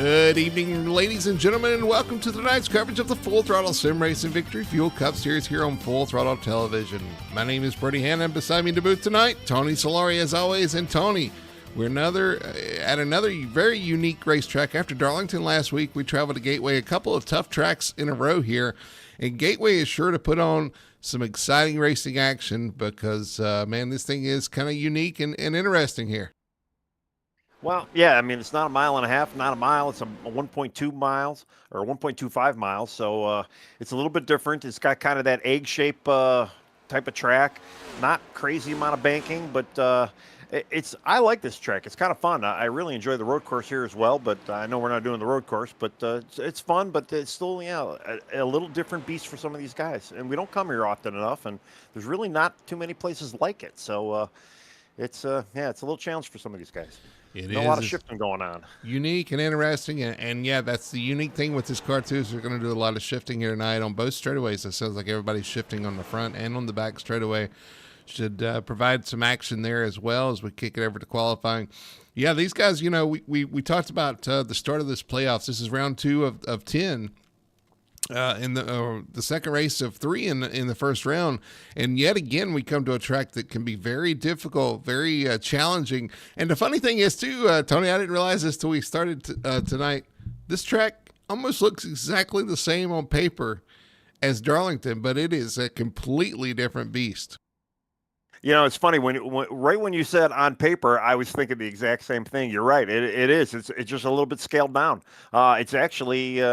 Good evening, ladies and gentlemen, and welcome to tonight's coverage of the Full Throttle Sim Racing Victory Fuel Cup Series here on Full Throttle Television. My name is Bertie Hanna, and beside me in the booth tonight, Tony Solari as always. And Tony, we're at another very unique racetrack. After Darlington last week, we traveled to Gateway, a couple of tough tracks in a row here, and Gateway is sure to put on some exciting racing action because, man, this thing is kind of unique and interesting here. Well, yeah, I mean, it's not a mile and a half, not a mile. It's a 1.2 miles or 1.25 miles. So it's a little bit different. It's got kind of that egg shape type of track. Not crazy amount of banking, but I like this track. It's kind of fun. I really enjoy the road course here as well, but I know we're not doing the road course, but it's fun, but it's still, a little different beast for some of these guys. And we don't come here often enough, and there's really not too many places like it. So it's a little challenge for some of these guys. It is a lot of shifting going on. Unique and interesting, and yeah, that's the unique thing with this car too. Is we're going to do a lot of shifting here tonight on both straightaways. It sounds like everybody's shifting on the front and on the back straightaway. Should provide some action there as well as we kick it over to qualifying. Yeah, these guys, we talked about the start of this playoffs. This is round 2 of 10. In the second race of 3 in the first round, and yet again we come to a track that can be very difficult, very challenging. And the funny thing is too, Tony, I didn't realize this till we started tonight. This track almost looks exactly the same on paper as Darlington, but it is a completely different beast. It's funny right when you said on paper, I was thinking the exact same thing. You're right. It is. It's just a little bit scaled down. It's actually.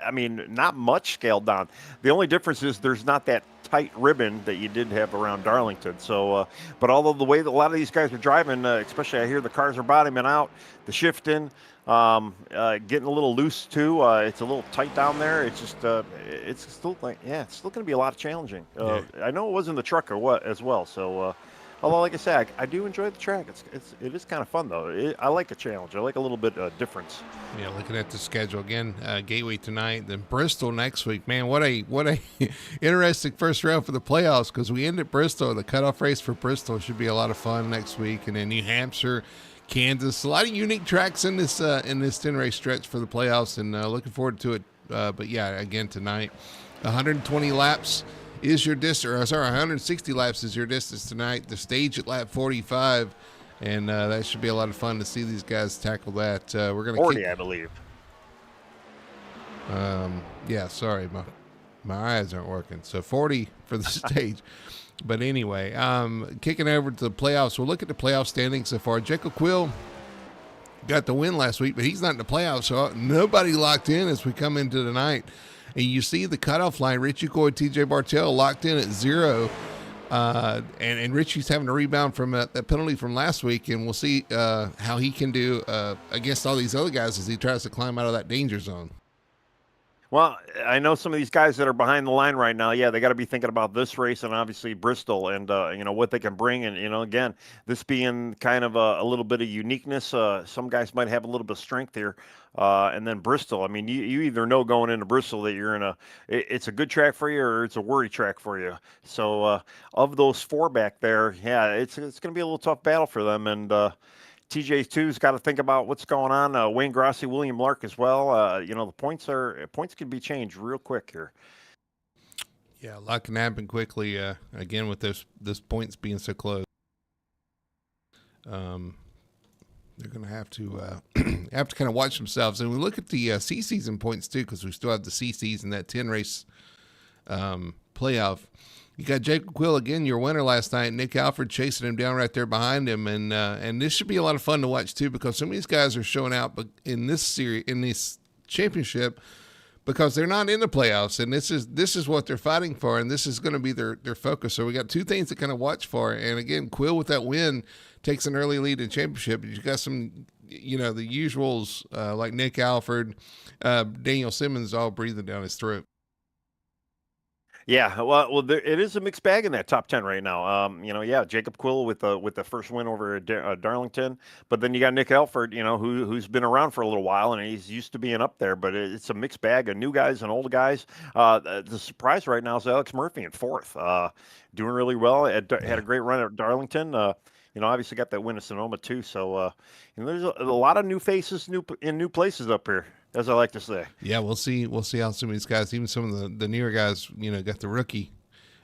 Not much scaled down. The only difference is there's not that tight ribbon that you did have around Darlington. So, but although the way that a lot of these guys are driving, especially I hear the cars are bottoming out, the shifting, getting a little loose too. It's a little tight down there. It's just, it's still going to be a lot of challenging. I know it was in the truck as well. So, although, like I said, I do enjoy the track. It is kind of fun, though. I like a challenge. I like a little bit of difference. Yeah, looking at the schedule again, Gateway tonight, then Bristol next week. Man, what a interesting first round for the playoffs because we end at Bristol. The cutoff race for Bristol should be a lot of fun next week, and then New Hampshire, Kansas. A lot of unique tracks in this 10-race stretch for the playoffs, and looking forward to it. But yeah, again tonight, 120 laps. Is your distance, 160 laps is your distance tonight. The stage at lap 45, and that should be a lot of fun to see these guys tackle that. We're going to 40, I believe. Yeah, sorry, my eyes aren't working. So 40 for the stage. But anyway, kicking over to the playoffs. We'll look at the playoff standings so far. Jacob Quill got the win last week, but he's not in the playoffs, so nobody locked in as we come into tonight. And you see the cutoff line, Richie Coy, TJ Bartell locked in at 0. And Richie's having to rebound from that penalty from last week. And we'll see how he can do against all these other guys as he tries to climb out of that danger zone. Well, I know some of these guys that are behind the line right now. Yeah, they got to be thinking about this race and obviously Bristol and, what they can bring. And, again, this being kind of a little bit of uniqueness. Some guys might have a little bit of strength here. And then Bristol. I mean, you either know going into Bristol that you're it's a good track for you or it's a worry track for you. So of those 4 back there, yeah, it's going to be a little tough battle for them. And, TJ2's got to think about what's going on. Wayne Grossi, William Lark as well. The points can be changed real quick here. Yeah, a lot can happen quickly. Again, with this points being so close, they're going to have to kind of watch themselves. And we look at the C season points too, because we still have the C season, that 10 race playoff. You got Jacob Quill again, your winner last night. Nick Alford chasing him down right there behind him, and this should be a lot of fun to watch too, because some of these guys are showing out in this series, in this championship, because they're not in the playoffs, and this is what they're fighting for, and this is going to be their focus. So we got 2 things to kind of watch for, and again, Quill with that win takes an early lead in the championship. You got some, the usuals like Nick Alford, Daniel Simmons all breathing down his throat. Yeah, well, it is a mixed bag in that top 10 right now. Jacob Quill with the first win over Darlington, but then you got Nick Alford, who's been around for a little while and he's used to being up there. But it's a mixed bag of new guys and old guys. The surprise right now is Alex Murphy in 4th, doing really well. Had a great run at Darlington. obviously got that win at Sonoma too. So there's a lot of new faces, in new places up here, as I like to say. Yeah, we'll see. We'll see how some of these guys, even some of the newer guys, got the rookie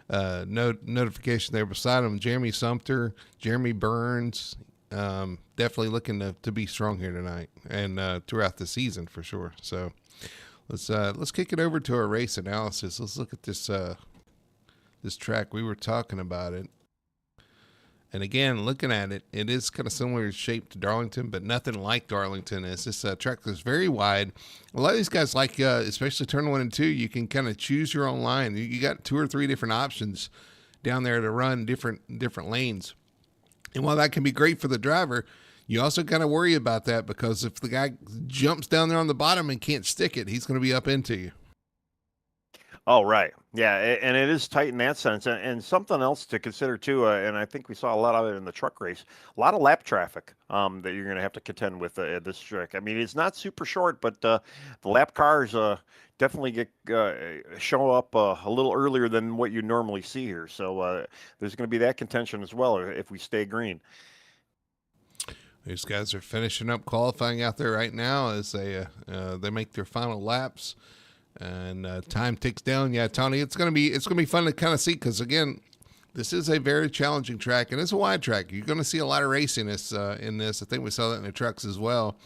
notification there beside him. Jeremy Sumter, Jeremy Burns, definitely looking to be strong here tonight and throughout the season for sure. So let's kick it over to our race analysis. Let's look at this track. We were talking about it. And again, looking at it, it is kind of similar shape to Darlington, but nothing like Darlington. It's this track that's very wide. A lot of these guys like, especially turn 1 and 2, you can kind of choose your own line. You got 2 or 3 different options down there to run different lanes. And while that can be great for the driver, you also kind of worry about that because if the guy jumps down there on the bottom and can't stick it, he's going to be up into you. Oh, right. Yeah, and it is tight in that sense. And something else to consider, too, and I think we saw a lot of it in the truck race, a lot of lap traffic that you're going to have to contend with at this track. I mean, it's not super short, but the lap cars definitely show up a little earlier than what you normally see here. So there's going to be that contention as well if we stay green. These guys are finishing up qualifying out there right now as they make their final laps. And time ticks down. Yeah, Tony, it's gonna be fun to kind of see because again, this is a very challenging track and it's a wide track. You're going to see a lot of raciness in this. I think we saw that in the trucks as well.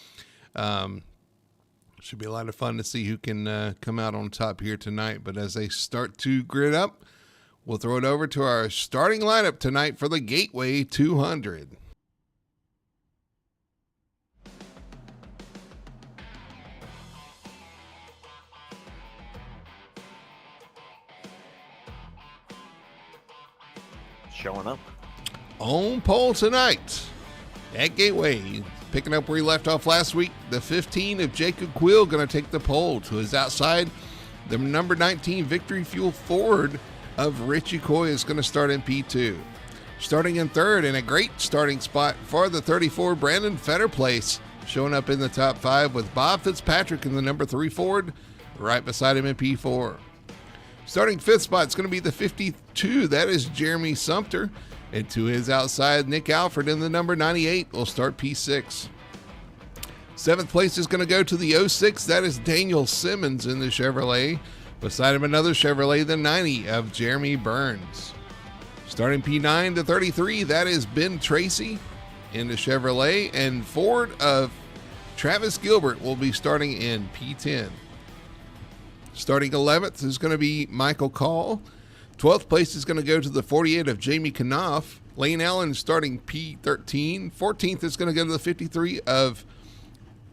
Should be a lot of fun to see who can come out on top here tonight. But as they start to grid up, we'll throw it over to our starting lineup tonight for the Gateway 200. Showing up on pole tonight at Gateway, picking up where he left off last week. The 15 of Jacob Quill going to take the pole. To his outside, the number 19 Victory Fuel Ford of Richie Coy is going to start in P2. Starting in third, and a great starting spot for the 34 Brandon Fetterplace, showing up in the top 5 with Bob Fitzpatrick in the number 3 Ford right beside him in P4. Starting 5th spot is going to be the 52. That is Jeremy Sumter. And to his outside, Nick Alford in the number 98 will start P6. 7th place is going to go to the 06. That is Daniel Simmons in the Chevrolet. Beside him, another Chevrolet, the 90 of Jeremy Burns. Starting P9 to 33, that is Ben Tracy in the Chevrolet. And Ford of Travis Gilbert will be starting in P10. Starting 11th is going to be Michael Call. 12th place is going to go to the 48 of Jamie Knopf. Lane Allen starting P13. 14th is going to go to the 53 of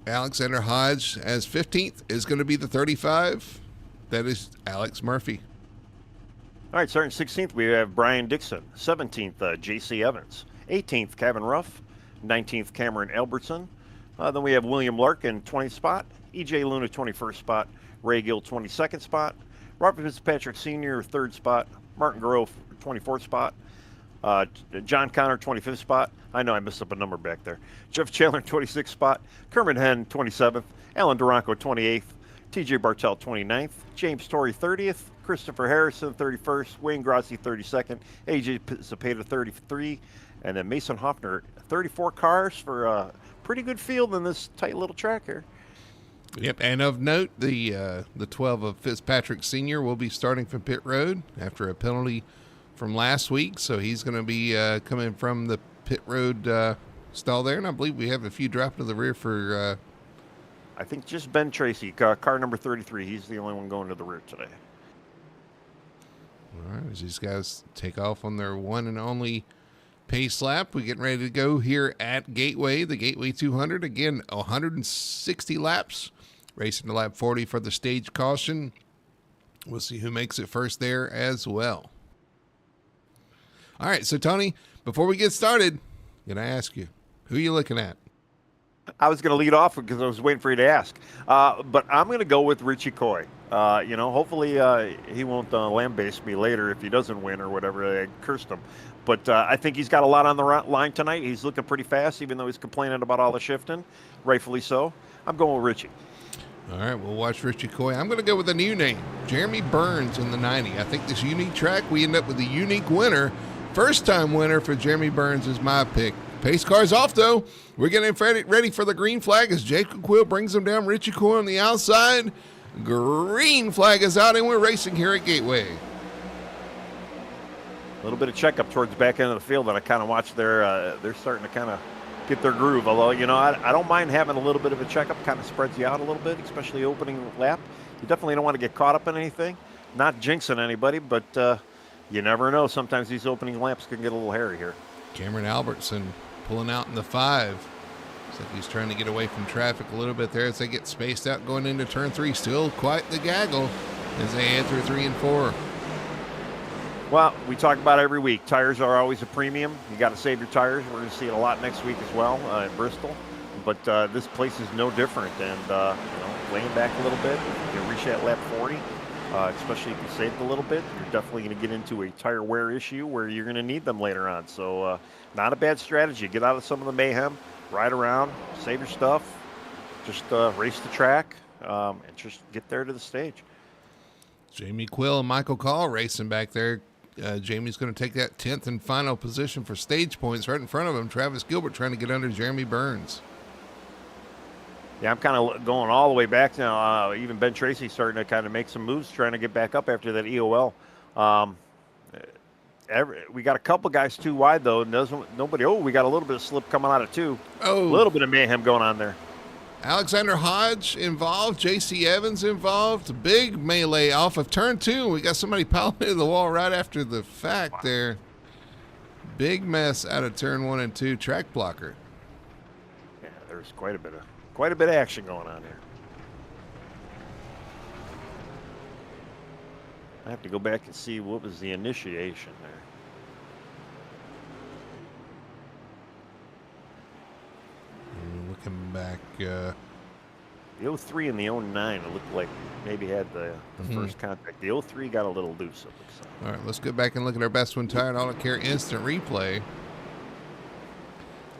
Alexander Hodge. As 15th is going to be the 35. That is Alex Murphy. All right, starting 16th, we have Brian Dixon. 17th, J.C. Evans. 18th, Kevin Ruff. 19th, Cameron Albertson. Then we have William Larkin, 20th spot. E.J. Luna, 21st spot. Ray Gill, 22nd spot. Robert Fitzpatrick Sr., 3rd spot. Martin Grove, 24th spot. John Connor, 25th spot. I know I messed up a number back there. Jeff Chandler, 26th spot. Kermit Henn, 27th. Alan Duranco, 28th. T.J. Bartell, 29th. James Torrey, 30th. Christopher Harrison, 31st. Wayne Grossi, 32nd. A.J. Zapata, 33. And then Mason Hoffner, 34 cars for a pretty good field in this tight little track here. Yep, and of note, the 12 of Fitzpatrick Sr. will be starting from pit road after a penalty from last week, so he's going to be coming from the pit road stall there, and I believe we have a few dropping to the rear for... I think just Ben Tracy, car number 33. He's the only one going to the rear today. All right, as these guys take off on their one and only pace lap, we're getting ready to go here at Gateway, the Gateway 200. Again, 160 laps. Racing to lap 40 for the stage caution. We'll see who makes it first there as well. All right, so Tony, before we get started, I'm going to ask you, who are you looking at? I was going to lead off because I was waiting for you to ask. But I'm going to go with Richie Coy. Hopefully he won't lambaste me later if he doesn't win or whatever. I cursed him. But I think he's got a lot on the line tonight. He's looking pretty fast, even though he's complaining about all the shifting. Rightfully so. I'm going with Richie. All right, we'll watch Richie Coy. I'm going to go with a new name, Jeremy Burns in the 90. I think this unique track, we end up with a unique winner First time winner for Jeremy Burns is my pick. Pace car's off, though. We're getting ready for the green flag as Jacob Quill brings them down. Richie Coy on the outside. Green flag is out, and we're racing here at Gateway. A little bit of checkup towards the back end of the field, and I kind of watched they're starting to kind of get their groove. Although, I don't mind having a little bit of a checkup. Kind of spreads you out a little bit, especially opening lap. You definitely don't want to get caught up in anything. Not jinxing anybody, but you never know. Sometimes these opening laps can get a little hairy here. Cameron Albertson pulling out in the 5. Looks like he's trying to get away from traffic a little bit there as they get spaced out going into turn 3. Still quite the gaggle as they head through 3 and 4. Well, we talk about it every week. Tires are always a premium. You got to save your tires. We're going to see it a lot next week as well in Bristol. But this place is no different. And, laying back a little bit, you reach that lap 40, especially if you save it a little bit, you're definitely going to get into a tire wear issue where you're going to need them later on. So not a bad strategy. Get out of some of the mayhem, ride around, save your stuff, just race the track, and just get there to the stage. Jamie Quill and Michael Call racing back there. Jamie's going to take that 10th and final position for stage points right in front of him. Travis Gilbert trying to get under Jeremy Burns. Yeah, I'm kind of going all the way back now. Even Ben Tracy starting to kind of make some moves, trying to get back up after that EOL. We got a couple guys too wide, though. Nobody. Oh, we got a little bit of slip coming out of 2. Oh. A little bit of mayhem going on there. Alexander Hodge involved. J.C. Evans involved. Big melee off of turn 2. We got somebody piling into the wall right after the fact there. Big mess out of turn 1 and 2. Track blocker. Yeah, there's quite a bit of action going on here. I have to go back and see what was the initiation there. Looking back, the 03 and the 09, it looked like maybe had the first contact. The 03 got a little loose, it looks like. All right, let's go back and look at our best one tire and auto care instant replay.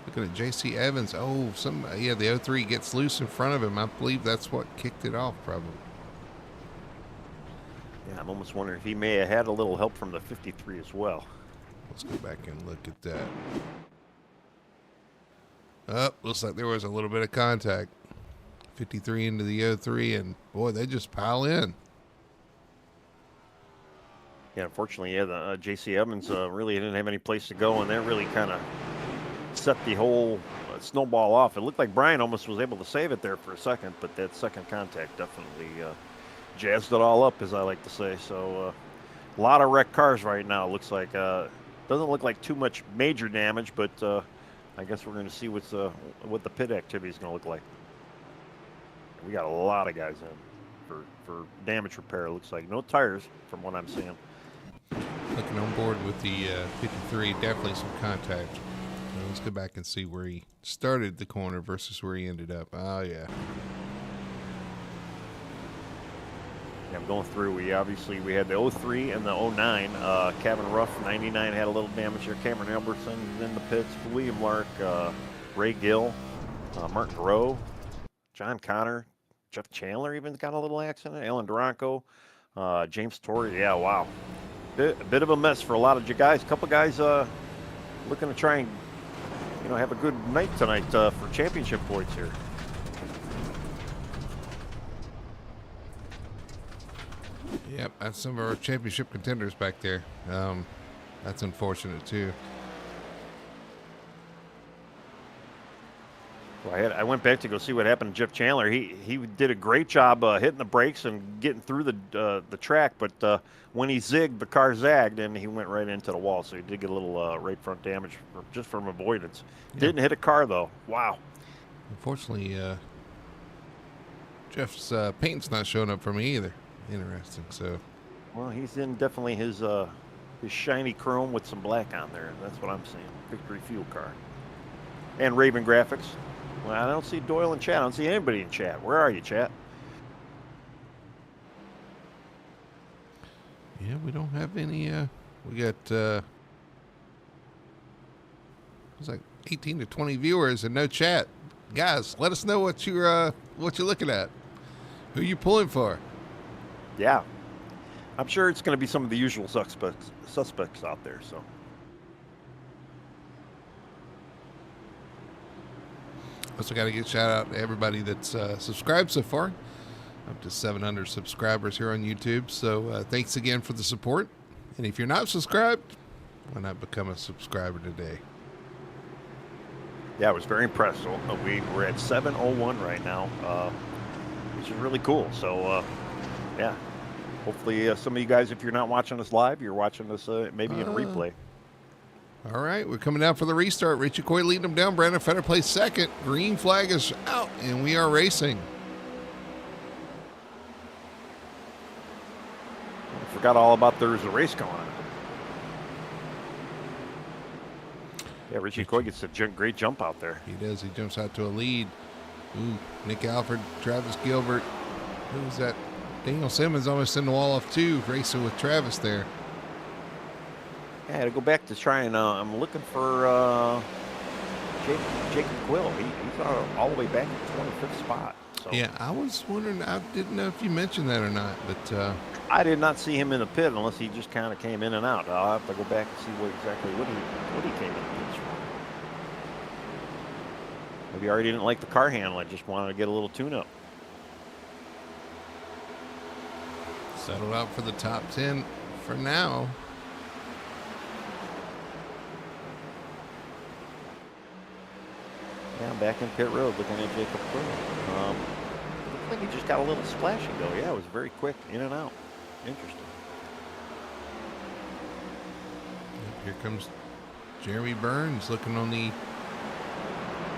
Looking at J.C. Evans. Oh, the 03 gets loose in front of him. I believe that's what kicked it off, probably. Yeah, I'm almost wondering if he may have had a little help from the 53 as well. Let's go back and look at that. Oh, looks like there was a little bit of contact. 53 into the 03, and boy, they just pile in. Yeah, unfortunately, the J.C. Evans really didn't have any place to go, and that really kind of set the whole snowball off. It looked like Brian almost was able to save it there for a second, but that second contact definitely jazzed it all up, as I like to say. So a lot of wrecked cars right now. It looks like doesn't look like too much major damage, but I guess we're going to see what the pit activity is going to look like. We got a lot of guys in for damage repair. It looks like no tires from what I'm seeing. Looking on board with the 53, definitely some contact. Let's go back and see where he started the corner versus where he ended up. Oh, yeah. Yeah, I'm going through. We had the 03 and the 09. Kevin Ruff, 99, had a little damage there. Cameron Albertson in the pits. William Lark, Ray Gill, Martin Rowe, John Connor, Jeff Chandler even got a little accident. Alan Duranco, James Torrey. Yeah, wow. A bit of a mess for a lot of you guys. A couple guys looking to try and have a good night tonight for championship points here. Yep, that's some of our championship contenders back there. That's unfortunate, too. Well, I went back to go see what happened to Jeff Chandler. He did a great job hitting the brakes and getting through the track, but when he zigged, the car zagged, and he went right into the wall. So he did get a little right front damage just from avoidance. Yeah. Didn't hit a car, though. Wow. Unfortunately, Jeff's paint's not showing up for me either. Interesting. So, well, he's in definitely his shiny chrome with some black on there. That's what I'm seeing. Victory Fuel car. And Raven Graphics. Well, I don't see Doyle in chat. I don't see anybody in chat. Where are you, chat? Yeah, we don't have any. We got it's like 18 to 20 viewers and no chat. Guys, let us know what you're looking at. Who you pulling for? Yeah, I'm sure it's going to be some of the usual suspects out there. So Also got to get shout out to everybody that's subscribed so far. Up to 700 subscribers here on YouTube. So thanks again for the support. And if you're not subscribed, why not become a subscriber today? Yeah, I was very impressed. So we're at 701 right now, which is really cool. So, yeah, hopefully some of you guys, if you're not watching us live, you're watching us maybe in replay. All right, we're coming down for the restart. Richie Coy leading them down. Brandon Fetter plays second. Green flag is out, and we are racing. I forgot all about there was a race going on. Yeah, Richie Coy gets a great jump out there. He does. He jumps out to a lead. Ooh, Nick Alford, Travis Gilbert. Who's that? Daniel Simmons almost in the wall off two, racing with Travis there. Yeah, I had to go back to try and I'm looking for Jacob Quill. He's all the way back in the 25th spot. So. Yeah, I was wondering. I didn't know if you mentioned that or not, but I did not see him in the pit unless he just kind of came in and out. I'll have to go back and see what he came in the pits for. Maybe he already didn't like the car handle. I just wanted to get a little tune-up. Settled out for the top 10 for now. Yeah, I'm back in pit road looking at Jacob Quill. Looks like he just got a little splash and go. Yeah, it was very quick, in and out. Interesting. Here comes Jeremy Burns looking on the...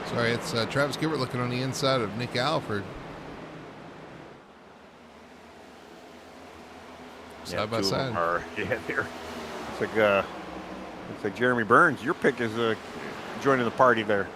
Sorry, it's Travis Gilbert looking on the inside of Nick Alford. Side by side. Yeah, there. Looks like Jeremy Burns. Your pick is joining the party there.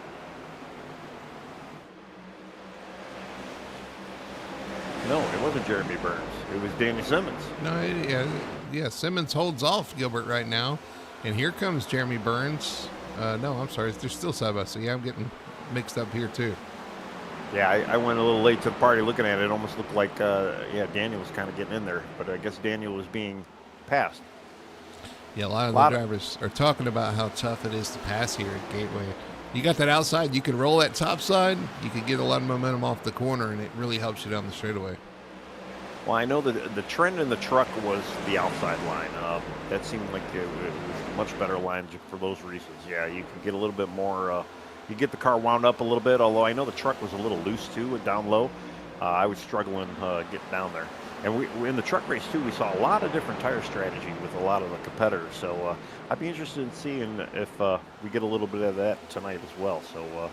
No, it wasn't Jeremy Burns. It was Danny Simmons. No, yeah. Simmons holds off Gilbert right now, and here comes Jeremy Burns. No, I'm sorry. They're still side by side. Yeah, I'm getting mixed up here too. Yeah, I went a little late to the party looking at it. It almost looked like, Daniel was kind of getting in there, but I guess Daniel was being passed. Yeah, a lot of the drivers are talking about how tough it is to pass here at Gateway. You got that outside, you can roll that top side, you can get a lot of momentum off the corner, and it really helps you down the straightaway. Well, I know that the trend in the truck was the outside line. That seemed like it was a much better line for those reasons. Yeah, you can get a little bit more, you get the car wound up a little bit, although I know the truck was a little loose too, down low. I was struggling getting down there. And we in the truck race too, we saw a lot of different tire strategy with a lot of the competitors. So I'd be interested in seeing if we get a little bit of that tonight as well. So it'd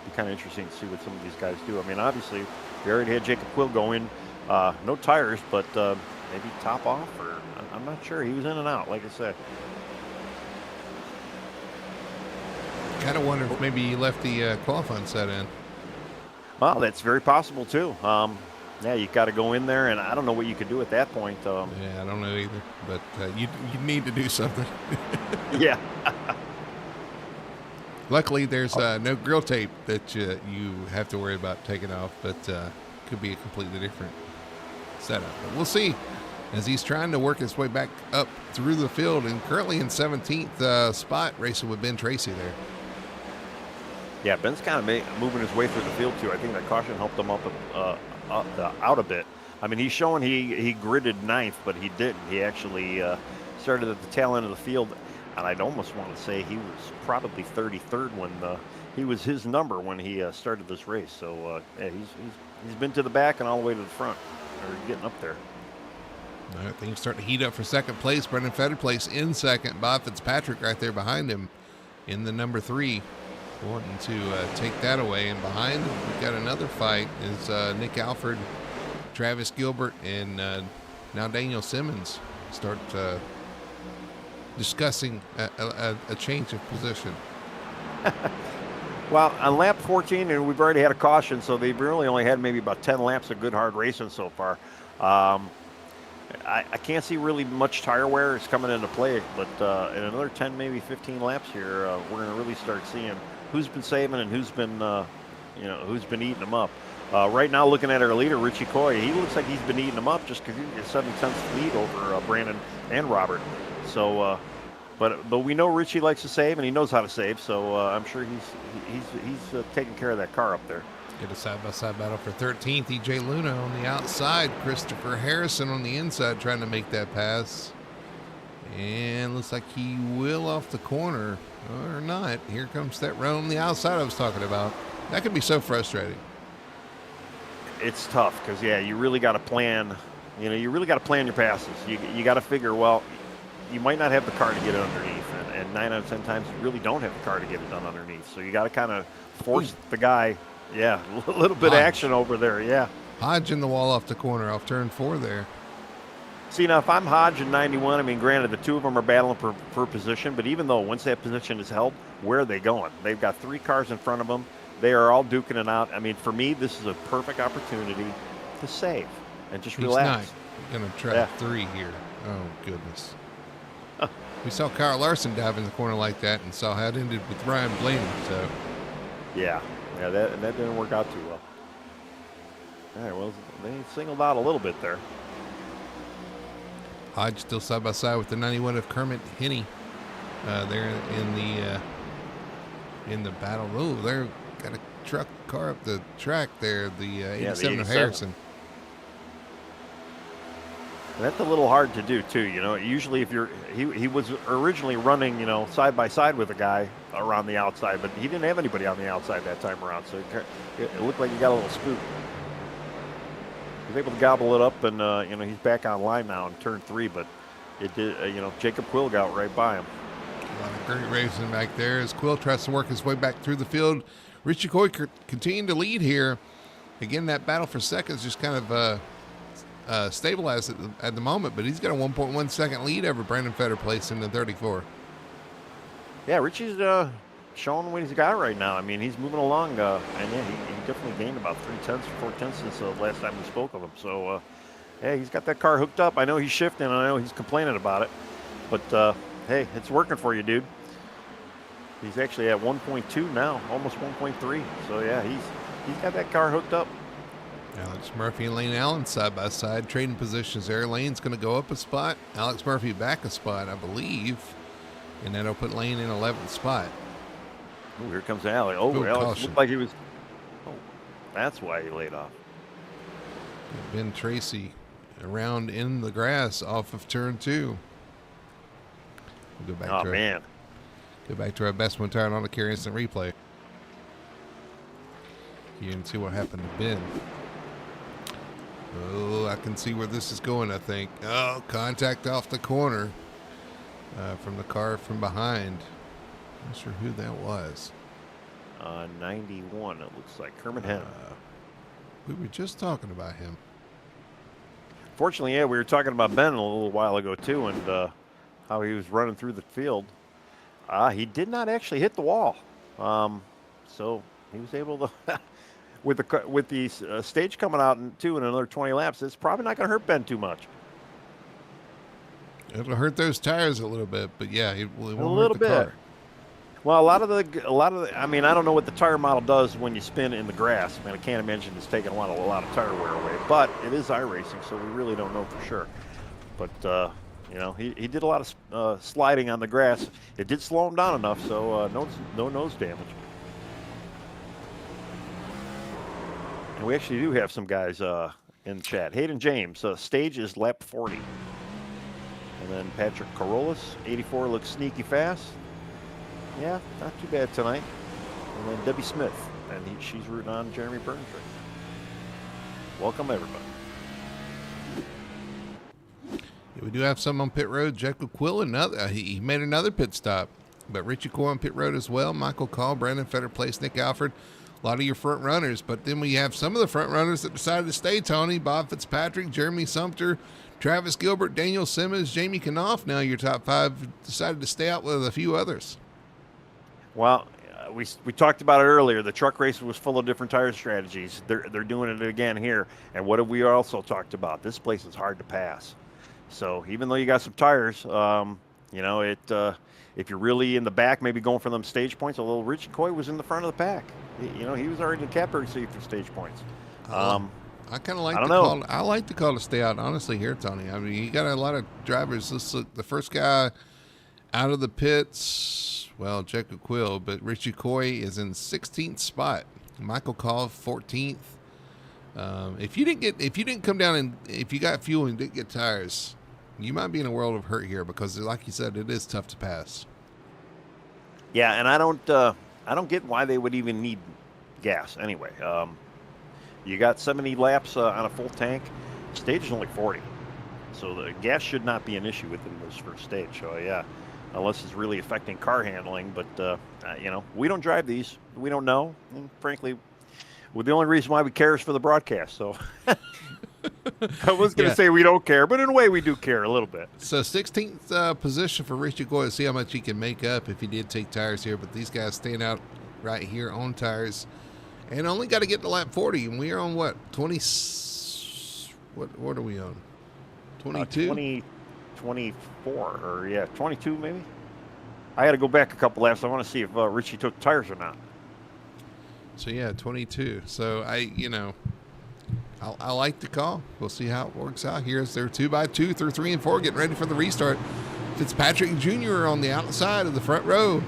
be kind of interesting to see what some of these guys do. I mean, obviously, we already had Jacob Quill go in, no tires, but maybe top off, or I'm not sure. He was in and out, like I said. Kind of wonder if maybe he left the qualifying set in. Well, that's very possible too. Yeah, you got to go in there, and I don't know what you could do at that point. Yeah, I don't know either, but you need to do something. Yeah. Luckily, there's no grill tape that you have to worry about taking off, but could be a completely different setup. But we'll see as he's trying to work his way back up through the field, and currently in 17th spot, racing with Ben Tracy there. Yeah, Ben's kind of moving his way through the field too. I think that caution helped him out a bit. I mean, he's showing he gridded 9th, but he didn't. He actually started at the tail end of the field, and I'd almost want to say he was probably 33rd when he was his number when he started this race. So yeah, he's been to the back and all the way to the front, or getting up there. All right, things starting to heat up for second place. Brendan Fetter place in second. Bob Fitzpatrick right there behind him in the number 3. Wanting to take that away, and behind we've got another fight is Nick Alford, Travis Gilbert, and now Daniel Simmons start discussing a change of position. Well, on lap 14, and we've already had a caution, so they've really only had maybe about 10 laps of good hard racing so far. I can't see really much tire wear is coming into play, but in another 10, maybe 15 laps here, we're going to really start seeing who's been saving and who's been eating them up. Right now, looking at our leader, Richie Coy, he looks like he's been eating them up just because he's 7/10 lead over Brandon and Robert. So But we know Richie likes to save, and he knows how to save. So I'm sure he's taking care of that car up there. Get a side-by-side battle for 13th. E.J. Luna on the outside. Christopher Harrison on the inside trying to make that pass. And looks like he will off the corner or not. Here comes that run on the outside I was talking about. That can be so frustrating. It's tough because, yeah, you really got to plan. You really got to plan your passes. You got to figure, well, you might not have the car to get it underneath. And 9 out of 10 times you really don't have the car to get it done underneath. So you got to kind of force the guy. Yeah, a little bit of action over there, yeah. Hodge in the wall off the corner, off turn 4 there. See, now, if I'm Hodge in 91, I mean, granted, the two of them are battling for position, but even though once that position is held, where are they going? They've got 3 cars in front of them. They are all duking it out. I mean, for me, this is a perfect opportunity to save and just relax. He's going to try 3 here. Oh, goodness. We saw Kyle Larson dive in the corner like that and saw how it ended with Ryan Blaney, so. Yeah, that didn't work out too well. All right, well, they singled out a little bit there. Hodge still side by side with the 91 of Kermit Henney. There in the battle. Oh, they're got a truck car up the track there. The 87 of Harrison. And that's a little hard to do too. Usually if he was originally running, side by side with a guy around the outside, but he didn't have anybody on the outside that time around, so it looked like he got a little spooked. He was able to gobble it up, and he's back on line now in turn 3, but it did. Jacob Quill got right by him. A lot of great racing back there as Quill tries to work his way back through the field. Richie Coy continuing to lead here. Again, that battle for seconds just kind of stabilized at the moment, but he's got a 1.1 second lead over Brandon Fetter place in the 34. Yeah, Richie's showing what he's got right now. I mean, he's moving along, and yeah, he definitely gained about 3/10 since the last time we spoke of him. So, yeah, he's got that car hooked up. I know he's shifting, and I know he's complaining about it, but hey, it's working for you, dude. He's actually at 1.2 now, almost 1.3. So yeah, he's got that car hooked up. Alex Murphy and Lane Allen side by side, trading positions there. Lane's going to go up a spot. Alex Murphy back a spot, I believe. And that'll put Lane in 11th spot. Oh, here comes Alex. Oh, Good Alex caution. looked like he was. Oh, that's why he laid off. Ben Tracy around in the grass off of turn 2. We'll go back Go back to our best one turn on the carry instant replay. You can see what happened to Ben. Oh, I can see where this is going, I think. Oh, contact off the corner from the car from behind. Not sure who that was. 91, it looks like. Kermit Henn. We were just talking about him. Fortunately, yeah, we were talking about Ben a little while ago, too, and how he was running through the field. He did not actually hit the wall. So he was able to... With the stage coming out in another 20 laps, it's probably not going to hurt Ben too much. It'll hurt those tires a little bit, but yeah, it won't a little hurt the bit. car. Well, a lot of the. I mean, I don't know what the tire model does when you spin in the grass. I mean, I can't imagine it's taking a lot of tire wear away. But it is iRacing, so we really don't know for sure. But he did a lot of sliding on the grass. It did slow him down enough, so no nose damage. And we actually do have some guys in chat. Hayden James, stage is lap 40. And then Patrick Carolus, 84, looks sneaky fast. Yeah, not too bad tonight. And then Debbie Smith, and she's rooting on Jeremy Burns. Welcome, everybody. Yeah, we do have some on pit road. Jekyll Quill, he made another pit stop. But Richie Coy on pit road as well. Michael Call, Brandon Fetter Place, Nick Alford. A lot of your front runners, but then we have some of the front runners that decided to stay, Tony. Bob Fitzpatrick, Jeremy Sumter, Travis Gilbert, Daniel Simmons, Jamie Knopf. Now your top 5 decided to stay out with a few others. Well, we talked about it earlier. The truck race was full of different tire strategies. They're doing it again here. And what have we also talked about? This place is hard to pass. So even though you got some tires, if you're really in the back, maybe going for them stage points, although Richie Coy was in the front of the pack. He was already in the catbird seat for stage points. I kind of like the call. I like the call to stay out, honestly, here, Tony. I mean, you got a lot of drivers. Let's look. The first guy Out of the pits, well, Jacob Quill, but Richie Coy is in 16th spot. Michael Call 14th. If you didn't come down and if you got fuel and didn't get tires, you might be in a world of hurt here because, like you said, it is tough to pass. Yeah, and I don't get why they would even need gas anyway. You got 70 laps on a full tank. Stage is only 40, so the gas should not be an issue within this first stage. So yeah, unless it's really affecting car handling. But we don't drive these. We don't know. And frankly, well, the only reason why we care is for the broadcast. So I was going to say we don't care, but in a way we do care a little bit. So 16th position for Richie Coy to see how much he can make up if he did take tires here. But these guys staying out right here on tires. And only got to get to lap 40, and we are on what, 20? What are we on? 22? 24, or yeah, 22 maybe. I got to go back a couple laps. I want to see if Richie took tires or not. So yeah, 22. So I like the call. We'll see how it works out. Here's their 2x2 through 3 and 4, getting ready for the restart. Fitzpatrick Jr. on the outside of the front row.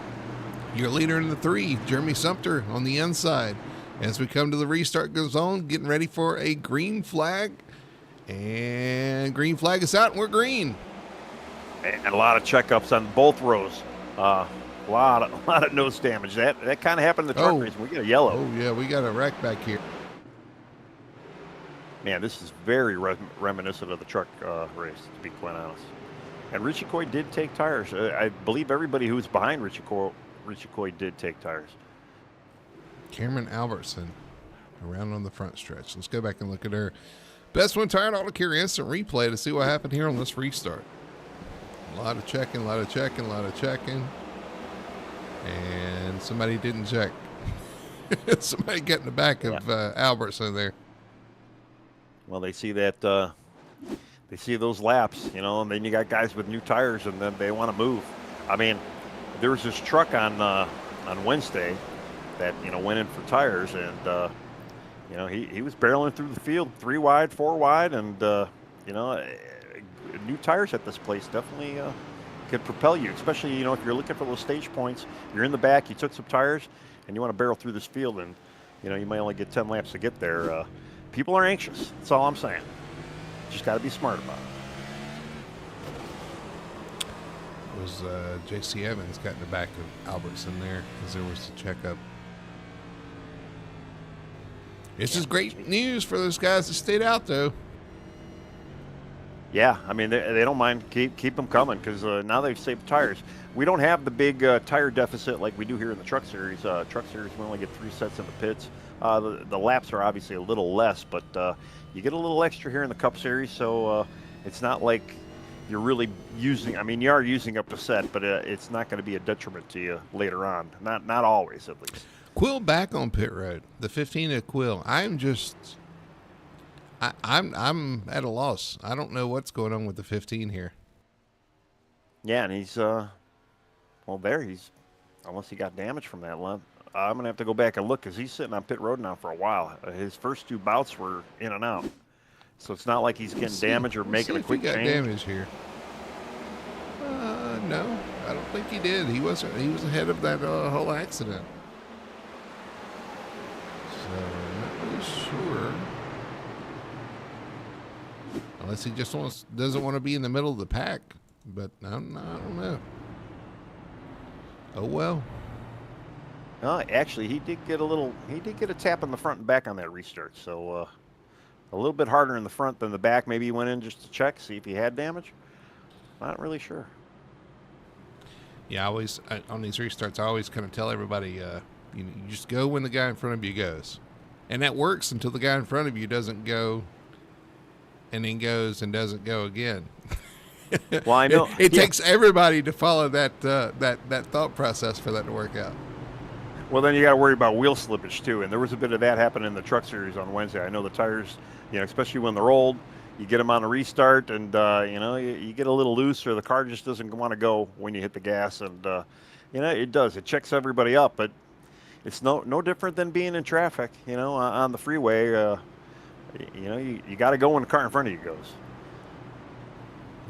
Your leader in the 3, Jeremy Sumter on the inside. As we come to the restart zone, getting ready for a green flag. And green flag is out, and we're green. And a lot of checkups on both rows. A lot of nose damage. That kind of happened in the truck race. We got a yellow. Oh, yeah, we got a wreck back here. Man, this is very reminiscent of the truck race, to be quite honest. And Richie Coy did take tires. I believe everybody who was behind Richie Coy did take tires. Cameron Albertson around on the front stretch. Let's go back and look at her best one tire auto carry instant replay to see what happened here on this restart. A lot of checking. And somebody didn't check. Somebody got in the back of Albertson there. Well, they see that, they see those laps, and then you got guys with new tires, and then they want to move. I mean, there was this truck on Wednesday that went in for tires, and he was barreling through the field 3 wide, 4 wide, and new tires at this place definitely could propel you, especially if you're looking for those stage points. You're in the back, you took some tires, and you want to barrel through this field, and you might only get 10 laps to get there. People are anxious. That's all I'm saying. Just got to be smart about it. Was J.C. Evans got in the back of Albertson there because there was a checkup. This is great news for those guys that stayed out, though. Yeah, I mean, they don't mind. Keep them coming because now they've saved tires. We don't have the big tire deficit like we do here in the Truck Series. Truck Series, we only get 3 sets in the pits. The laps are obviously a little less, but you get a little extra here in the Cup Series, so it's not like you're really using. I mean, you are using up the set, but it's not going to be a detriment to you later on. Not always, at least. Quill back on pit road. The 15 of Quill. I'm at a loss. I don't know what's going on with the 15 here. Yeah, and he's unless he got damage from that line. I'm gonna have to go back and look because he's sitting on pit road now for a while. His first 2 bouts were in and out, so it's not like he's getting damage or making a quick change. He got damage here. No, I don't think he did. He was ahead of that whole accident. So I'm not really sure. Unless he just doesn't want to be in the middle of the pack. But I don't know. Oh well. Actually, he did get a tap in the front and back on that restart. So a little bit harder in the front than the back. Maybe he went in just to check, see if he had damage. Not really sure. Yeah, on these restarts, I always kind of tell everybody, you just go when the guy in front of you goes. And that works until the guy in front of you doesn't go and then goes and doesn't go again. Well, I know. It takes everybody to follow that thought process for that to work out. Well, then you got to worry about wheel slippage too, and there was a bit of that happening in the Truck Series on Wednesday. I know the tires, especially when they're old, you get them on a restart, and you get a little loose, or the car just doesn't want to go when you hit the gas, and it does. It checks everybody up, but it's no different than being in traffic, on the freeway. You got to go when the car in front of you goes.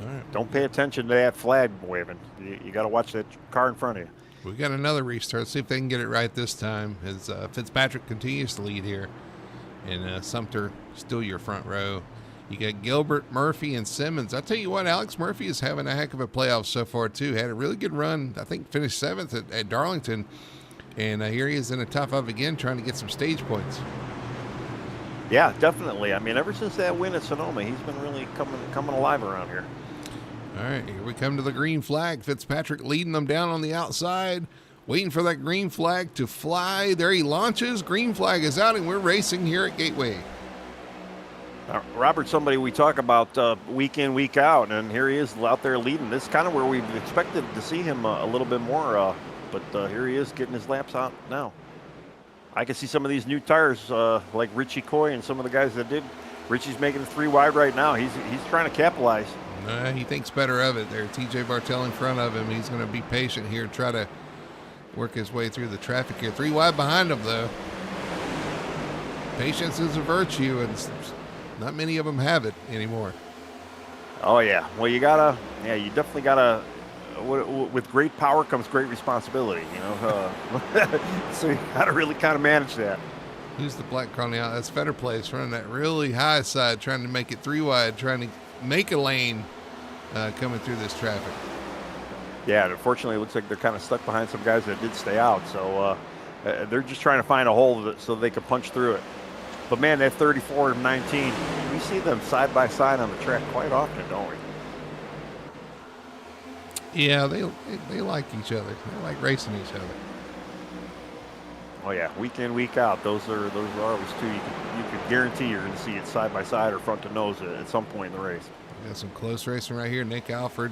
All right. Don't pay attention to that flag waving. You got to watch that car in front of you. We got another restart. See if they can get it right this time. As Fitzpatrick continues to lead here, and Sumter still your front row. You got Gilbert, Murphy, and Simmons. I tell you what, Alex Murphy is having a heck of a playoff so far too. Had a really good run. I think finished 7th at Darlington, and here he is in a tough up again, trying to get some stage points. Yeah, definitely. I mean, ever since that win at Sonoma, he's been really coming alive around here. All right, here we come to the green flag. Fitzpatrick leading them down on the outside, waiting for that green flag to fly. There he launches. Green flag is out, and we're racing here at Gateway. Robert, somebody we talk about week in, week out, and here he is out there leading. This is kind of where we've expected to see him a little bit more, but here he is getting his laps out now. I can see some of these new tires, like Richie Coy and some of the guys that did. Richie's making it 3 wide right now. He's trying to capitalize. He thinks better of it there. TJ Bartell in front of him. He's going to be patient here, try to work his way through the traffic here. 3 wide behind him, though. Patience is a virtue, and not many of them have it anymore. Oh, yeah. Well, you definitely got to, with great power comes great responsibility, you know. So you got to really kind of manage that. Who's the black car now? That's Fetter Place running that really high side, trying to make it 3 wide, trying to make a lane coming through this traffic. Yeah, and unfortunately, it looks like they're kind of stuck behind some guys that did stay out. So they're just trying to find a hole so they can punch through it. But man, that 34 and 19, we see them side by side on the track quite often, don't we? Yeah, they like each other. They like racing each other. Oh yeah, week in, week out. Those are always two. You could guarantee you're going to see it side by side or front to nose at some point in the race. Got some close racing right here. Nick Alford,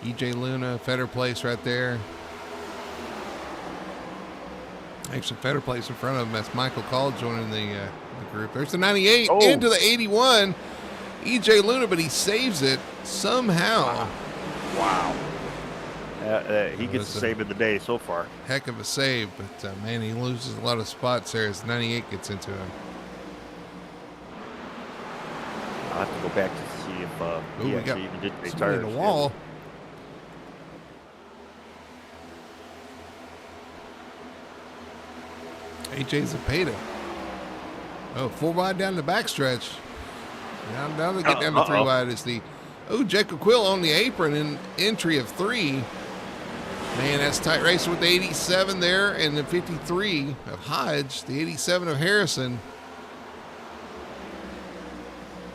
EJ Luna, Fetter Place right there. Actually, Fetter Place in front of him. That's Michael Call joining the group. There's the 98 into the 81. EJ Luna, but he saves it somehow. Wow. He gets the save of the day so far. Heck of a save, but man, he loses a lot of spots there as 98 gets into him. I'll have to go back to see if he actually even did race tires. The wall. AJ Zapata. Oh, 4 wide down the backstretch. Now they get down to 3 wide is the Jacob Quill on the apron in entry of 3. Man, that's tight racing with the 87 there and the 53 of Hodge, the 87 of Harrison.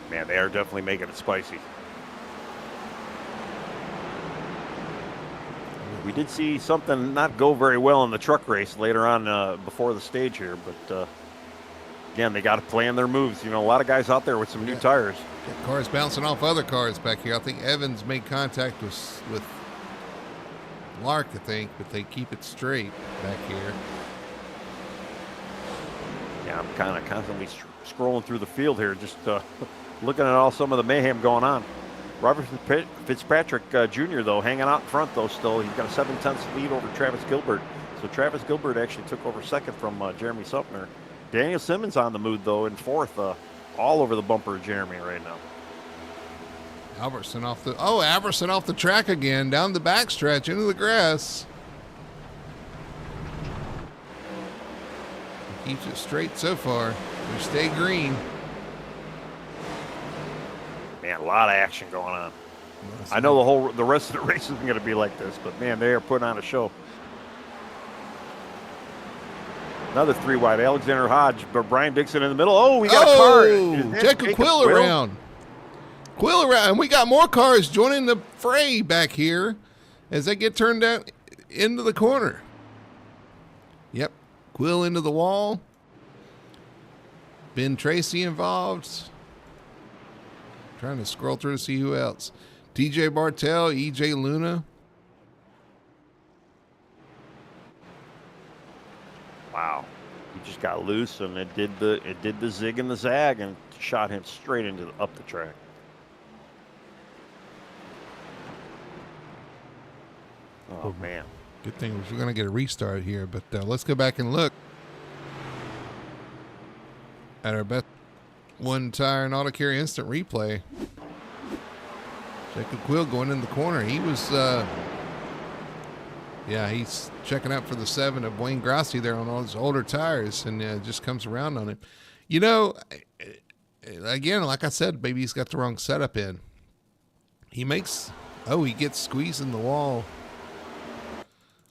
Man, they are definitely making it spicy. We did see something not go very well in the truck race later on before the stage here, but again, they got to plan their moves. You know, a lot of guys out there with some new tires. Got cars bouncing off other cars back here. I think Evans made contact with Lark, I think, but they keep it straight back here. Yeah, I'm kind of constantly scrolling through the field here, just looking at all some of the mayhem going on. Robert Fitzpatrick Jr., though, hanging out in front, though, still. He's got a 7/10 lead over Travis Gilbert. So Travis Gilbert actually took over second from Jeremy Sumner. Daniel Simmons on the move, though, in 4th, all over the bumper of Jeremy right now. Albertson off the track again, down the backstretch into the grass. He keeps it straight so far. We stay green. Man, a lot of action going on. I know the rest of the race isn't going to be like this, but man, they are putting on a show. Another 3 wide. Alexander Hodge, but Brian Dixon in the middle. Oh, we got a car. Jacob Quill around. And we got more cars joining the fray back here as they get turned out into the corner. Yep, Quill into the wall. Ben Tracy involved. Trying to scroll through to see who else. TJ Bartell, EJ Luna. Wow, he just got loose and it did the zig and the zag and shot him straight up the track. Oh man, good thing we're going to get a restart here, but let's go back and look at our best one tire and auto carry instant replay. Jacob Quill going in the corner. He was, he's checking out for the 7 of Wayne Grassi there on all his older tires, and just comes around on him. You know, again, like I said, maybe he's got the wrong setup in. He gets squeezed in the wall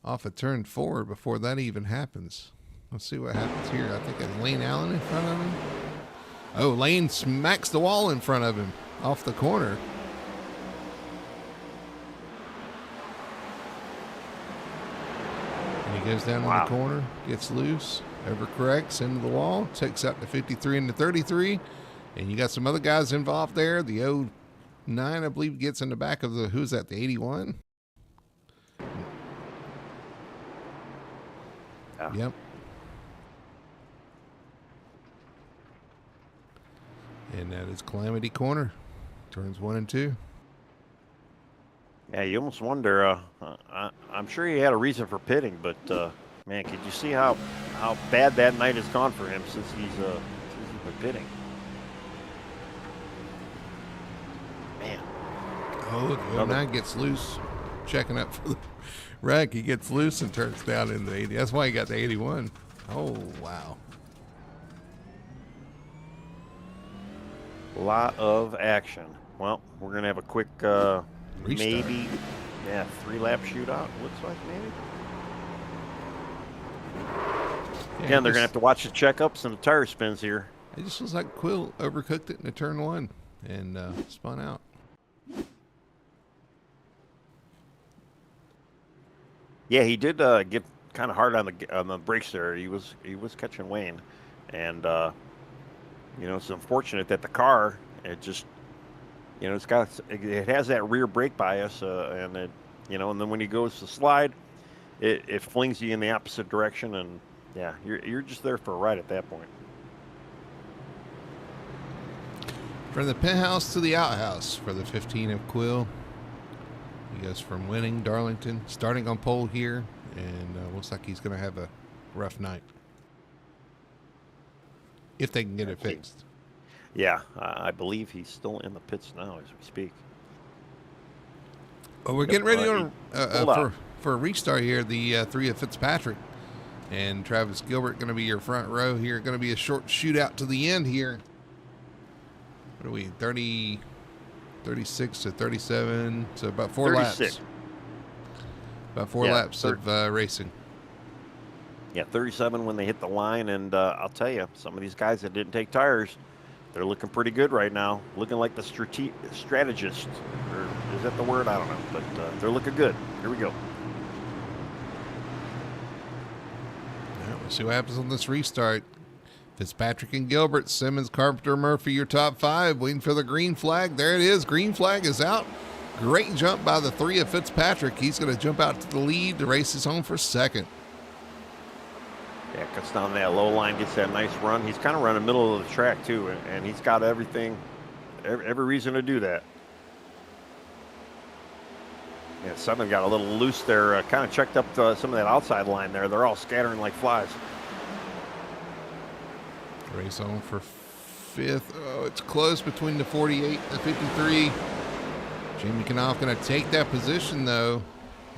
off of turn 4 before that even happens. Let's see what happens here. I think it's Lane Allen in front of him. Oh, Lane smacks the wall in front of him off the corner. And he goes down in the corner, gets loose, overcorrects into the wall, takes out the 53 and the 33. And you got some other guys involved there. The 09, I believe, gets in the back of who's that, the 81? Yeah. Yep. And that is Calamity Corner, turns 1 and 2. Yeah, you almost wonder. I'm sure he had a reason for pitting, but man, could you see how bad that night has gone for him since he's been pitting? Man. Oh, the 09 gets loose, checking up for the wreck. He gets loose and turns down in the 80. That's why he got the 81. Oh, wow. A lot of action. Well, we're going to have a quick, maybe, 3-lap shootout, looks like maybe. Yeah, again, they're going to have to watch the checkups and the tire spins here. It just looks like Quill overcooked it in the turn 1 and spun out. Yeah, he did get kind of hard on the brakes there. He was catching Wayne, and it's unfortunate that the car, it just, it has that rear brake bias, and it, and then when he goes to slide, it flings you in the opposite direction, and yeah, you're just there for a ride at that point. From the penthouse to the outhouse for the 15 of Quill. He goes from winning Darlington, starting on pole here, and looks like he's going to have a rough night. If they can get it fixed. Yeah, I believe he's still in the pits now as we speak. Well, we're getting ready for a restart here. The 3 of Fitzpatrick and Travis Gilbert going to be your front row here. Going to be a short shootout to the end here. What are we, 36 to 37, so about 4 laps. About 4 laps of racing. Yeah, 37 when they hit the line, and I'll tell you, some of these guys that didn't take tires, they're looking pretty good right now. Looking like the strategist, or is that the word? I don't know, but they're looking good. Here we go. Yeah, we'll see what happens on this restart. Fitzpatrick and Gilbert, Simmons, Carpenter, Murphy, your top 5. Waiting for the green flag. There it is. Green flag is out. Great jump by the 3 of Fitzpatrick. He's going to jump out to the lead. The race is home for second. Yeah, cuts down that low line, gets that nice run. He's kind of running middle of the track, too, and he's got everything, every reason to do that. Yeah, 7 got a little loose there. Kind of checked up some of that outside line there. They're all scattering like flies. Race on for 5th. Oh, it's close between the 48 and the 53. Jamie Knopf going to take that position, though,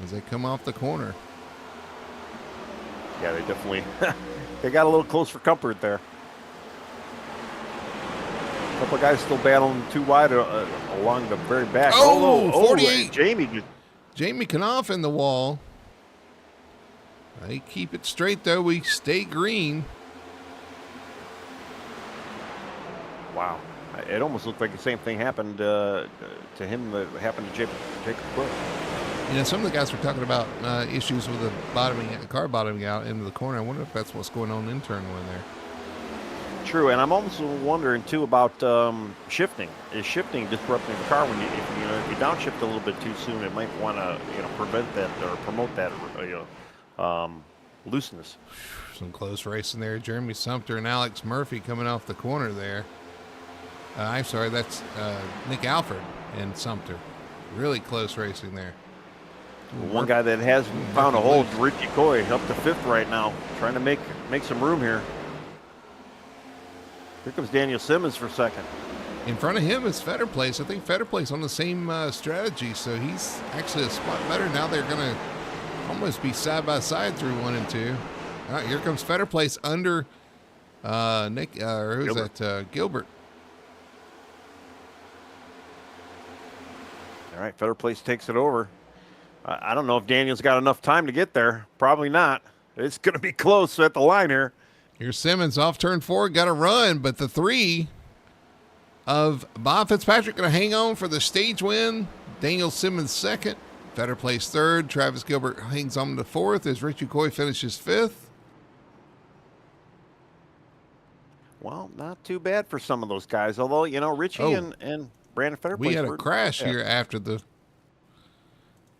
as they come off the corner. Yeah, they definitely they got a little close for comfort there. A couple of guys still battling too wide along the very back. Oh, 48. Jamie Knopf in the wall. They keep it straight, though. We stay green. Wow. It almost looked like the same thing happened to him that happened to Jacob Quill. Some of the guys were talking about issues with the car bottoming out into the corner. I wonder if that's what's going on in turn 1 there. True, and I'm also wondering too about shifting. Is shifting disrupting the car when if you downshift a little bit too soon? It might want to prevent that or promote that looseness. Some close racing there. Jeremy Sumter and Alex Murphy coming off the corner there. I'm sorry, that's Nick Alford and Sumter. Really close racing there. One guy that hasn't found a hole, Richie Coy, up to 5th right now, trying to make some room here. Here comes Daniel Simmons for 2nd. In front of him is Fetter Place. I think Fetter Place on the same strategy, so he's actually a spot better. Now they're going to almost be side by side through 1 and 2. All right, here comes Fetter Place under Nick, or who's Gilbert. that? Gilbert. All right, Fetter Place takes it over. I don't know if Daniel's got enough time to get there. Probably not. It's going to be close at the line here. Here's Simmons off turn 4, got a run, but the 3 of Bob Fitzpatrick going to hang on for the stage win. Daniel Simmons second. Fetter Place third. Travis Gilbert hangs on to fourth as Richie Coy finishes fifth. Well, not too bad for some of those guys. Although, you know, Richie and Brandon Fetter Place. We had a crash here after the.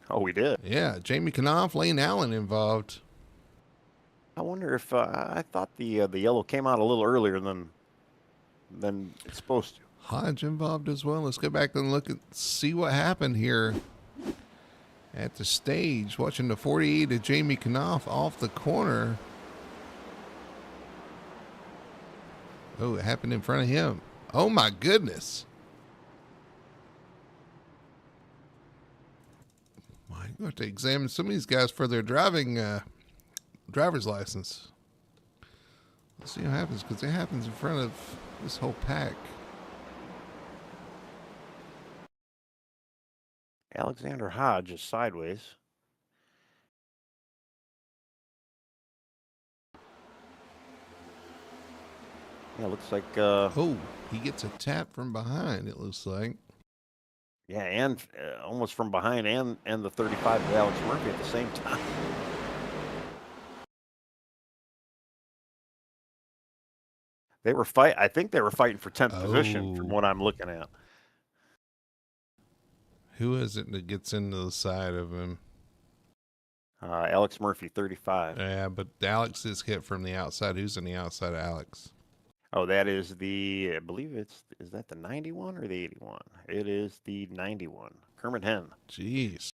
Oh, we did. Yeah, Jamie Knopf, Lane Allen involved. I wonder if I thought the yellow came out a little earlier than it's supposed to. Hodge involved as well. Let's go back and look and see what happened here at the stage. Watching the 48 of Jamie Knopf off the corner. Oh, it happened in front of him. Oh my goodness. I'm going to examine some of these guys for their driver's license. Let's see what happens, because it happens in front of this whole pack. Alexander Hodge is sideways. Yeah, looks like. Oh, he gets a tap from behind, it looks like. Yeah, and almost from behind, and the 35 of Alex Murphy at the same time. They were I think they were fighting for 10th position from what I'm looking at. Who is it that gets into the side of him? Alex Murphy, 35. Yeah, but Alex is hit from the outside. Who's on the outside of Alex? Oh, that is I believe is that the 91 or the 81? It is the 91. Kermit Henn. Jeez.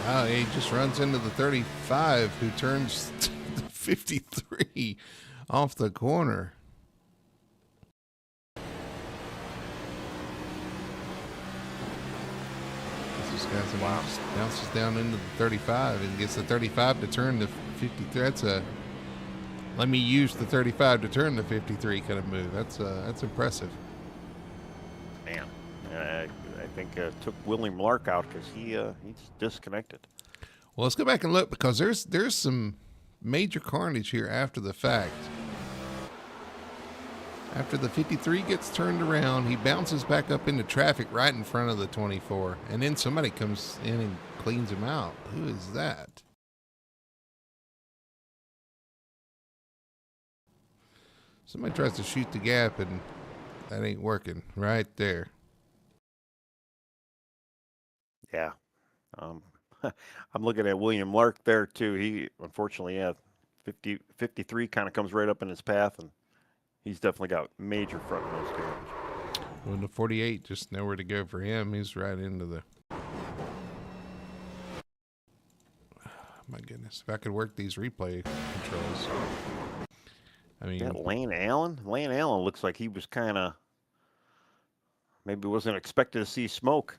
Oh, he just runs into the 35 who turns to the 53 off the corner. This guy's bounces down into the 35 and gets the 35 to turn to 53. That's a let me use the 35 to turn to 53 kind of move. That's impressive. Man, I think took William Lark out because he's disconnected. Well, let's go back and look because there's some major carnage here after the fact. After the 53 gets turned around, he bounces back up into traffic right in front of the 24, and then somebody comes in and cleans him out. Who is that? Somebody tries to shoot the gap, and that ain't working right there. Yeah. I'm looking at William Lark there, too. He, unfortunately, 53 kind of comes right up in his path, and he's definitely got major front nose damage. Well, the 48, just nowhere to go for him. He's right into the... My goodness. If I could work these replay controls. I mean... Yeah, Lane Allen? Lane Allen looks like he was kind of... Maybe wasn't expected to see smoke.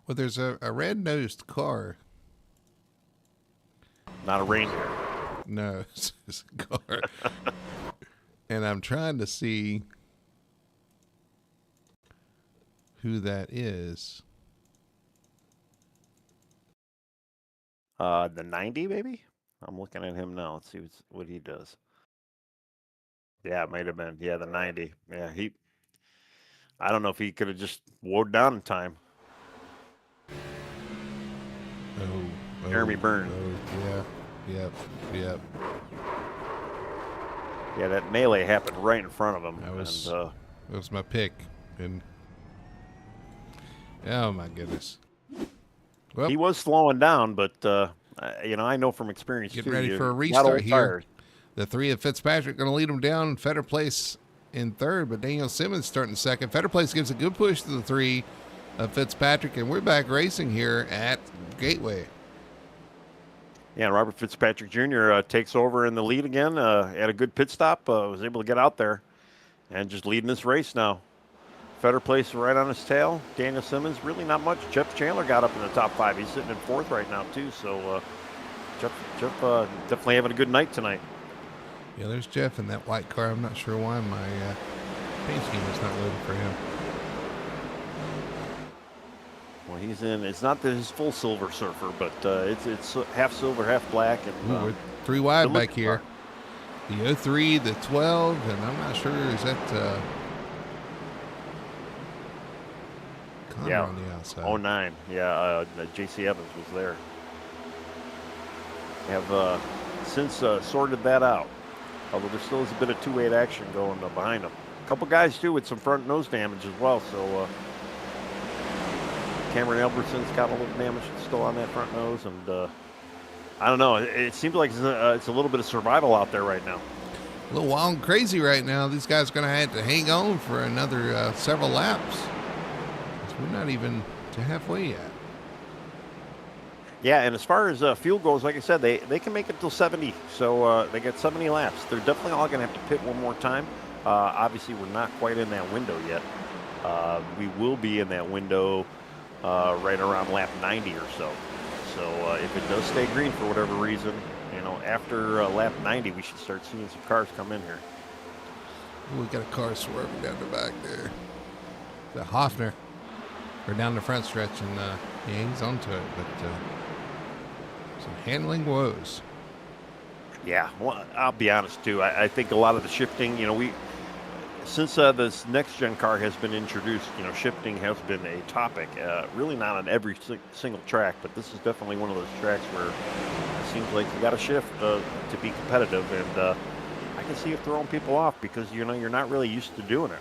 Well, there's a red-nosed car. Not a reindeer. No, it's a car. And I'm trying to see who that is. The 90, maybe? I'm looking at him now. Let's see what he does. Yeah, it might have been. Yeah, the 90. Yeah, I don't know if he could have just wore down in time. Oh, Jeremy Byrne. Oh, yeah. Yep. Yeah, that melee happened right in front of him. That was my pick. And oh my goodness. Well, he was slowing down, but I know from experience. Getting ready for a restart here. The 3 of Fitzpatrick going to lead him down. Fetter Place in third, but Daniel Simmons starting second. Fetter Place gives a good push to the 3 of Fitzpatrick, and we're back racing here at Gateway. Yeah, Robert Fitzpatrick Jr. Takes over in the lead again. Had a good pit stop. Was able to get out there and just leading this race now. Fetter place right on his tail. Daniel Simmons, really not much. Jeff Chandler got up in the top 5. He's sitting in 4th right now too. So Jeff definitely having a good night tonight. Yeah, there's Jeff in that white car. I'm not sure why my paint scheme is not loaded for him. Well, he's in. It's not his full silver surfer, but it's half silver, half black, and Ooh, we're 3 wide back here. Car. The 03, the 12, and I'm not sure, is that Connor on the outside? 09. Yeah, J.C. Evans was there. Have since sorted that out, although there still is a bit of 2-8 action going behind them. A couple guys, too, with some front nose damage as well, so Cameron Albertson's got a little damage still on that front nose, and I don't know. It seems like it's a little bit of survival out there right now. A little wild and crazy right now. These guys are going to have to hang on for another several laps. We're not even to halfway yet. Yeah, and as far as fuel goes, like I said, they can make it till 70, so they get 70 laps. They're definitely all going to have to pit one more time. Obviously, we're not quite in that window yet. We will be in that window right around lap 90 or so. So if it does stay green for whatever reason, after lap 90, we should start seeing some cars come in here. Ooh, we got a car swerving down the back there. The Hoffner. Or down the front stretch, and he hangs onto it, but some handling woes. Yeah, well, I'll be honest too. I think a lot of the shifting, since this next gen car has been introduced, shifting has been a topic. Really not on every single track, but this is definitely one of those tracks where it seems like you got to shift to be competitive, and I can see it throwing people off because you're not really used to doing it.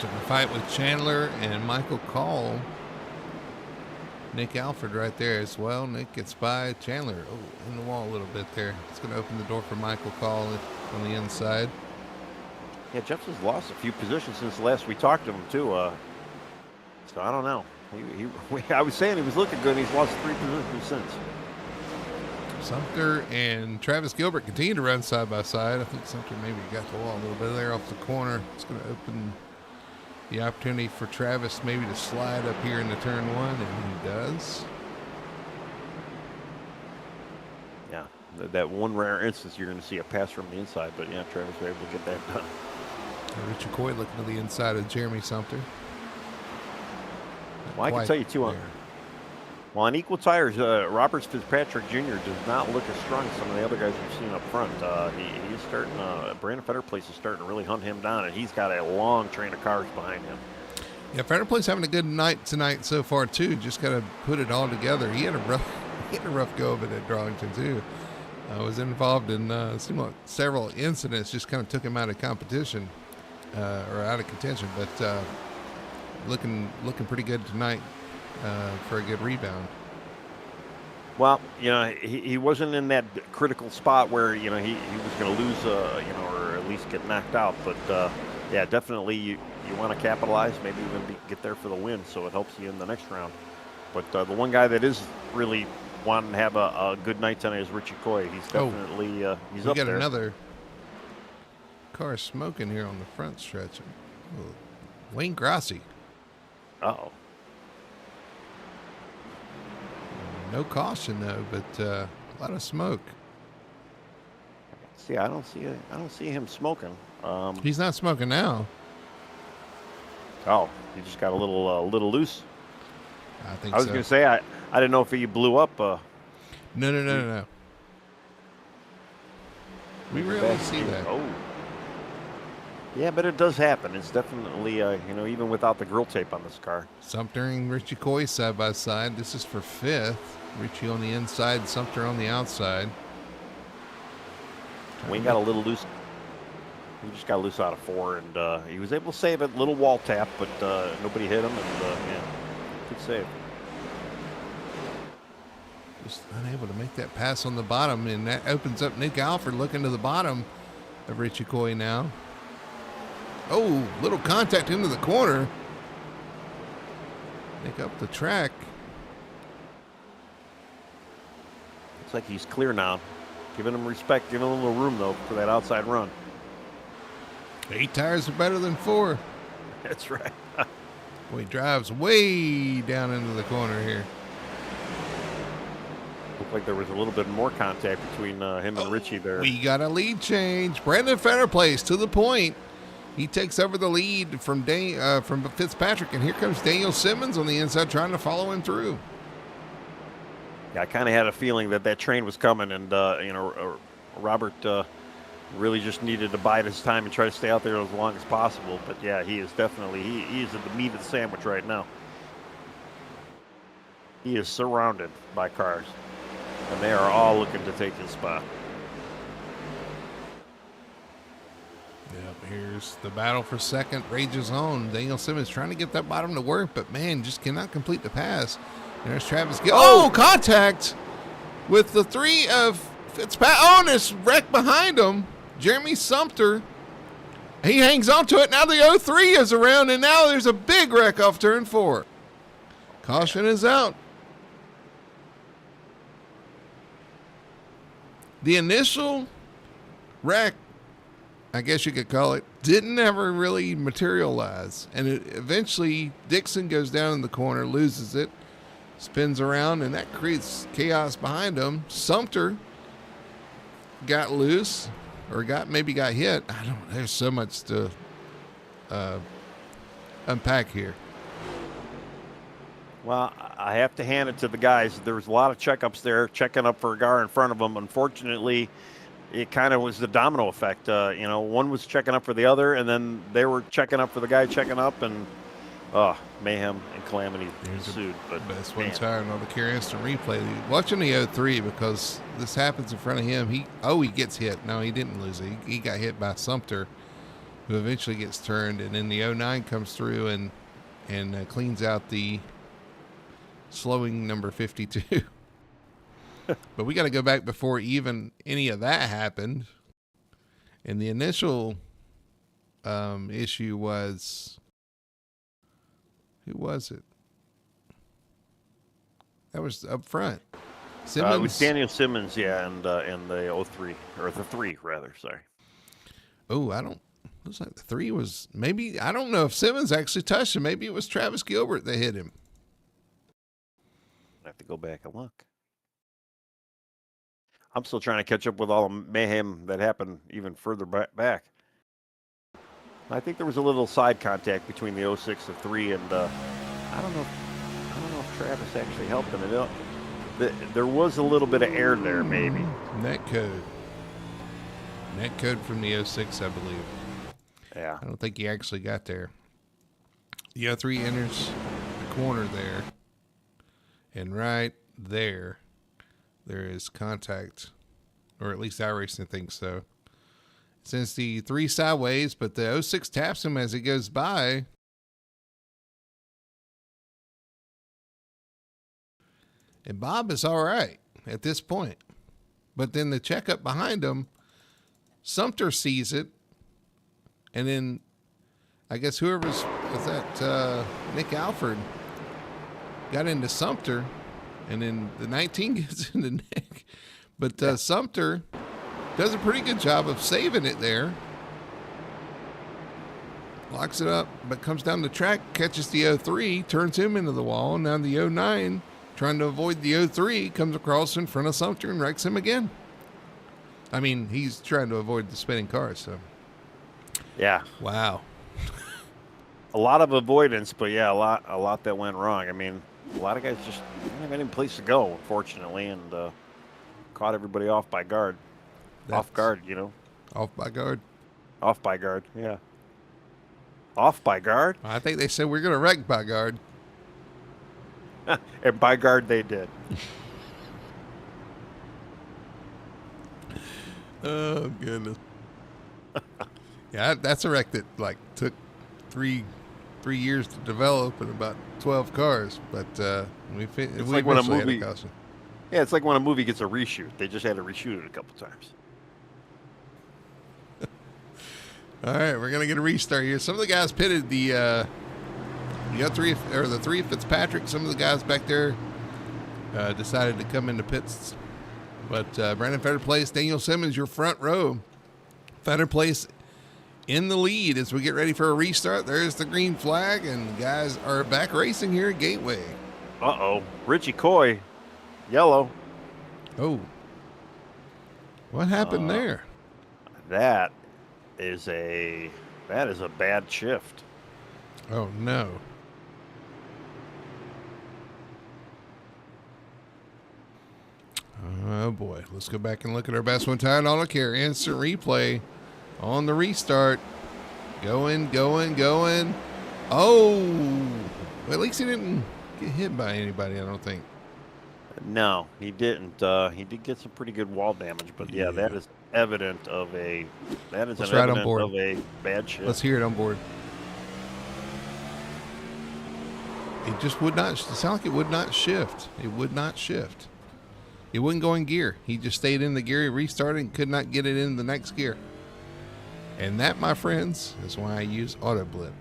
Took a fight with Chandler and Michael Call. Nick Alford right there as well. Nick gets by Chandler. Oh, in the wall a little bit there. It's going to open the door for Michael Call on the inside. Yeah, Jeff has lost a few positions since the last we talked to him too. So I don't know. I was saying he was looking good. And he's lost 3 positions since. Sumter and Travis Gilbert continue to run side by side. I think Sumter maybe got the wall a little bit there off the corner. It's going to open the opportunity for Travis maybe to slide up here into turn 1, and he does. Yeah, that one rare instance you're going to see a pass from the inside, but yeah, Travis was able to get that done. Richard Coy looking to the inside of Jeremy Sumter. Well, I can tell you too, on equal tires, Robert Fitzpatrick Jr. does not look as strong as some of the other guys we've seen up front. He's starting, Brandon Fetterplace is starting to really hunt him down, and he's got a long train of cars behind him. Yeah, Fetterplace having a good night tonight so far too. Just got to put it all together. He had a rough go of it at Darlington too. Was involved in seemed like several incidents. Just kind of took him out of competition or out of contention, but looking pretty good tonight. For a good rebound. Well, he wasn't in that critical spot where he was going to lose, or at least get knocked out. But yeah, definitely you want to capitalize, maybe even get there for the win, so it helps you in the next round. But the one guy that is really wanting to have a good night tonight is Richie Coy. He's definitely he's up there. We got another car smoking here on the front stretch. Wayne Grassi. Uh-oh. No caution though, but a lot of smoke. See, I don't see him smoking. He's not smoking now. Oh, he just got a little loose. I think I was going to say I didn't know if he blew up. No. We rarely see that. Oh. Yeah, but it does happen. It's definitely, even without the grill tape on this car. Sumter and Richie Coy side by side. This is for 5th. Richie on the inside, Sumter on the outside. Wayne got a little loose. He just got loose out of 4, and he was able to save it. Little wall tap, but nobody hit him, and good save. Just unable to make that pass on the bottom, and that opens up Nick Alford looking to the bottom of Richie Coy now. Oh, little contact into the corner. Nick up the track. Looks like he's clear now. Giving him respect, giving him a little room, though, for that outside run. 8 tires are better than 4. That's right. Boy, he drives way down into the corner here. Looked like there was a little bit more contact between him and Richie there. We got a lead change. Brandon Fennerplace to the point. He takes over the lead from Fitzpatrick, and here comes Daniel Simmons on the inside trying to follow him through. Yeah, I kind of had a feeling that train was coming, and Robert really just needed to bide his time and try to stay out there as long as possible. But yeah, he is definitely he is at the meat of the sandwich right now. He is surrounded by cars, and they are all looking to take his spot. Yep, here's the battle for second rages on. Daniel Simmons trying to get that bottom to work, but man, just cannot complete the pass. There's Travis Gill. Oh, contact with the 3 of Fitzpatrick. Oh, and this wreck behind him. Jeremy Sumter. He hangs on to it. Now the 03 is around, and now there's a big wreck off turn 4. Caution is out. The initial wreck, I guess you could call it, didn't ever really materialize. And eventually Dixon goes down in the corner, loses it, spins around, and that creates chaos behind him. Sumter got loose or maybe got hit. I don't know. There's so much to unpack here. Well, I have to hand it to the guys. There was a lot of checkups there, checking up for a car in front of them. Unfortunately, it kind of was the domino effect. One was checking up for the other, and then they were checking up for the guy checking up, and mayhem and calamity ensued. But best one tire on the carry instant replay. Watching the 03 because this happens in front of him. He gets hit. No, he didn't lose it. He got hit by Sumter, who eventually gets turned, and then the 09 comes through and cleans out the slowing number 52. But we got to go back before even any of that happened. And the initial issue was, who was it? That was up front. Simmons. It was Daniel Simmons, yeah, and the 03, or the 3, rather, sorry. Oh, looks like the 3 was, maybe, I don't know if Simmons actually touched him. Maybe it was Travis Gilbert that hit him. I have to go back and look. I'm still trying to catch up with all the mayhem that happened even further back. I think there was a little side contact between the 06 and 3, and I don't know if Travis actually helped him. There was a little bit of air there, maybe. Net code from the 06, I believe. Yeah. I don't think he actually got there. The 03 enters the corner there, and right there is contact, or at least iRacing thinks so. Since the 3 sideways, but the 06 taps him as he goes by. And Bob is all right at this point. But then the checkup behind him, Sumter sees it. And then I guess was that Nick Alford got into Sumter. And then the 19 gets into Nick. But Sumter does a pretty good job of saving it there. Locks it up, but comes down the track, catches the 03, turns him into the wall. And now the 09, trying to avoid the 03, comes across in front of Sumter and wrecks him again. I mean, he's trying to avoid the spinning cars, so. Yeah. Wow. A lot of avoidance, but yeah, a lot that went wrong. I mean, a lot of guys just didn't have any place to go, unfortunately, and caught everybody off by guard. Off guard, Off by guard? Off by guard, yeah. Off by guard? I think they said we're going to wreck by guard. And by guard they did. Oh, goodness. Yeah, that's a wreck that took three years to develop and about 12 cars, but we like when a movie. had a caution. Yeah, it's like when a movie gets a reshoot. They just had to reshoot it a couple times. All right, we're gonna get a restart here. Some of the guys pitted the You got the three Fitzpatrick. Some of the guys back there decided to come into pits. But Brandon Fetter Place, Daniel Simmons, your front row. Fetter Place in the lead as we get ready for a restart. There's the green flag, and the guys are back racing here at Gateway. Uh-oh. Richie Coy, yellow. Oh. What happened there? That is a bad shift. Oh, no. Oh, boy. Let's go back and look at our best one time. Auto care. Instant replay on the restart. Going. Oh. Well, at least he didn't get hit by anybody, I don't think. No, he didn't. He did get some pretty good wall damage, but yeah, that is evident of a bad shift. Let's hear it on board. It just would not. It sounded like it would not shift. It would not shift. It wouldn't go in gear. He just stayed in the gear, restarted, and could not get it in the next gear. And that, my friends, is why I use Auto Blip.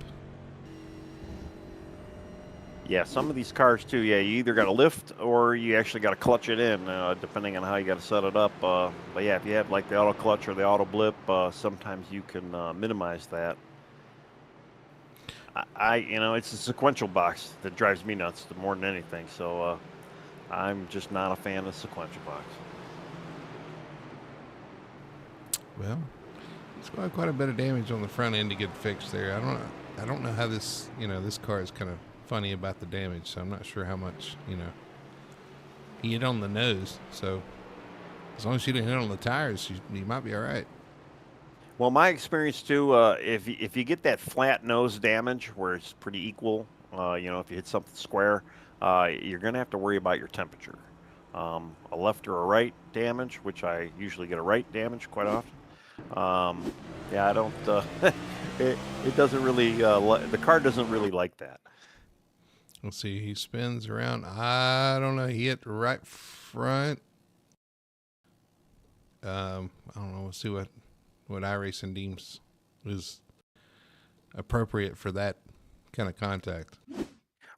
Yeah, some of these cars too. Yeah, you either got to lift or you actually got to clutch it in, depending on how you got to set it up. But yeah, if you have like the auto clutch or the auto blip, sometimes you can minimize that. It's a sequential box that drives me nuts more than anything. So I'm just not a fan of sequential box. Well, it's got quite a bit of damage on the front end to get fixed there. I don't know how this car is kind of funny about the damage, so I'm not sure how much, he hit on the nose. So as long as you didn't hit on the tires, you might be all right. Well, my experience too, if you get that flat nose damage where it's pretty equal, if you hit something square, you're going to have to worry about your temperature. A left or a right damage, which I usually get a right damage quite often. I don't. It doesn't really. The car doesn't really like that. Let's see. He spins around. I don't know. He hit the right front. I don't know. We'll see what iRacing deems is appropriate for that kind of contact.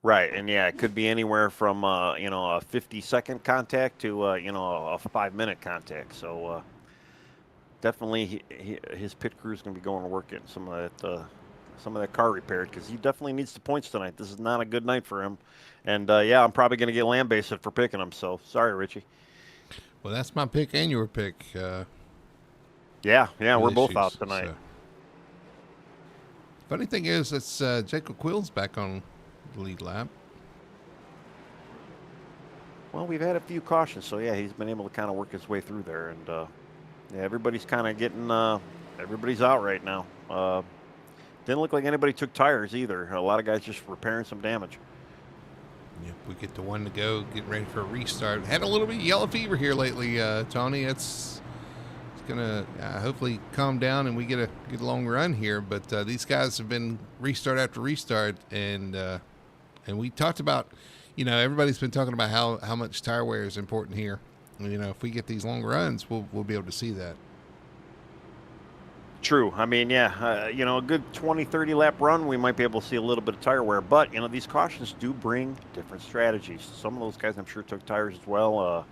Right, and yeah, it could be anywhere from a 50-second contact to a 5-minute contact. So definitely, his pit crew is going to be going to work getting some of that car repaired, because he definitely needs the points tonight. This is not a good night for him, and I'm probably going to get land based for picking him. So sorry, Richie. Well, that's my pick and your pick. Yeah, we're both out tonight. So. Funny thing is, it's Jacob Quill's back on the lead lap. Well, we've had a few cautions, so yeah, he's been able to kind of work his way through there, and everybody's kind of getting everybody's out right now. Didn't look like anybody took tires either. A lot of guys just repairing some damage. Yep, we get to one to go, getting ready for a restart. Had a little bit of yellow fever here lately, Tony. It's gonna hopefully calm down and we get a long run here. But these guys have been restart after restart, and we talked about, everybody's been talking about how much tire wear is important here. If we get these long runs, we'll be able to see that. True. I mean, a good 20, 30 lap run, we might be able to see a little bit of tire wear. But, these cautions do bring different strategies. Some of those guys, I'm sure, took tires as well.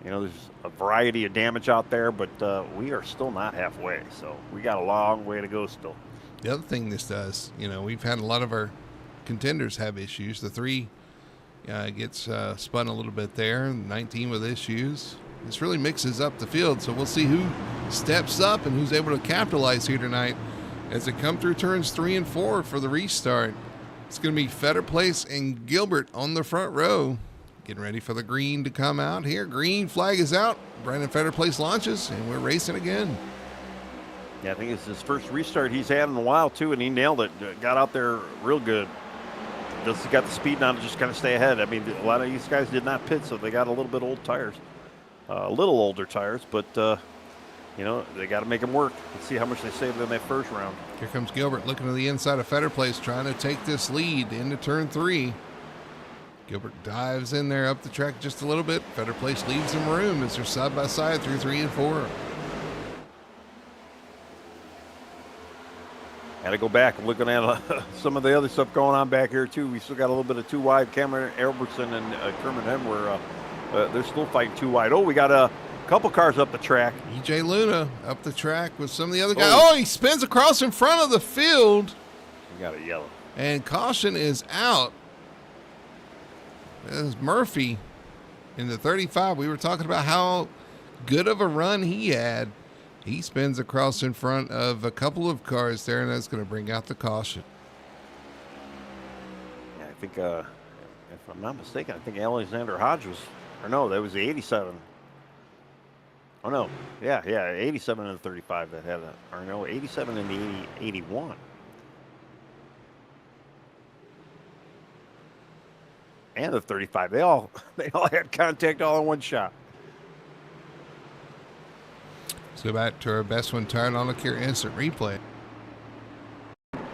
There's a variety of damage out there, but we are still not halfway. So we got a long way to go still. The other thing this does, we've had a lot of our contenders have issues. The 3 gets spun a little bit there, 19 with issues. This really mixes up the field, so we'll see who steps up and who's able to capitalize here tonight as it come through turns 3 and 4 for the restart. It's going to be Fetter Place and Gilbert on the front row, getting ready for the green to come out here. Green flag is out. Brandon Fetter Place launches, and we're racing again. Yeah, I think it's his first restart he's had in a while, too, and he nailed it. Got out there real good. He got the speed now to just kind of stay ahead. I mean, a lot of these guys did not pit, so they got a little bit old tires. A little older tires, but, they got to make them work. Let's see how much they saved in that first round. Here comes Gilbert looking to the inside of Fetter Place, trying to take this lead into turn 3. Gilbert dives in there up the track just a little bit. Fetter Place leaves him room as they're side by side through 3 and 4. Got to go back. I'm looking at some of the other stuff going on back here too. We still got a little bit of 2 wide. Cameron Albertson and Kermit Hemmer, they're still fighting 2 wide. Oh, we got a couple cars up the track. EJ Luna up the track with some of the other guys. Oh, he spins across in front of the field. We got a yellow. And caution is out. There's Murphy in the 35. We were talking about how good of a run he had. He spins across in front of a couple of cars there, and that's going to bring out the caution. Yeah, I think, if I'm not mistaken, I think Alexander Hodge was, or no, that was the 87. Oh, no. Yeah, 87 and the 35 that had or no, 87 and the 81. And the 35. They all had contact all in one shot. Let's go back to our best one turn on look here, instant replay. And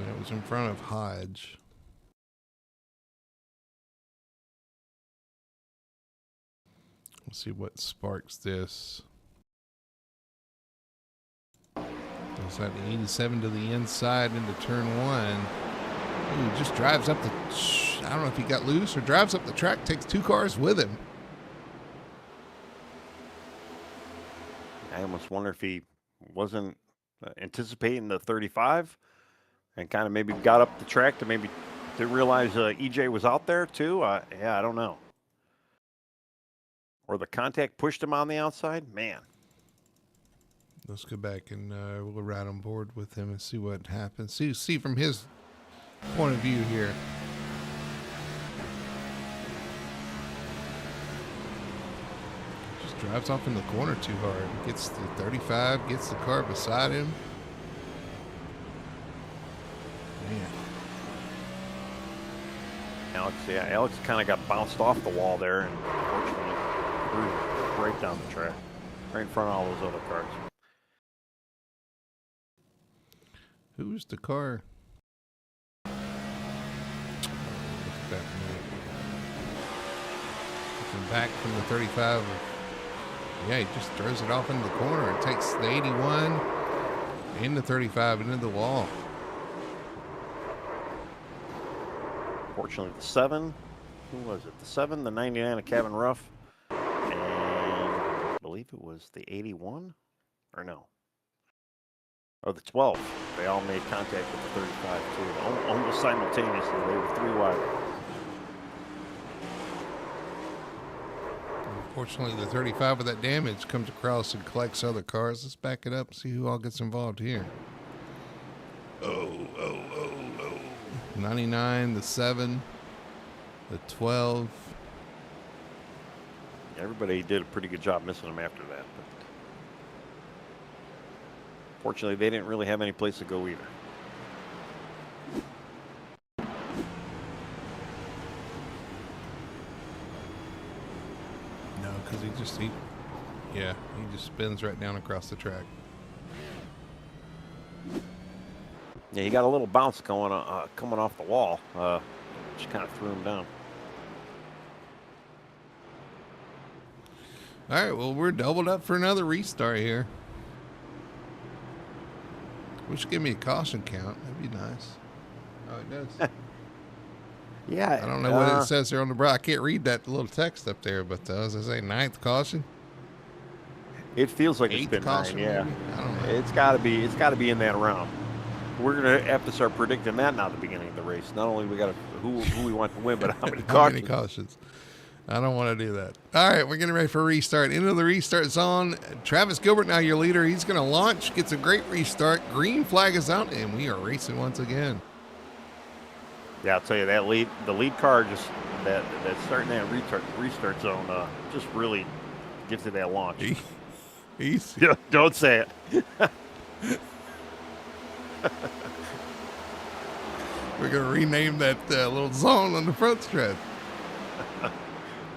it was in front of Hodge. Let's see what sparks this. It's like the 87 to the inside into turn 1. Ooh, just drives up the, I don't know if he got loose or drives up the track, takes 2 cars with him. I almost wonder if he wasn't anticipating the 35 and kind of maybe got up the track to maybe didn't realize EJ was out there too. Yeah, I don't know. Or the contact pushed him on the outside. Man. Let's go back and we'll ride on board with him and see what happens. See from his point of view here. Just drives off in the corner too hard. Gets the 35, gets the car beside him. Man. Alex kind of got bounced off the wall there and unfortunately threw right down the track, right in front of all those other cars. Who's the car? Look at that. Looking back from the 35. Yeah, he just throws it off into the corner. It takes the 81 and the 35 into the wall. Fortunately, the 7. Who was it? The 7, the 99 of Kevin Ruff. And I believe it was the 81? Or no? Oh, the 12. They all made contact with the 35 too. Almost simultaneously. They were 3 wide. Unfortunately, the 35 with that damage comes across and collects other cars. Let's back it up and see who all gets involved here. Oh. 99, the 7, the 12. Everybody did a pretty good job missing them after that. But fortunately, they didn't really have any place to go either. No, because he just spins right down across the track. Yeah, he got a little bounce coming off the wall. Just kind of threw him down. All right, well, we're doubled up for another restart here. Wish give me a caution count. That'd be nice. Oh, it does. Yeah. I don't know what it says here on the brow. I can't read that little text up there, but as I say, 9th caution. It feels like it's been caution, 9, yeah. maybe? I don't know. It's got to be in that round. We're gonna have to start predicting that now at the beginning of the race. Not only we got who we want to win, but how many cautions. I don't want to do that. All right, we're getting ready for a restart. Into the restart zone. Travis Gilbert now your leader. He's going to launch, gets a great restart. Green flag is out, and we are racing once again. Yeah, I'll tell you that the lead car just that starting that restart zone just really gives it that launch. Easy. Yeah, don't say it. We're going to rename that little zone on the front stretch.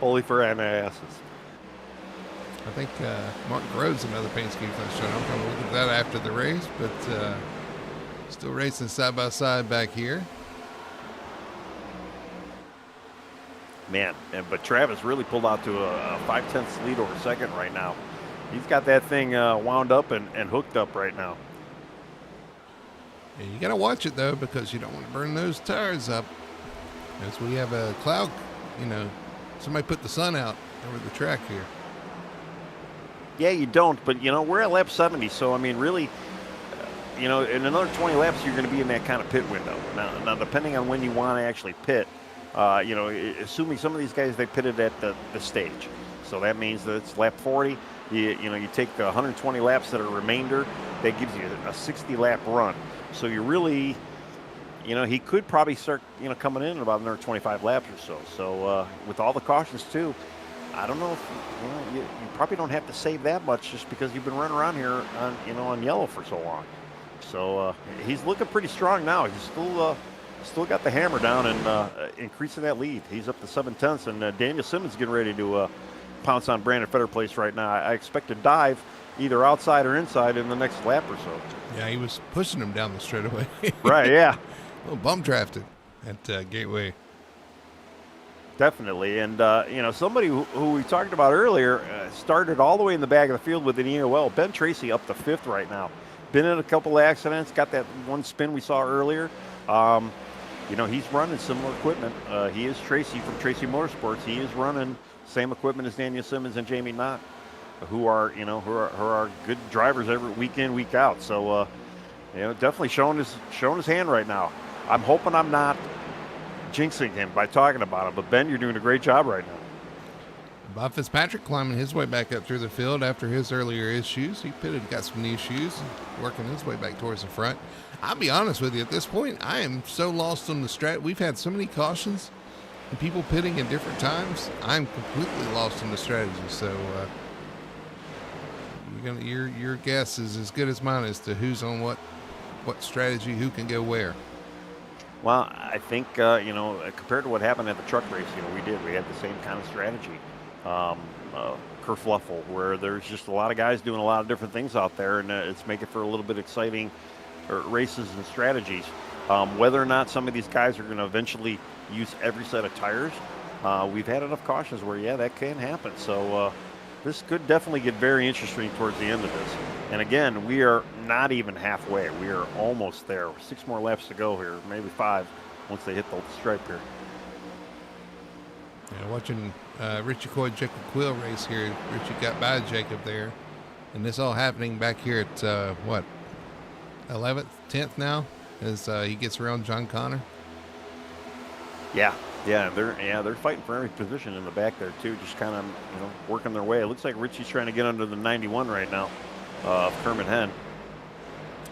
Only for anasses. I think Mark Groves, another paint scheme for the show. I'm going to look at that after the race, but still racing side by side back here. Man, but Travis really pulled out to a 5/10 lead over second right now. He's got that thing wound up and hooked up right now. And you got to watch it, though, because you don't want to burn those tires up. As we have a cloud, somebody put the sun out over the track here. Yeah, you don't, but, we're at lap 70, so, I mean, really, in another 20 laps, you're going to be in that kind of pit window. Now depending on when you want to actually pit, assuming some of these guys, they pitted at the stage. So that means that it's lap 40. You take the 120 laps that are remainder, that gives you a 60-lap run. So you really, he could probably start, coming in about another 25 laps or so. So with all the cautions too, I don't know if you probably don't have to save that much just because you've been running around here on yellow for so long. So he's looking pretty strong now. He's still got the hammer down and increasing that lead. He's up to 7/10, and Daniel Simmons getting ready to pounce on Brandon Fetterplace right now. I expect a dive either outside or inside in the next lap or so. Yeah, he was pushing him down the straightaway. Right, yeah. Well, bump drafted at Gateway. Definitely. And, somebody who we talked about earlier started all the way in the back of the field with an EOL. Ben Tracy up to 5th right now. Been in a couple of accidents, got that one spin we saw earlier. He's running similar equipment. He is Tracy from Tracy Motorsports. He is running same equipment as Daniel Simmons and Jamie Knott, who are good drivers every week in, week out. So, definitely showing his hand right now. I'm hoping I'm not jinxing him by talking about him, but Ben, you're doing a great job right now. Bob Fitzpatrick climbing his way back up through the field after his earlier issues. He pitted, got some new shoes, working his way back towards the front. I'll be honest with you, at this point, I am so lost on the strat. We've had so many cautions and people pitting at different times. I'm completely lost in the strategy. So your guess is as good as mine as to who's on what strategy, who can go where. Well, I think, compared to what happened at the truck race, we had the same kind of strategy. Kerfluffle, where there's just a lot of guys doing a lot of different things out there, and it's making for a little bit exciting races and strategies. Whether or not some of these guys are going to eventually use every set of tires, we've had enough cautions where, that can happen. So this could definitely get very interesting towards the end of this. And again, we are not even halfway. We are almost there. 6 more laps to go here, maybe 5 once they hit the stripe here. Yeah, watching Richie Coy, Jacob Quill race here. Richie got by Jacob there. And this all happening back here at, 11th, 10th now as he gets around John Connor. Yeah, they're fighting for every position in the back there too, just kind of working their way. It looks like Richie's trying to get under the 91 right now of Kermit Henn.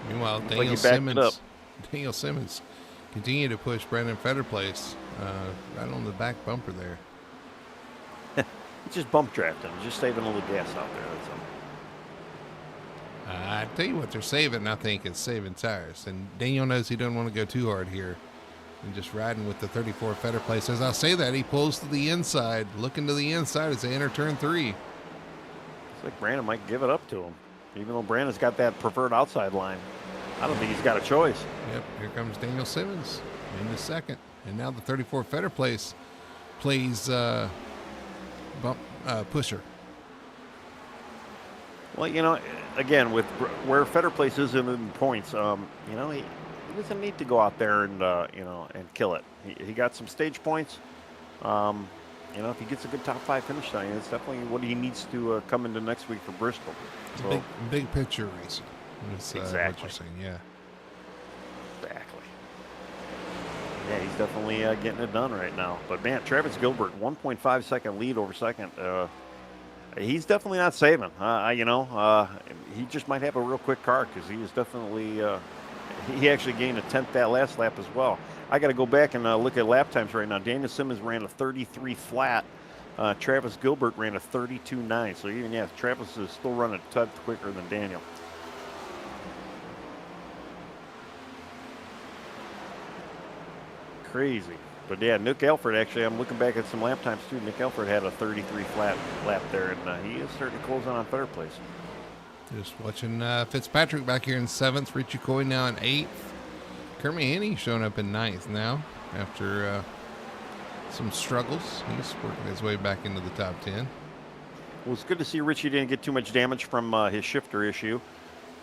Meanwhile, Daniel Simmons continue to push Brandon Fetterplace right on the back bumper there. He's just bump drafting, just saving a little gas out there. That's all. I tell you what they're saving, I think, is saving tires. And Daniel knows he doesn't want to go too hard here. And just riding with the 34 Fetterplace. As I say that, he pulls to the inside, looking to the inside as they enter turn 3. Looks like Brandon might give it up to him, even though Brandon's got that preferred outside line. I don't think he's got a choice. Yep, here comes Daniel Simmons in the second. And now the 34 Fetterplace plays pusher. Well, again, with where Fetterplace is in the points, he doesn't need to go out there and and kill it. He got some stage points. If he gets a good top 5 finish line, it's definitely what he needs to come into next week for Bristol. So, big picture racing. Exactly. What you're saying, yeah. Exactly. Yeah, he's definitely getting it done right now. But man, Travis Gilbert, 1.5 second lead over second. He's definitely not saving. He just might have a real quick car because he is definitely. He actually gained a 10th that last lap as well. I got to go back and look at lap times right now. Daniel Simmons ran a 33 flat. Travis Gilbert ran a 32.9. So even Travis is still running a tad quicker than Daniel. Crazy. But Nick Elford, actually, I'm looking back at some lap times too. Nick Elford had a 33 flat lap there, and he is starting to close on 3rd place. Just watching Fitzpatrick back here in 7th. Richie Coy now in 8th. Kermit Henny showing up in 9th now after some struggles. He's working his way back into the top 10. Well, it's good to see Richie didn't get too much damage from his shifter issue,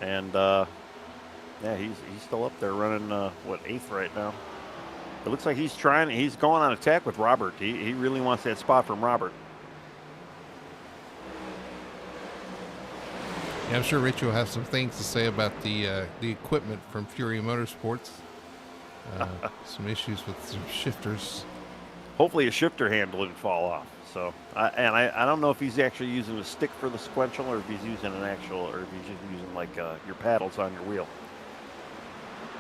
and yeah, he's still up there running what, 8th right now. It looks like he's trying. He's going on attack with Robert. He really wants that spot from Robert. Yeah, I'm sure Rich will have some things to say about the equipment from Fury Motorsports. Some issues with some shifters. Hopefully, his shifter handle didn't fall off. So, I don't know if he's actually using a stick for the sequential, or if he's using an actual, or if he's just using like your paddles on your wheel.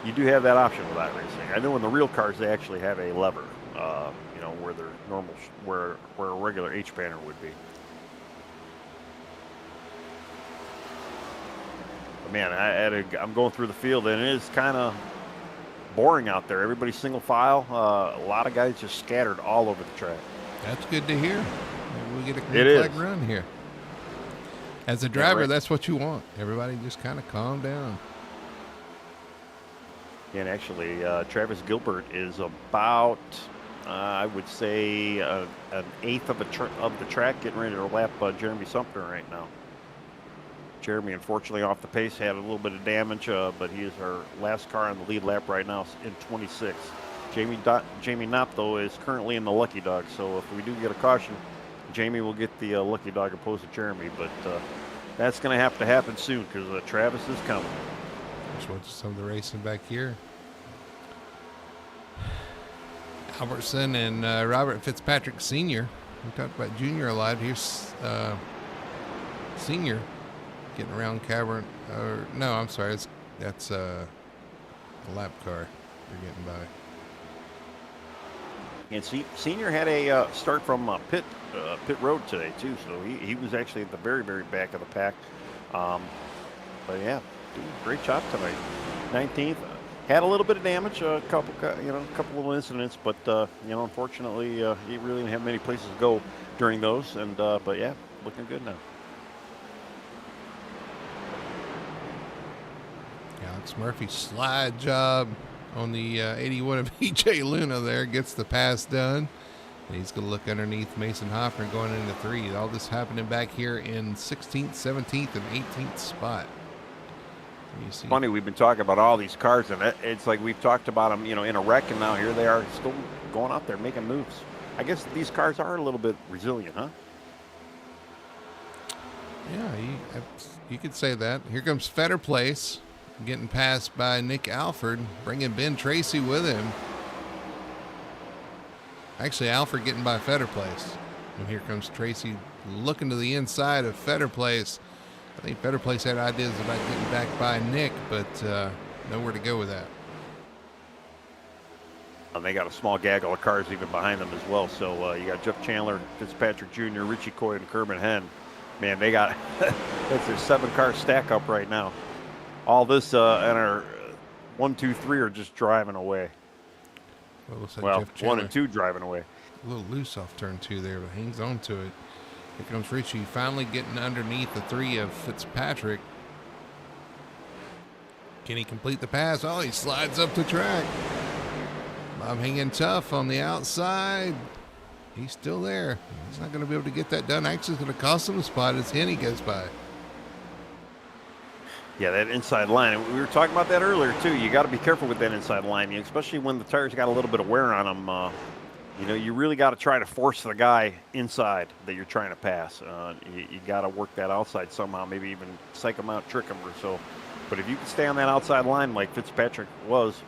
You do have that option with iRacing. I know in the real cars they actually have a lever, you know, where they're normal, where a regular H-banner would be. But man, I'm going through the field, and it is kind of boring out there. Everybody's single file. A lot of guys just scattered all over the track. That's good to hear. Maybe we get a green flag run here. As a driver, that's what you want. Everybody just kind of calm down. And actually, Travis Gilbert is about, I would say, an 1/8 of the track, getting ready to lap Jeremy Sumter right now. Jeremy, unfortunately, off the pace, had a little bit of damage, but he is our last car on the lead lap right now in 26. Jamie Knopp, though, is currently in the lucky dog, so if we do get a caution, Jamie will get the lucky dog opposed to Jeremy, but that's going to have to happen soon because Travis is coming. Just watch some of the racing back here. Albertson and Robert Fitzpatrick Sr. We talked about Junior a lot. Here's Sr. getting around Cavern. No, I'm sorry. That's a lap car they're getting by. And Senior had a start from pit road today too, so he was actually at the very, very back of the pack. But yeah, great job tonight. 19th, had a little bit of damage, a couple little incidents, but unfortunately, he really didn't have many places to go during those. And but yeah, looking good now. Alex Murphy slide job on the 81 of EJ Luna there, gets the pass done. And he's going to look underneath Mason Hoffman going into 3. All this happening back here in 16th, 17th, and 18th spot. You see. Funny, we've been talking about all these cars, and it's like we've talked about them, in a wreck, and now here they are still going out there making moves. I guess these cars are a little bit resilient, huh? Yeah, you could say that. Here comes Fetter Place, getting passed by Nick Alford, bringing Ben Tracy with him. Actually, Alford getting by Fetter Place. And here comes Tracy looking to the inside of Fetter Place. I think Fetter Place had ideas about getting back by Nick, but nowhere to go with that. And they got a small gaggle of cars even behind them as well. So you got Jeff Chandler, Fitzpatrick Jr., Richie Coy, and Kerman Henn. Man, they got that's their 7-car stack up right now. All this and our 1, 2, 3 are just driving away. Well, Jeff 1 and 2 driving away. A little loose off turn 2 there, but hangs on to it. Here comes Richie finally getting underneath the 3 of Fitzpatrick. Can he complete the pass? Oh, he slides up the track. Bob hanging tough on the outside. He's still there. He's not going to be able to get that done. Actually, it's going to cost him a spot as Henny goes by. Yeah, that inside line. And we were talking about that earlier, too. You got to be careful with that inside line, especially when the tires got a little bit of wear on them. You really got to try to force the guy inside that you're trying to pass. You got to work that outside somehow, maybe even psych him out, trick him or so. But if you can stay on that outside line like Fitzpatrick was,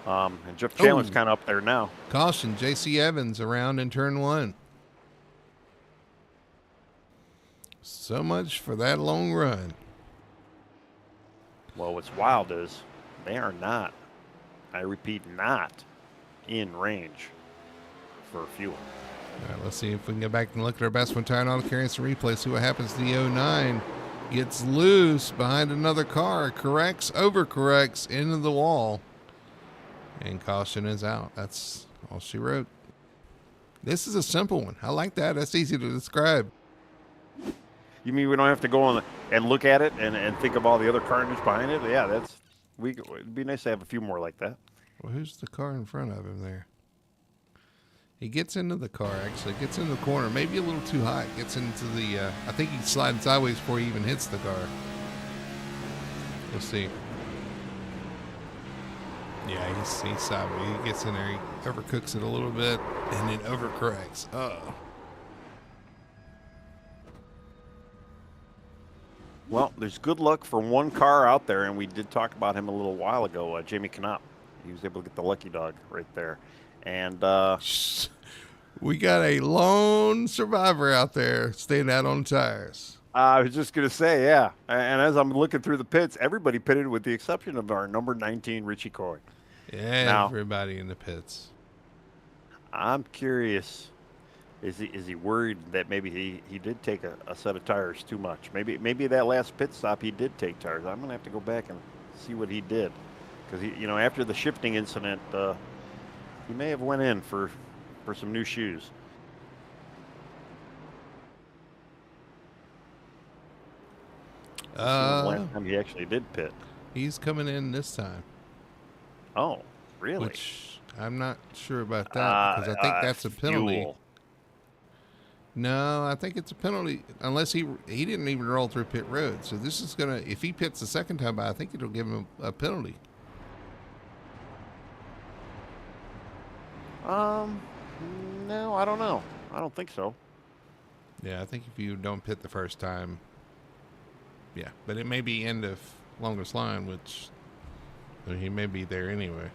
and Jeff Chandler's kind of up there now. Caution, J.C. Evans around in turn 1. So much for that long run. Well, what's wild is they are not, I repeat, not in range for fuel. All right, let's see if we can get back and look at our best one tire and auto carrying some replay. See what happens to the 09. Gets loose behind another car, overcorrects into the wall, and caution is out. That's all she wrote. This is a simple one. I like that. That's easy to describe. You mean we don't have to go on and look at it and think of all the other carnage behind it? Yeah, it'd be nice to have a few more like that. Well, who's the car in front of him there? He gets into the car, actually. Gets in the corner. Maybe a little too hot. Gets into the... I think he's sliding sideways before he even hits the car. We'll see. Yeah, he's sideways. He gets in there. He overcooks it a little bit and then overcorrects. Oh. Well, there's good luck for one car out there, and we did talk about him a little while ago, Jamie Knopp. He was able to get the lucky dog right there. And we got a lone survivor out there staying out on tires. I was just going to say, yeah. And as I'm looking through the pits, everybody pitted with the exception of our number 19, Richie Coy. Yeah, everybody in the pits. I'm curious. Is he worried that maybe he did take a set of tires too much? Maybe that last pit stop he did take tires. I'm gonna have to go back and see what he did, because after the shifting incident, he may have went in for some new shoes. Last time he actually did pit. He's coming in this time. Oh, really? Which I'm not sure about that, because I think that's a penalty. Fuel. No, I think it's a penalty unless he didn't even roll through pit road. So this is gonna, if he pits the second time by, I think it'll give him a penalty. No, I don't know. I don't think so. Yeah, I think if you don't pit the first time, yeah, but it may be end of longest line, which he may be there anyway.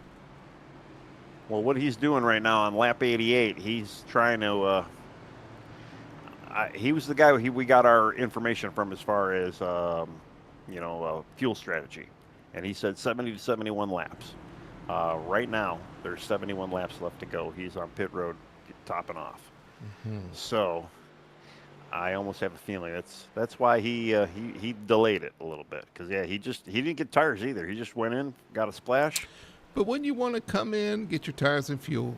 Well, what he's doing right now on lap 88, he's trying to. He was the guy we got our information from as far as fuel strategy, and he said 70 to 71 laps. Right now, there's 71 laps left to go. He's on pit road, topping off. Mm-hmm. So, I almost have a feeling that's why he delayed it a little bit, because he didn't get tires either. He just went in, got a splash. But wouldn't you want to come in, get your tires and fuel,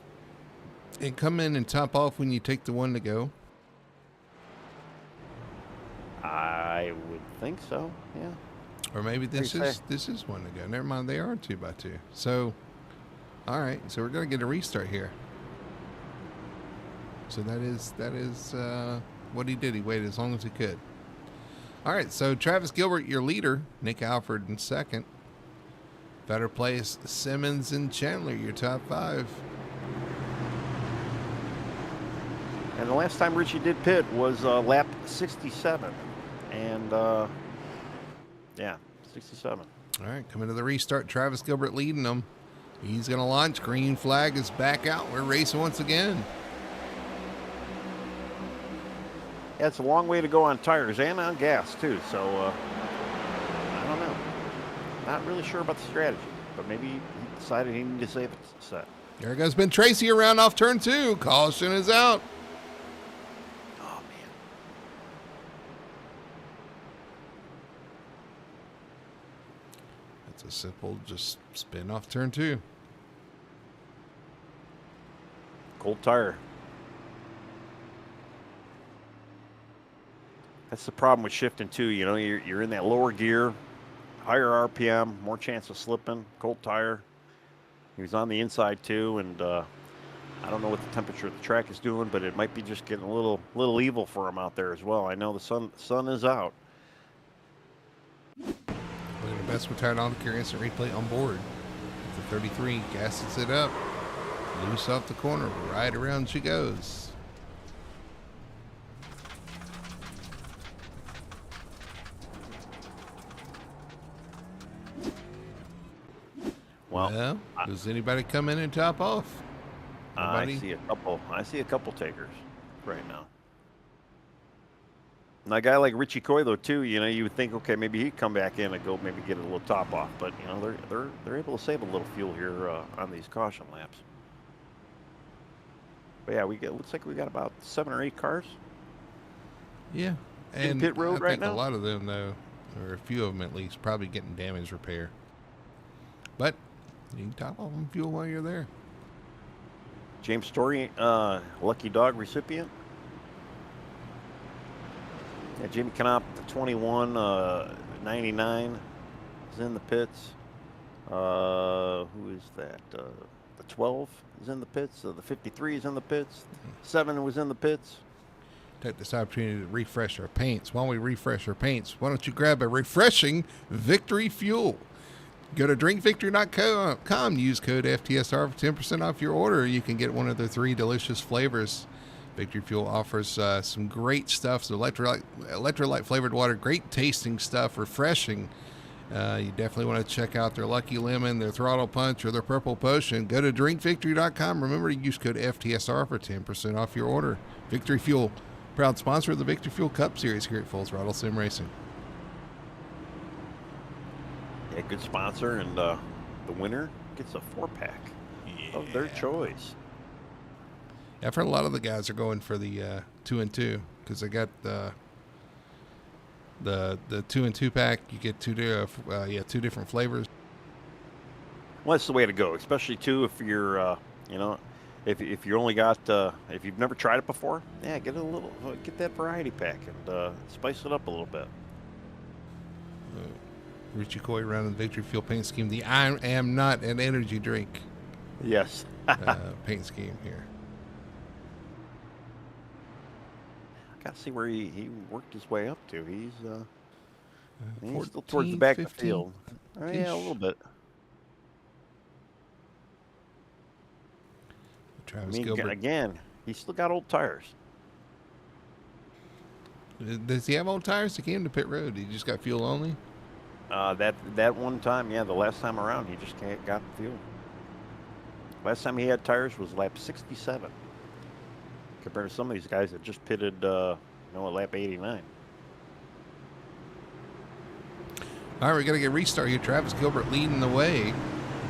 and come in and top off when you take the one to go? I would think so, yeah. Or maybe this is one to go. Never mind, they are 2x2. So, all right. So we're gonna get a restart here. So that is what he did. He waited as long as he could. All right. So Travis Gilbert, your leader. Nick Alford in second. Better place Simmons and Chandler, your top five. And the last time Richie did pit was lap 67. And, 67. All right, coming to the restart. Travis Gilbert leading them. He's going to launch. Green flag is back out. We're racing once again. Yeah, it's a long way to go on tires and on gas, too. So, I don't know. Not really sure about the strategy, but maybe he decided he needed to save it set. There goes Ben Tracy around off turn 2. Caution is out. Simple, just spin off turn 2. Cold tire. That's the problem with shifting too. You're in that lower gear, higher RPM, more chance of slipping. Cold tire. He was on the inside too, and I don't know what the temperature of the track is doing, but it might be just getting a little evil for him out there as well. I know the sun is out. The best retired auto care instant replay on board. The 33 gasses it up, loose off the corner, right around she goes. Well, does anybody come in and top off? I see a couple takers right now. And a guy like Richie Coy, though, too, you would think, okay, maybe he'd come back in and go maybe get a little top off, but they're able to save a little fuel here on these caution laps. But yeah, looks like we got about 7 or 8 cars. Yeah, and in pit road I right think now. A lot of them, though, or a few of them at least, probably getting damage repair. But you can top off on fuel while you're there. James Story, lucky dog recipient. Yeah, Jimmy Knopp, the 21, 99 is in the pits. Who is that? the 12 is in the pits, the 53 is in the pits, 7 was in the pits. Take this opportunity to refresh our paints. While we refresh our paints, why don't you grab a refreshing Victory Fuel? Go to drinkvictory.com, use code FTSR for 10% off your order. You can get one of their 3 delicious flavors. Victory Fuel offers some great stuff. So electrolyte flavored water, great tasting stuff, refreshing. You definitely want to check out their Lucky Lemon, their Throttle Punch, or their Purple Potion. Go to drinkvictory.com. Remember to use code FTSR for 10% off your order. Victory Fuel, proud sponsor of the Victory Fuel Cup Series here at Full Throttle Sim Racing. Yeah, good sponsor, and the winner gets a 4-pack of their choice. I've heard a lot of the guys are going for the 2 and 2 because they got the 2 and 2 pack. You get two different flavors. Well, that's the way to go, especially too if you're if you only got if you've never tried it before. Yeah, get that variety pack and spice it up a little bit. Richie Coy running the Victory Fuel paint scheme. The I am not an energy drink. Yes. Paint scheme here. Got to see where he worked his way up to. He's 14, still towards the back of the 15 field. Oh, yeah, a little bit. Travis Gilbert. Again, he's still got old tires. Does he have old tires? He came to pit road. He just got fuel only? That one time, yeah, the last time around, he just got fuel. Last time he had tires was lap 67. Compared to some of these guys that just pitted, at lap 89. All right, we got to get restart here. Travis Gilbert leading the way.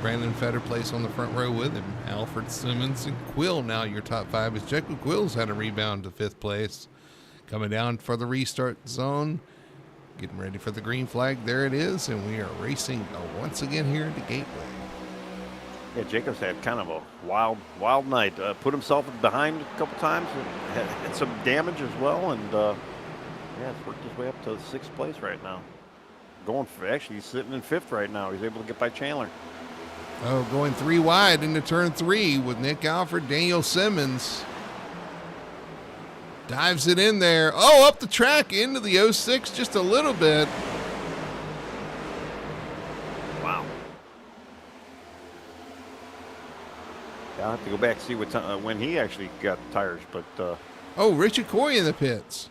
Brandon Fetter plays on the front row with him. Alfred Simmons and Quill now your top 5 as Jacob Quill's had a rebound to 5th place. Coming down for the restart zone. Getting ready for the green flag. There it is. And we are racing once again here at the Gateway. Yeah, Jacobs had kind of a wild night. Put himself behind a couple times and had some damage as well. And, it's worked his way up to 6th place right now. He's sitting in 5th right now. He's able to get by Chandler. Oh, going 3 wide into turn 3 with Nick Alford, Daniel Simmons. Dives it in there. Oh, up the track into the 06 just a little bit. Wow. I'll have to go back and see when he actually got tires, but Oh, Richard Coy in the pits.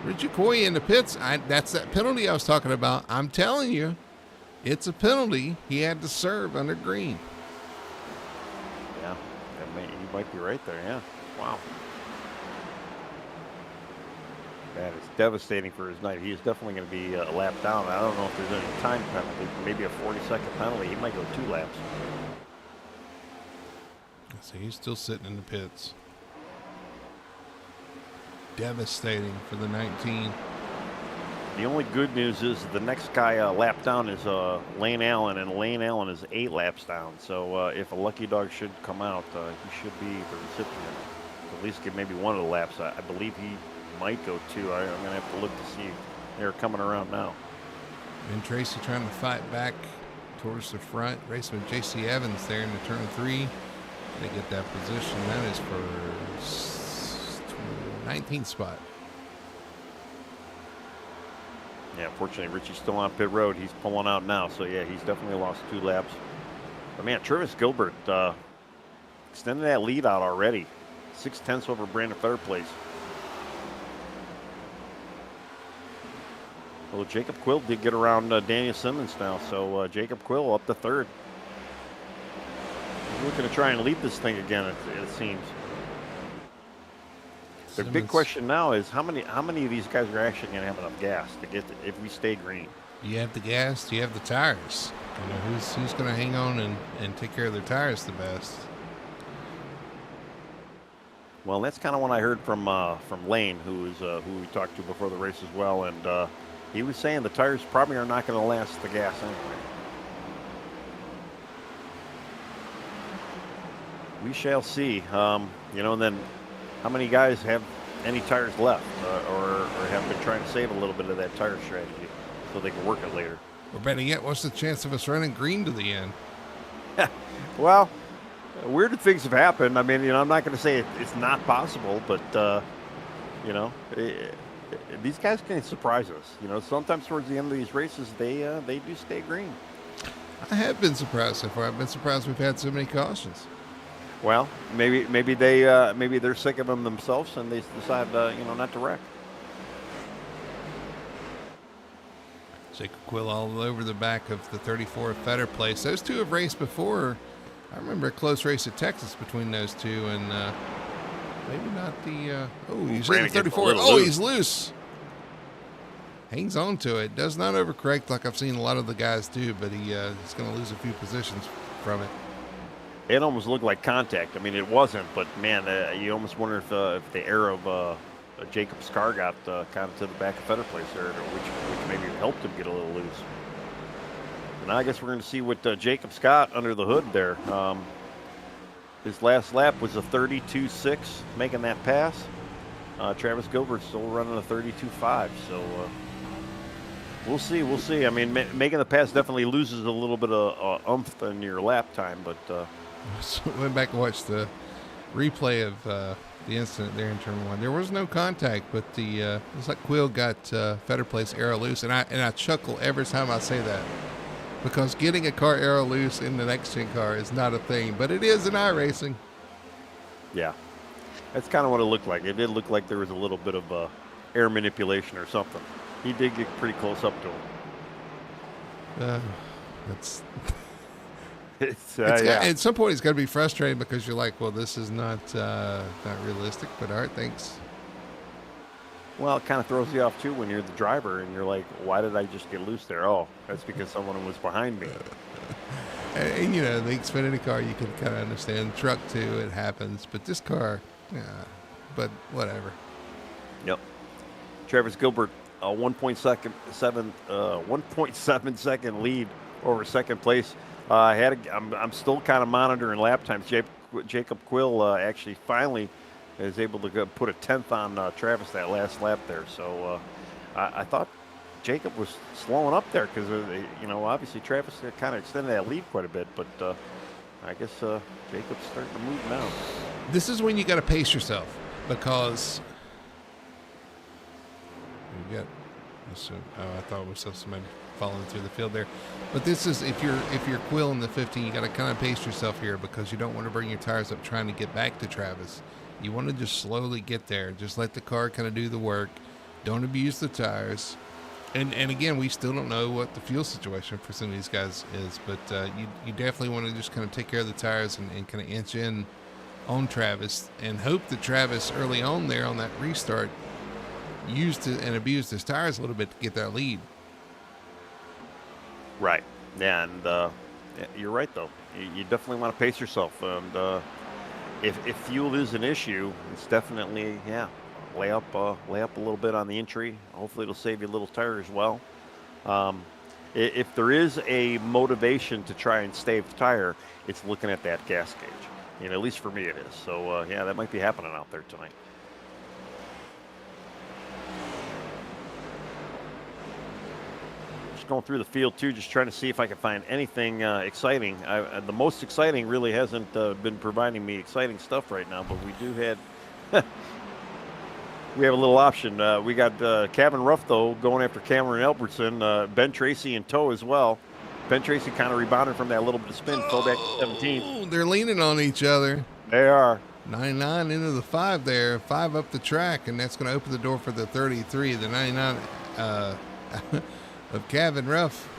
Richard Coy in the pits. That's that penalty I was talking about. I'm telling you, it's a penalty he had to serve under green. Yeah, you might be right there, yeah. Wow. That is devastating for his night. He is definitely going to be a lap down. I don't know if there's any time penalty, maybe a 40-second penalty. He might go 2 laps. So he's still sitting in the pits. Devastating for the 19. The only good news is the next guy lap down is Lane Allen, and Lane Allen is 8 laps down. So if a lucky dog should come out, he should be the recipient. At least get maybe one of the laps. I believe he might go 2. I'm going to have to look to see. They're coming around now. And Tracy trying to fight back towards the front. Racing with J.C. Evans there into turn 3. They get that position. That is for 19th spot. Yeah, fortunately, Richie's still on pit road. He's pulling out now. So, yeah, he's definitely lost 2 laps. But, man, Travis Gilbert extended that lead out already. 6/10 over Brandon Fetter place. Well, Jacob Quill did get around Daniel Simmons now. So, Jacob Quill up to 3rd. He's looking to try and lead this thing again, it seems. The big question now is how many of these guys are actually going to have enough gas to get if we stay green? You have the gas, you have the tires. You know, who's going to hang on and take care of their tires the best? Well, that's kind of what I heard from Lane, who we talked to before the race as well, and he was saying the tires probably are not going to last the gas anyway. We shall see. And then how many guys have any tires left or have been trying to save a little bit of that tire strategy so they can work it later? Or better yet, what's the chance of us running green to the end? Well, weird things have happened. I mean, I'm not going to say it's not possible, but you know, these guys can surprise us. Sometimes towards the end of these races, they do stay green. I have been surprised so far. I've been surprised we've had so many cautions. Well, maybe maybe they're sick of them themselves and they decide not to wreck. Jacob Quill all over the back of the 34 Fetter Place. Those two have raced before. I remember a close race at Texas between those two, and maybe not the. He's in the 34. He's loose. Hangs on to it. Does not overcorrect like I've seen a lot of the guys do, but he's going to lose a few positions from it. It almost looked like contact. I mean, it wasn't, but man, you almost wonder if the air of Jacob's car got kind of to the back of Fetter Place there, which maybe helped him get a little loose. And I guess we're going to see what Jacob's got under the hood there. His last lap was a 32.6, making that pass. Travis Gilbert's still running a 32.5, so we'll see. We'll see. I mean, making the pass definitely loses a little bit of oomph in your lap time, but. So went back and watched the replay of the incident there in turn one. There was no contact, but it looks like Quill got Fetter Place aero loose, and I chuckle every time I say that, because getting a car aero loose in the next gen car is not a thing, but it is in iRacing. Yeah, that's kind of what it looked like. It did look like there was a little bit of air manipulation or something. He did get pretty close up to him. That's. Yeah. At some point, it's got to be frustrating because you're like, well, this is not realistic. But all right, thanks. Well, it kind of throws you off too when you're the driver and you're like, why did I just get loose there? Oh, that's because someone was behind me. And the Xfinity car, you can kind of understand. Truck too, it happens. But this car, but whatever. Yep. Travis Gilbert, 1.7 second lead over second place. I'm still kind of monitoring lap times. Jacob Quill actually finally is able to put a 10th on Travis that last lap there. So I thought Jacob was slowing up there because obviously Travis kind of extended that lead quite a bit, but I guess Jacob's starting to move now. This is when you got to pace yourself because you got. I thought it was somebody following through the field there, but this is if you're Quill in the 15, you got to kind of pace yourself here because you don't want to bring your tires up trying to get back to Travis. You want to just slowly get there. Just let the car kind of do the work. Don't abuse the tires. And again, we still don't know what the fuel situation for some of these guys is, but you definitely want to just kind of take care of the tires and kind of inch in on Travis and hope that Travis early on there on that restart used and abused his tires a little bit to get that lead. Right. Yeah, and you're right though. You definitely want to pace yourself, and if fuel is an issue, it's definitely lay up a little bit on the entry. Hopefully, it'll save you a little tire as well. If there is a motivation to try and save tire, it's looking at that gas gauge. At least for me, it is. So that might be happening out there tonight. Going through the field too, just trying to see if I can find anything exciting. The most exciting really hasn't been providing me exciting stuff right now, but we do have a little option. We got Kevin Ruff though going after Cameron Albertson, Ben Tracy in tow as well. Ben Tracy kind of rebounded from that little bit of spin, fell back to 17. They're leaning on each other. They are. 99 into the 5 there, 5 up the track, and that's going to open the door for the 33, the 99 of Kevin Ruff,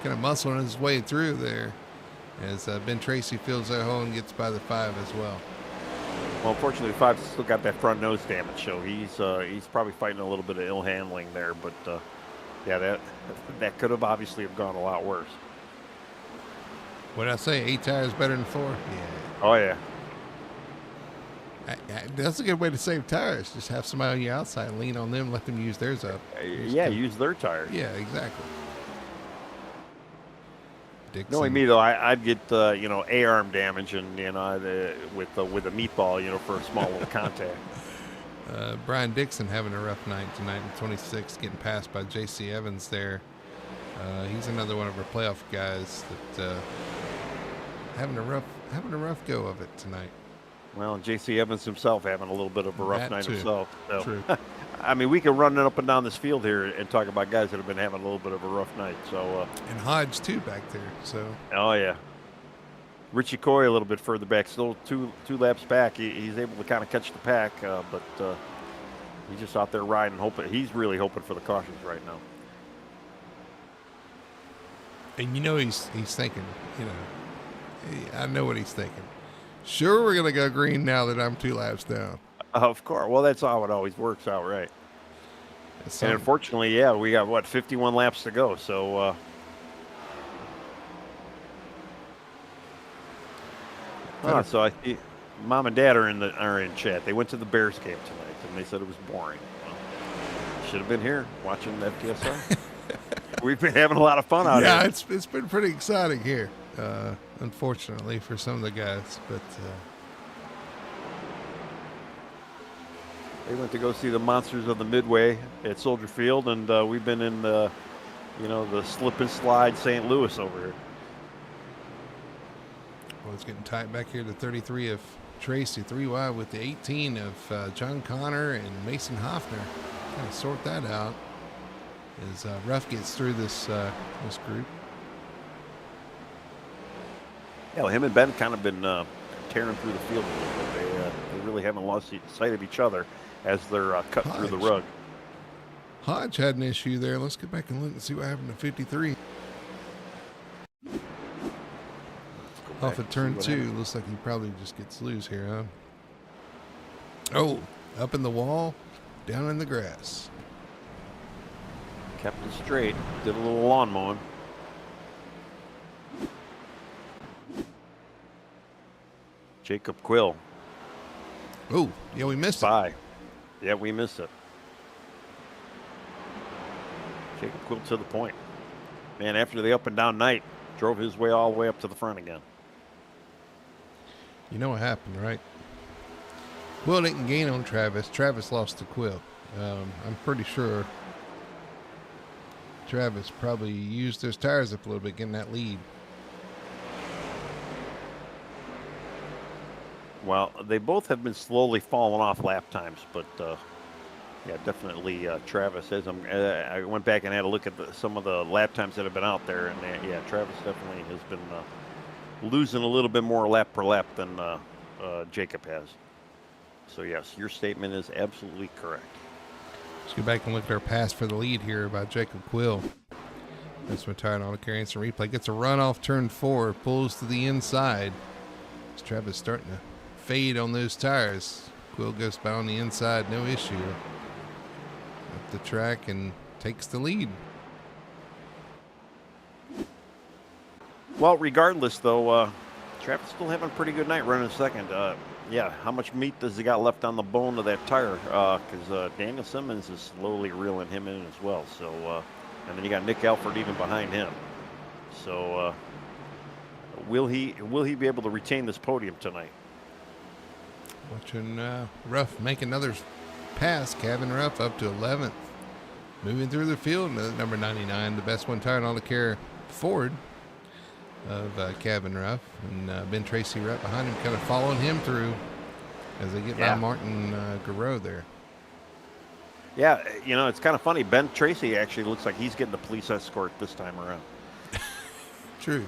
kind of muscling his way through there as Ben Tracy fills that hole and gets by the 5 as well. Well, unfortunately, the 5's still got that front nose damage, so he's probably fighting a little bit of ill handling there. But that could have obviously have gone a lot worse. What did I say? 8 tires better than 4? Yeah. Oh yeah. That's a good way to save tires. Just have somebody on your outside, lean on them, let them use theirs up. Use their tires. Yeah, exactly. Dixon. Knowing me though, I'd get A-arm damage and with a meatball for a small little contact. Brian Dixon having a rough night tonight in 26, getting passed by J.C. Evans there. He's another one of our playoff guys that having a rough go of it tonight. Well, J.C. Evans himself having a little bit of a rough That night too. himself. So. True. I mean, we can run up and down this field here and talk about guys that have been having a little bit of a rough night. So, And Hodge too back there. So. oh yeah, Richie Coy a little bit further back, still two laps back. He's able to kind of catch the pack, but he's just out there riding, hoping. He's really hoping for the cautions right now. And he's thinking, I know what he's thinking. Sure, we're gonna go green now that I'm 2 laps down. Of course. Well, that's how it always works out, right? And unfortunately, yeah, we got 51 laps to go. So. So I see Mom and Dad are in chat. They went to the Bears game tonight, and they said it was boring. Well, should have been here watching the FTSR. We've been having a lot of fun out here. Yeah, it's been pretty exciting here. Unfortunately for some of the guys, but they went to go see the Monsters of the Midway at Soldier Field, and we've been in the slip and slide St. Louis over here. Well, it's getting tight back here to 33 of Tracy, 3 wide with the 18 of John Connor and Mason Hoffner. Kind of sort that out as Ruff gets through this group. Yeah, well, him and Ben kind of been tearing through the field a little bit. They really haven't lost sight of each other as they're cutting through the rug. Hodge had an issue there. Let's get back and look and see what happened to 53. Off of turn 2, looks like he probably just gets loose here, huh? Oh, up in the wall, down in the grass. Kept it straight, did a little lawn mowing. Jacob Quill. Oh, yeah, we missed it. Yeah, we missed it. Jacob Quill to the point. Man, after the up and down night, drove his way all the way up to the front again. You know what happened, right? Quill didn't gain on Travis. Travis lost to Quill. I'm pretty sure Travis probably used his tires up a little bit, getting that lead. Well, they both have been slowly falling off lap times, but yeah, definitely Travis has them. I went back and had a look at some of the lap times that have been out there, and yeah, Travis definitely has been losing a little bit more lap per lap than Jacob has. So yes, your statement is absolutely correct. Let's go back and look at our pass for the lead here by Jacob Quill. That's when Tire and Auto Care Instant Replay gets a run off turn 4, pulls to the inside. As Travis starting to fade on those tires. Quill goes by on the inside, no issue. Up the track and takes the lead. Well, regardless, though, Travis still having a pretty good night running second. Yeah, how much meat does he got left on the bone of that tire? Because Daniel Simmons is slowly reeling him in as well. So, and then you got Nick Alford even behind him. So, will he be able to retain this podium tonight? Watching Ruff make another pass. Kevin Ruff up to 11th. Moving through the field, number 99, the best one Tire and Auto Care Ford of Kevin Ruff, and Ben Tracy right behind him, kind of following him through as they get by Martin Garreau there. Yeah, it's kind of funny. Ben Tracy actually looks like he's getting the police escort this time around. True.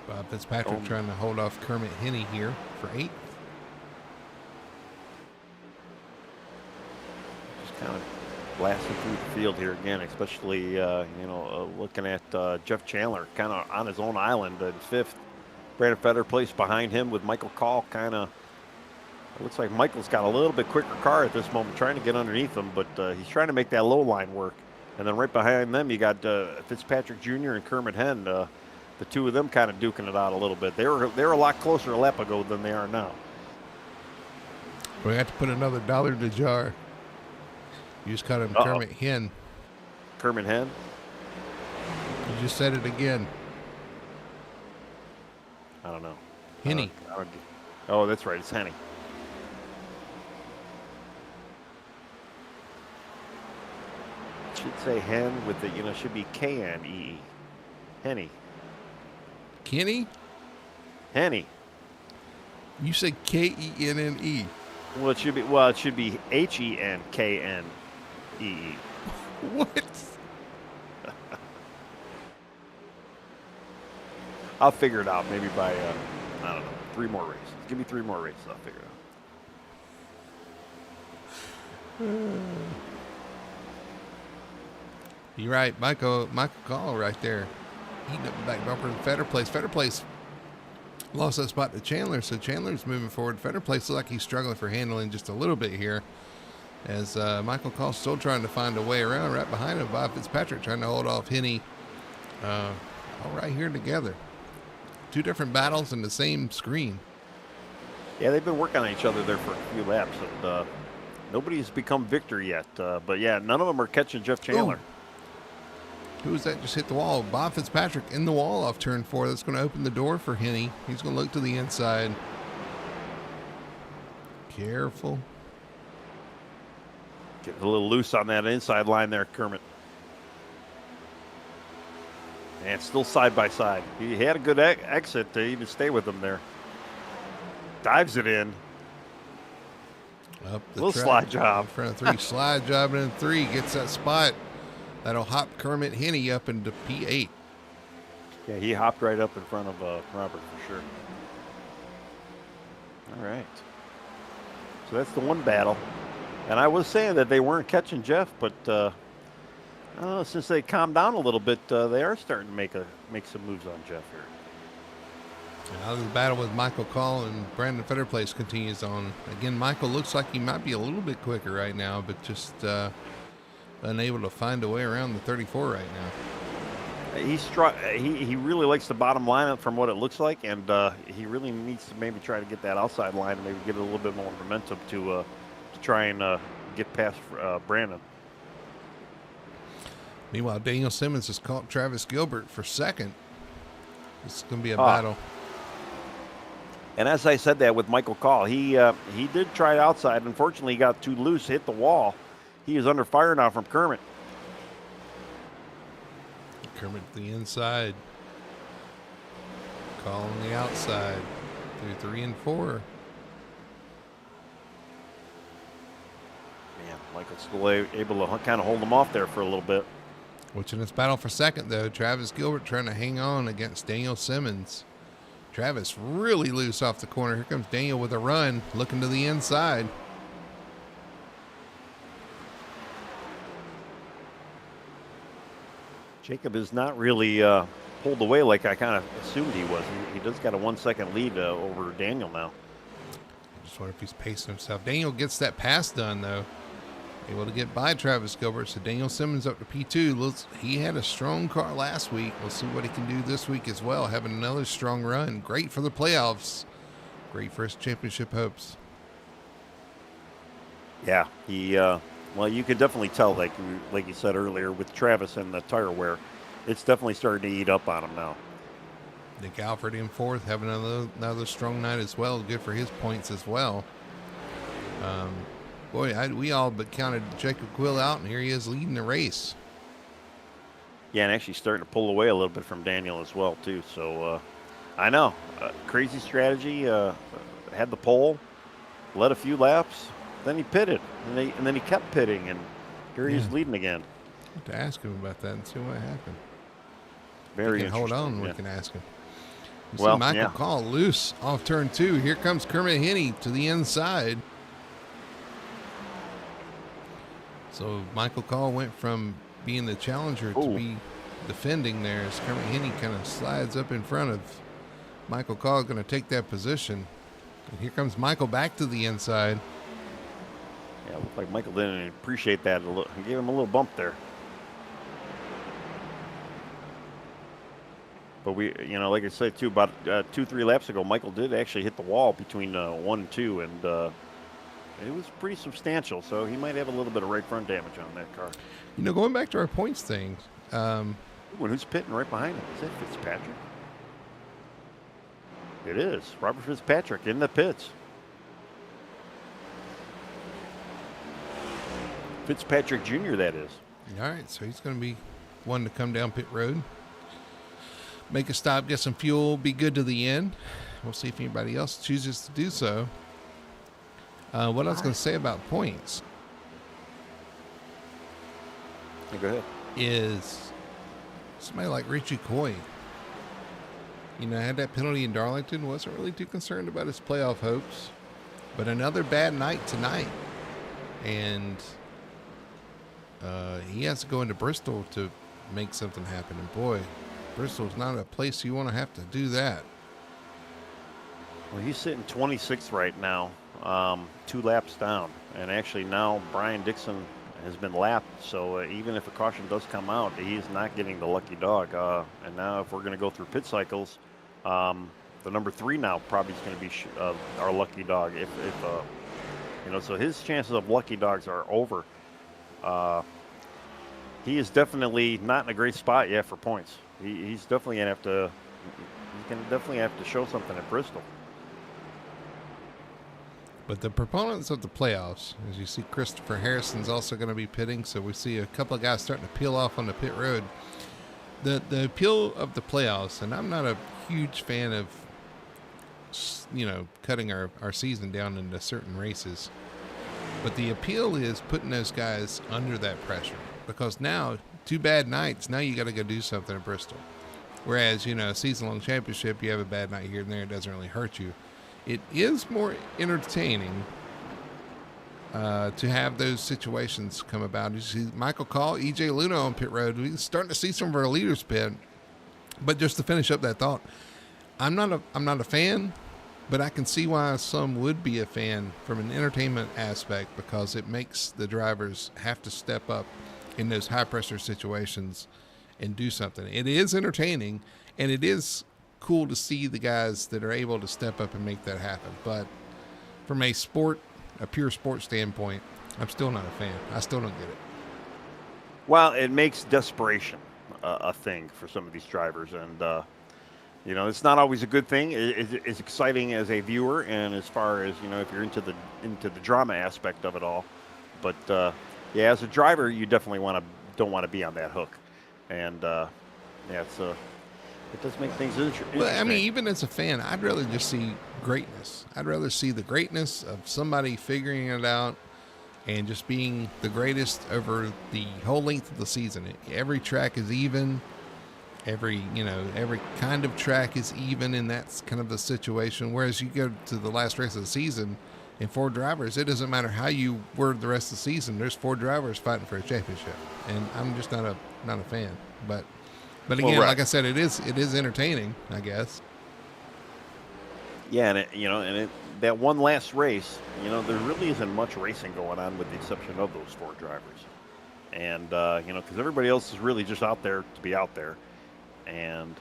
Bob Fitzpatrick trying to hold off Kermit Henney here for 8th. Kind of blasting through the field here again, especially looking at Jeff Chandler kind of on his own island in 5th. Brandon Fetter placed behind him with Michael Call. Kind of looks like Michael's got a little bit quicker car at this moment, trying to get underneath him, but he's trying to make that low line work. And then right behind them, you got Fitzpatrick Jr. and Kermit Henn. The two of them kind of duking it out a little bit. They were a lot closer a lap ago than they are now. We have to put another dollar to jar. You just called him Kermit Henn. Kermit Henn? You just said it again. I don't know. Henney. Oh, that's right. It's Henney. say hen with the, should be K-N-E-E. Henny. Kenny? Henny. You say Kenne. Well, it should be Henknee. What? I'll figure it out maybe by, I don't know, 3 more races. Give me 3 more races. I'll figure it out. You're right. Michael Call right there. Heating up the back bumper of Fetter Place. Fetter Place lost that spot to Chandler, so Chandler's moving forward. Fetter Place looks like he's struggling for handling just a little bit here, as Michael Call's still trying to find a way around. Right behind him, Bob Fitzpatrick trying to hold off Henny. All right here together. 2 different battles in the same screen. Yeah, they've been working on each other there for a few laps, and nobody's become victor yet. But yeah, none of them are catching Jeff Chandler. Ooh. Who was that just hit the wall? Bob Fitzpatrick in the wall off turn 4. That's going to open the door for Henny. He's going to look to the inside. Careful. Getting a little loose on that inside line there, Kermit. And still side by side. He had a good exit to even stay with him there. Dives it in. Up the little track. slide job. In front of 3. Slide job in 3. Gets that spot. That'll hop Kermit Henny up into P8. Yeah, he hopped right up in front of Robert for sure. All right. So that's the one battle. And I was saying that they weren't catching Jeff, but since they calmed down a little bit, they are starting to make some moves on Jeff here. Now the battle with Michael Call and Brandon Fetterplace continues on. Again, Michael looks like he might be a little bit quicker right now, but just unable to find a way around the 34 right now. He really likes the bottom line from what it looks like, and he really needs to maybe try to get that outside line and maybe get a little bit more momentum to try and get past Brandon. Meanwhile, Daniel Simmons has caught Travis Gilbert for second. This is going to be a battle. And as I said that with Michael Call, he did try it outside. Unfortunately, he got too loose, hit the wall. He is under fire now from Kermit. Kermit to the inside. Call on the outside. Through 3 and 4. Man, Michael's still able to kind of hold him off there for a little bit. Watching this battle for second, though, Travis Gilbert trying to hang on against Daniel Simmons. Travis really loose off the corner. Here comes Daniel with a run, looking to the inside. Jacob is not really pulled away like I kind of assumed he was. He does got a 1 second lead over Daniel now. I just wonder if he's pacing himself. Daniel gets that pass done, though. Able to get by Travis Gilbert. So Daniel Simmons up to P2. He had a strong car last week. We'll see what he can do this week as well. Having another strong run. Great for the playoffs. Great for his championship hopes. Yeah, well, you could definitely tell, like you said earlier, with Travis and the tire wear, it's definitely starting to eat up on him now. Nick Alford in 4th, having another strong night as well. Good for his points as well. We all but counted Jacob Quill out, and here he is leading the race. Yeah, and actually starting to pull away a little bit from Daniel as well, too. So, I know, crazy strategy. Had the pole, led a few laps, then he pitted, and then he kept pitting, and here he's leading again. I have to ask him about that and see what happened. Very interesting. Hold on, yeah. We can ask him. You see Michael Call loose off turn 2. Here comes Kermit Henny to the inside. So Michael Call went from being the challenger to be defending there as Kermit Henny kind of slides up in front of Michael Call, going to take that position. And here comes Michael back to the inside. Yeah, it looked like Michael didn't appreciate that. He gave him a little bump there. But like I said, too, about 2-3 laps ago, Michael did actually hit the wall between 1 and 2, and it was pretty substantial. So he might have a little bit of right front damage on that car. Going back to our points thing. Who's pitting right behind him? Is that Fitzpatrick? It is. Robert Fitzpatrick in the pits. Fitzpatrick Jr., that is. All right, so he's going to be one to come down pit road, make a stop, get some fuel, be good to the end. We'll see if anybody else chooses to do so. What I was going to say about points Go ahead. is somebody like Richie Coy. Had that penalty in Darlington, wasn't really too concerned about his playoff hopes. But another bad night tonight. And he has to go into Bristol to make something happen. And boy, Bristol's not a place you want to have to do that. Well, he's sitting 26th right now, 2 laps down. And actually now Brian Dixon has been lapped. So even if a caution does come out, he's not getting the lucky dog. And now if we're going to go through pit cycles, the number 3 now probably is going to be our lucky dog. So his chances of lucky dogs are over. He is definitely not in a great spot yet for points. He's definitely going to have to show something at Bristol. But the proponents of the playoffs, as you see, Christopher Harrison's also going to be pitting, so we see a couple of guys starting to peel off on the pit road. The appeal of the playoffs, and I'm not a huge fan of, cutting our season down into certain races, but the appeal is putting those guys under that pressure, because now, 2 bad nights, now you got to go do something at Bristol. Whereas, a season-long championship, you have a bad night here and there, it doesn't really hurt you. It is more entertaining to have those situations come about. You see Michael Call, EJ Luna on pit road. We're starting to see some of our leaders pit. But just to finish up that thought, I'm not a fan, but I can see why some would be a fan from an entertainment aspect, because it makes the drivers have to step up in those high-pressure situations and do something. It is entertaining, and it is cool to see the guys that are able to step up and make that happen. But from a pure sport standpoint, I'm still not a fan. I still don't get it. Well, it makes desperation a thing for some of these drivers, and it's not always a good thing. It's exciting as a viewer, and as far as if you're into the drama aspect of it all. But as a driver, you definitely don't want to be on that hook, and it does make things interesting. Well, I mean, even as a fan, I'd rather just see greatness. I'd rather see the greatness of somebody figuring it out and just being the greatest over the whole length of the season. Every track is even. Every kind of track is even, and that's kind of the situation. Whereas you go to the last race of the season, and 4 drivers, it doesn't matter how you word the rest of the season. There's 4 drivers fighting for a championship, and I'm just not a fan. But again, like I said, it is entertaining, I guess. Yeah, and that one last race, there really isn't much racing going on with the exception of those 4 drivers, and because everybody else is really just out there to be out there, and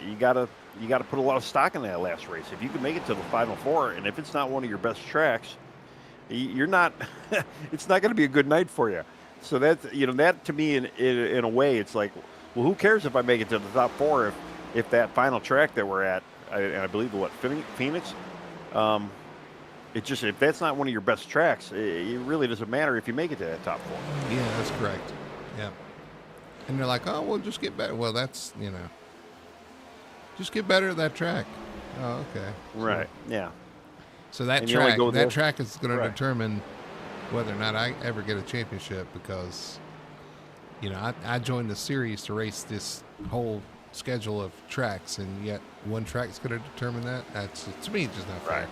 you gotta put a lot of stock in that last race. If you can make it to the Final 4, and if it's not one of your best tracks, you're not. It's not going to be a good night for you. So that's that to me in a way, it's like, well, who cares if I make it to the top 4 if that final track that we're at, I believe Phoenix, if that's not one of your best tracks, it really doesn't matter if you make it to that top 4. Yeah, that's correct. Yeah. And they're like, oh, well, just get better. Well, that's, just get better at that track. Oh, okay. Right. Yeah. So that track is going to determine whether or not I ever get a championship, because, I joined the series to race this whole schedule of tracks, and yet one track is going to determine that. That's, to me, just not fair.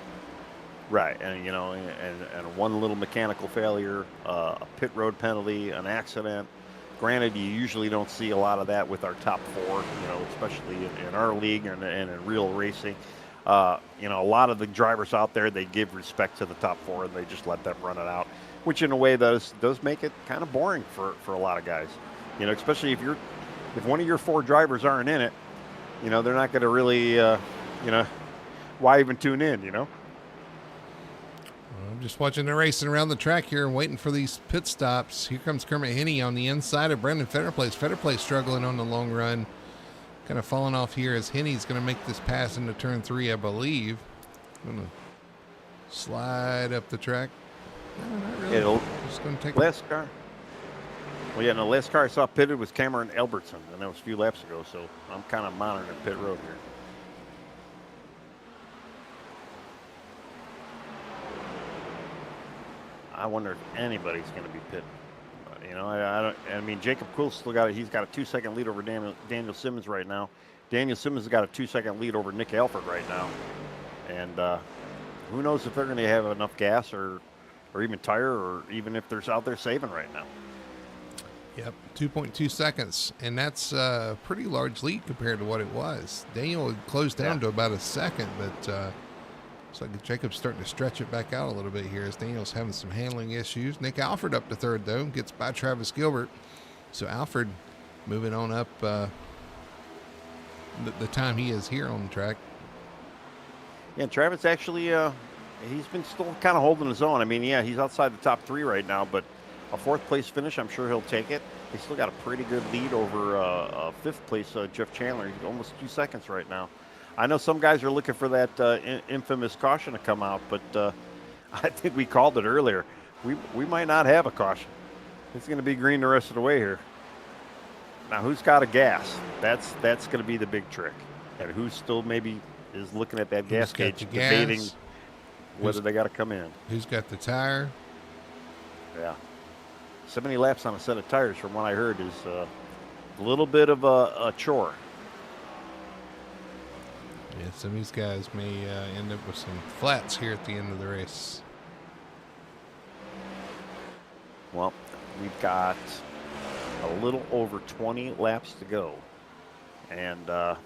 Right. And, and one little mechanical failure, a pit road penalty, an accident. Granted, you usually don't see a lot of that with our top 4, especially in our league and in real racing. A lot of the drivers out there, they give respect to the top 4 and they just let them run it out, which in a way does make it kind of boring for a lot of guys. Especially if one of your 4 drivers aren't in it, they're not going to really, why even tune in, I'm just watching the racing around the track here and waiting for these pit stops. Here comes Kermit Henney on the inside of Brendan Fetterplace. Fetterplace struggling on the long run. Kind of falling off here as Henney's going to make this pass into turn 3, I believe. Going to slide up the track. No, not really. It'll just going to take last car. Well, yeah, and the last car I saw pitted was Cameron Albertson, and that was a few laps ago, so I'm kind of monitoring pit road here. I wonder if anybody's going to be pitting. You know, I don't. I mean, Jacob Quill still got he's got a 2-second lead over Daniel Simmons right now. Daniel Simmons has got a 2-second lead over Nick Alford right now, and who knows if they're going to have enough gas or even tire, or even if they're out there saving right now. Yep, 2.2 seconds, and that's a pretty large lead compared to what it was. Daniel had closed down to about a second, but looks like Jacob's starting to stretch it back out a little bit here as Daniel's having some handling issues. Nick Alford up to third, though, gets by Travis Gilbert. So Alford moving on up the time he is here on the track. Yeah, Travis actually, he's been still kind of holding his own. I mean, yeah, he's outside the top 3 right now, but a 4th place finish, I'm sure he'll take it. He's still got a pretty good lead over 5th place Jeff Chandler. He's almost 2 seconds right now. I know some guys are looking for that infamous caution to come out, but I think we called it earlier. We might not have a caution. It's going to be green the rest of the way here. Now, who's got a gas? That's going to be the big trick. And who's still maybe is looking at that gas gauge, debating whether they got to come in. Who's got the tire? Yeah. 70 laps on a set of tires, from what I heard, is a little bit of a chore. Yeah, some of these guys may end up with some flats here at the end of the race. Well, we've got a little over 20 laps to go. And I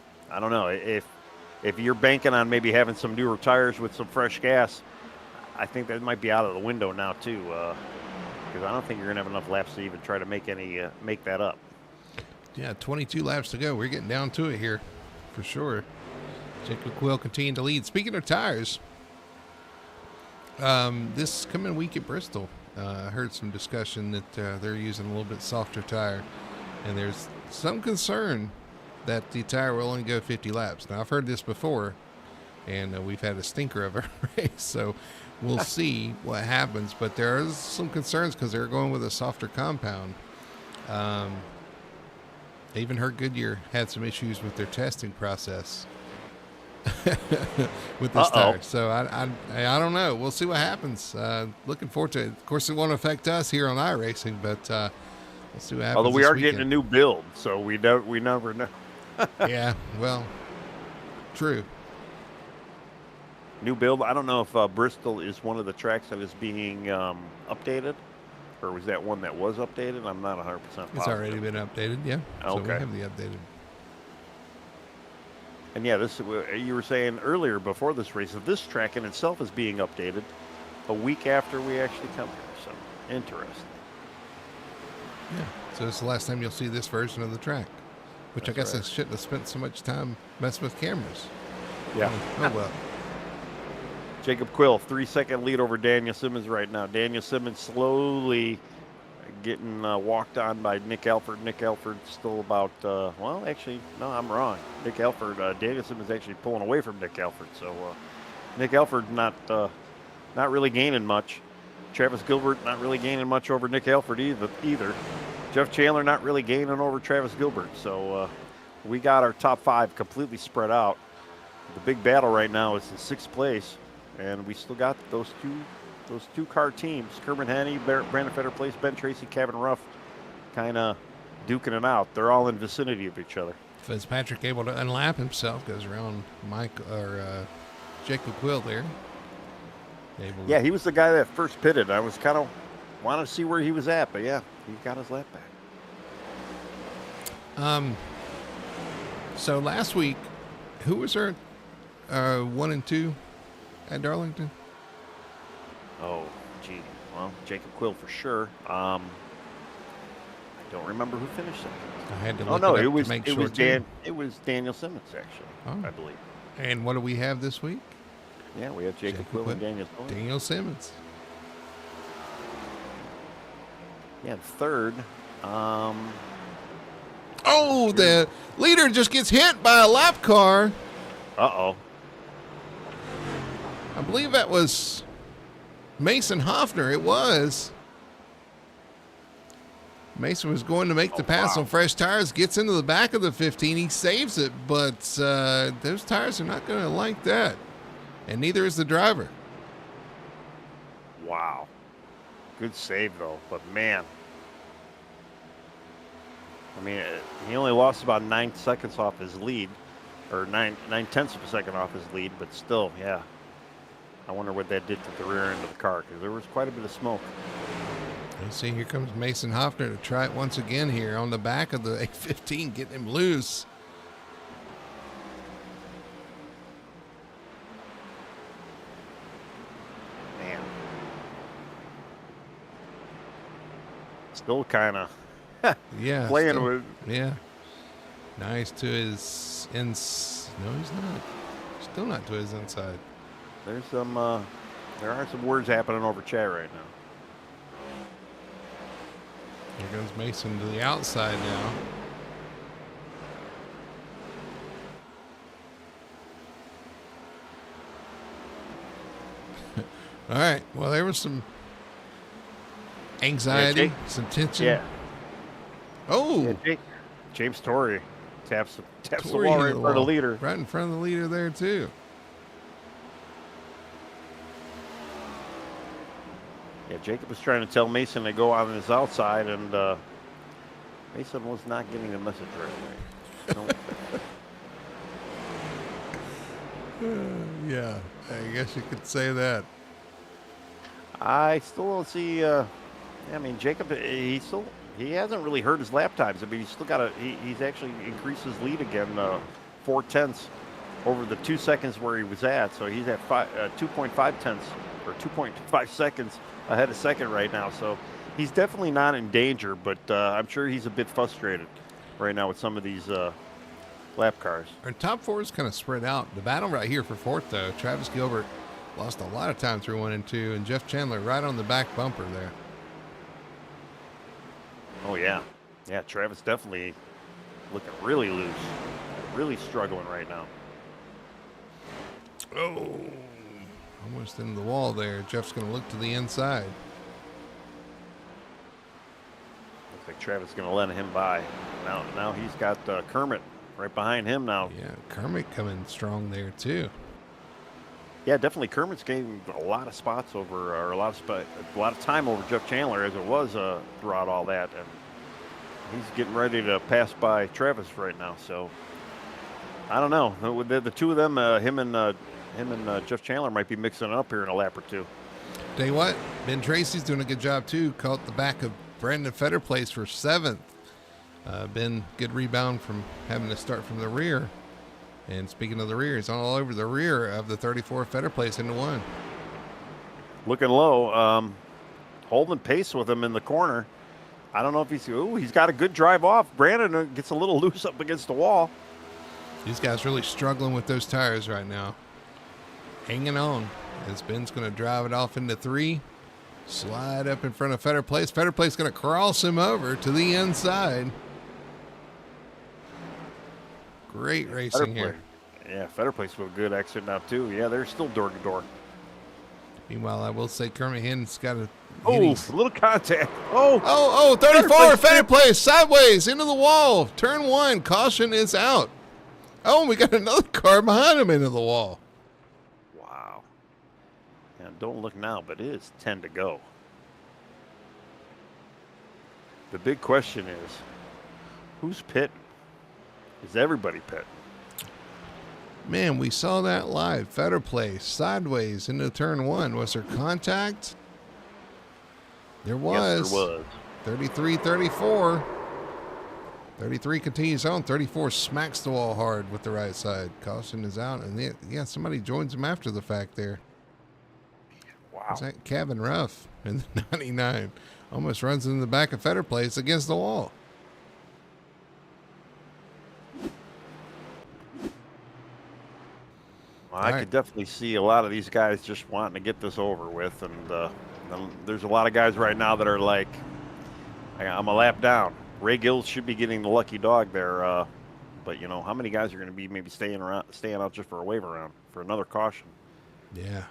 don't know, if you're banking on maybe having some newer tires with some fresh gas, I think that might be out of the window now too, because I don't think you're going to have enough laps to even try to make that up. Yeah, 22 laps to go. We're getting down to it here for sure. Jacob Quill continuing to lead. Speaking of tires, this coming week at Bristol, I heard some discussion that they're using a little bit softer tire, and there's some concern that the tire will only go 50 laps. Now, I've heard this before, and we've had a stinker of a race, so we'll see what happens. But there are some concerns because they're going with a softer compound. I even heard Goodyear had some issues with their testing process with this tire. So I don't know. We'll see what happens. Looking forward to it. Of course, it won't affect us here on iRacing, but we'll see what happens. Although we are getting a new build, so we never know. Yeah, well, true. New build. I don't know if Bristol is one of the tracks that is being updated, or was that one that was updated? I'm not 100% positive. It's already been updated, yeah. Okay. So we have the updated. And yeah, this you were saying earlier before this race that this track in itself is being updated a week after we actually come here. So interesting. Yeah. So it's the last time you'll see this version of the track, which That's I guess right. I shouldn't have spent so much time messing with cameras. Yeah. Oh well. Jacob Quill, 3-second lead over Daniel Simmons right now. Daniel Simmons slowly getting walked on by Nick Alford. Nick Alford still about, well, actually, no, I'm wrong. Nick Alford, Daniel Simmons actually pulling away from Nick Alford. So Nick Alford not really gaining much. Travis Gilbert not really gaining much over Nick Alford either. Jeff Chandler not really gaining over Travis Gilbert. So we got our top 5 completely spread out. The big battle right now is in 6th place. And we still got those two car teams, Kerman Henney, Brandon Fetter Place, Ben Tracy, Kevin Ruff, kind of duking it out. They're all in vicinity of each other. Fitzpatrick able to unlap himself, goes around Jacob Quill there. Yeah, he was the guy that first pitted. I was kind of wanting to see where he was at, but yeah, he got his lap back. So last week, who was our 1 and 2 at Darlington? Oh, gee. Well, Jacob Quill for sure. I don't remember who finished second. I had to Oh look no, it up it was to make it sure was too. It was Daniel Simmons actually, I believe. And what do we have this week? Yeah, we have Jacob Quill and Daniel Simmons. Daniel Simmons. Yeah, and third. Oh, the leader just gets hit by a lap car. Uh-oh. I believe that was Mason Hoffner. It was. Mason was going to make the pass on fresh tires, gets into the back of the 15. He saves it, but those tires are not going to like that. And neither is the driver. Wow. Good save, though. But, man. I mean, he only lost about 9 seconds off his lead. Or 9/10 of a second off his lead. But still, yeah. I wonder what that did to the rear end of the car, because there was quite a bit of smoke. Let's see, here comes Mason Hoffner to try it once again here on the back of the A15, getting him loose. Man. Still kind of yeah, playing still, with. Yeah. Nice to his ins. No, he's not. Still not to his inside. There's some, there are some words happening over chat right now. Here goes Mason to the outside now. All right. Well, there was some anxiety, some tension. Yeah. Oh. Yeah, James Torrey taps the Torrey wall right hit in front of the leader. Right in front of the leader there, too. Yeah, Jacob was trying to tell Mason to go on his outside, and Mason was not getting the message right away. Yeah, I guess you could say that. I still don't see. I mean, Jacob, he hasn't really hurt his lap times. I mean, he's still got he's actually increased his lead again, 4/10 over the 2 seconds where he was at. So he's at 2.5 tenths or 2.5 seconds ahead of second right now. So he's definitely not in danger, but I'm sure he's a bit frustrated right now with some of these lap cars. Our top four is kind of spread out. The battle right here for fourth, though, Travis Gilbert lost a lot of time through 1 and 2, and Jeff Chandler right on the back bumper there. Oh, yeah. Yeah, Travis definitely looking really loose. Really struggling right now. Oh, almost into the wall there. Jeff's going to look to the inside. Looks like Travis is going to let him by. Now he's got Kermit right behind him now. Yeah, Kermit coming strong there, too. Yeah, definitely. Kermit's gained a lot of spots over, or a lot of time over Jeff Chandler as it was throughout all that, and he's getting ready to pass by Travis right now. So I don't know. The two of them, him and Jeff Chandler, might be mixing it up here in a lap or two. Tell you what, Ben Tracy's doing a good job too. Caught the back of Brandon Fetterplace for 7th. Ben, good rebound from having to start from the rear. And speaking of the rear, he's all over the rear of the 34 Fetterplace into 1. Looking low, holding pace with him in the corner. I don't know if he's got a good drive off. Brandon gets a little loose up against the wall. These guys really struggling with those tires right now. Hanging on as Ben's going to drive it off into 3. Slide up in front of Fetterplace. Fetterplace going to cross him over to the inside. Great racing here. Yeah, Fetterplace with a good exit now, too. Yeah, they're still door to door. Meanwhile, I will say Kermit Hinn's got a... Oh, a little contact. Oh, 34, Fetterplace, sideways, into the wall. Turn 1, caution is out. Oh, we got another car behind him into the wall. Wow. And don't look now, but it is 10 to go. The big question is, who's pitting? Is everybody pitting? Man, we saw that live. Fetterplace, sideways into turn 1. Was there contact? There was. Yes, there was. 33, 34. 33 continues on. 34 smacks the wall hard with the right side. Caution is out. And yeah, somebody joins him after the fact there. Wow. Is that Cabin Ruff in the 99? Almost runs into the back of Fetterplace against the wall. Well, I could definitely see a lot of these guys just wanting to get this over with. And there's a lot of guys right now that are like, I'm a lap down. Ray Gills should be getting the lucky dog there. But, you know, how many guys are going to be maybe staying out just for a wave around, for another caution? Yeah.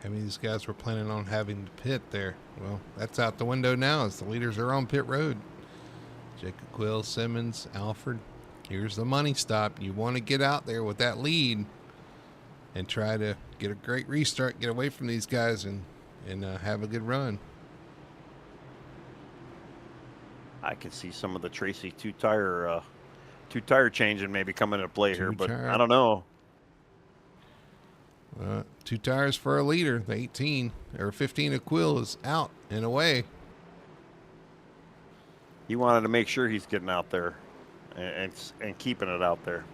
I mean, these guys were planning on having to pit there. Well, that's out the window now as the leaders are on pit road. Jacob Quill, Simmons, Alford. Here's the money stop. You want to get out there with that lead and try to get a great restart, get away from these guys, and have a good run. I can see some of the Tracy two-tire changing maybe coming into play here, but I don't know. 2 tires for a leader. The 18 or 15 of Quill is out and away. He wanted to make sure he's getting out there and keeping it out there.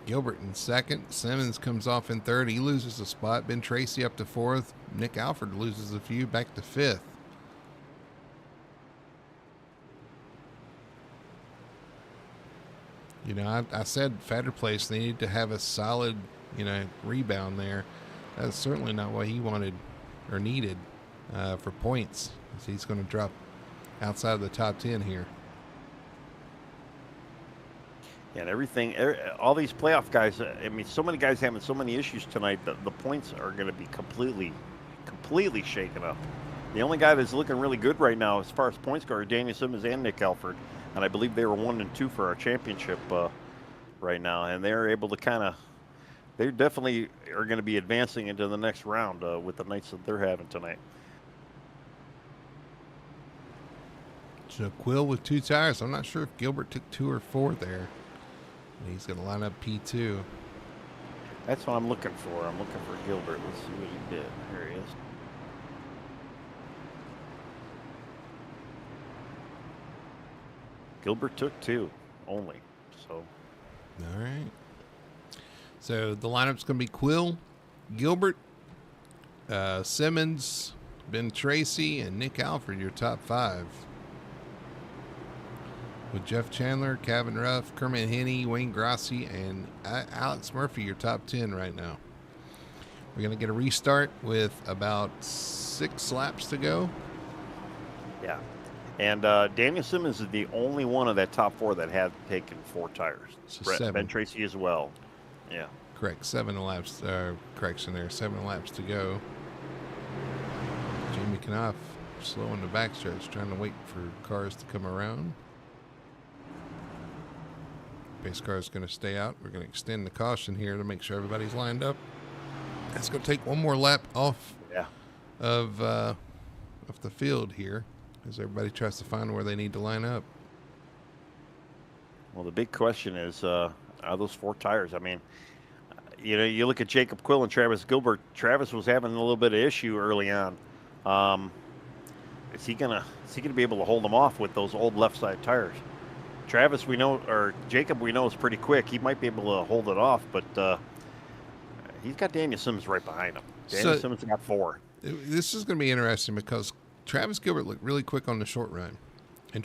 Gilbert in second. Simmons comes off in third. He loses a spot. Ben Tracy up to fourth. Nick Alford loses a few, back to fifth. You know, I said Fatter Place, they need to have a solid, rebound there. That's certainly not what he wanted or needed for points. He's going to drop outside of the top 10 here. And everything, all these playoff guys, I mean, so many guys having so many issues tonight that the points are going to be completely shaken up. The only guy that's looking really good right now as far as points go are Daniel Simmons and Nick Alford. And I believe they were 1 and 2 for our championship right now. And they're able to they definitely are going to be advancing into the next round with the nights that they're having tonight. So Quill with 2 tires. I'm not sure if Gilbert took 2 or 4 there. He's going to line up P2. That's what I'm looking for. I'm looking for Gilbert. Let's see what he did. Here he is. Gilbert took 2 only. So. All right. So the lineup's going to be Quill, Gilbert, Simmons, Ben Tracy, and Nick Alford, your top 5. With Jeff Chandler, Kevin Ruff, Kermit Henney, Wayne Grassi, and Alex Murphy, your top 10 right now. We're going to get a restart with about 6 laps to go. Yeah. And Daniel Simmons is the only one of that top 4 that had taken 4 tires. So Ben Tracy as well. Yeah. Correct. 7 laps. Correction there. 7 laps to go. Jamie Knopf slow in the backstretch, trying to wait for cars to come around. Pace car is going to stay out. We're going to extend the caution here to make sure everybody's lined up. That's going to take one more lap off of the field here as everybody tries to find where they need to line up. Well, the big question is, are those 4 tires? I mean, you look at Jacob Quill and Travis Gilbert. Travis was having a little bit of issue early on. Is he gonna be able to hold them off with those old left side tires? Travis, we know, or Jacob, we know is pretty quick. He might be able to hold it off, but he's got Daniel Simmons right behind him. Daniel Simmons got 4. This is going to be interesting because Travis Gilbert looked really quick on the short run, and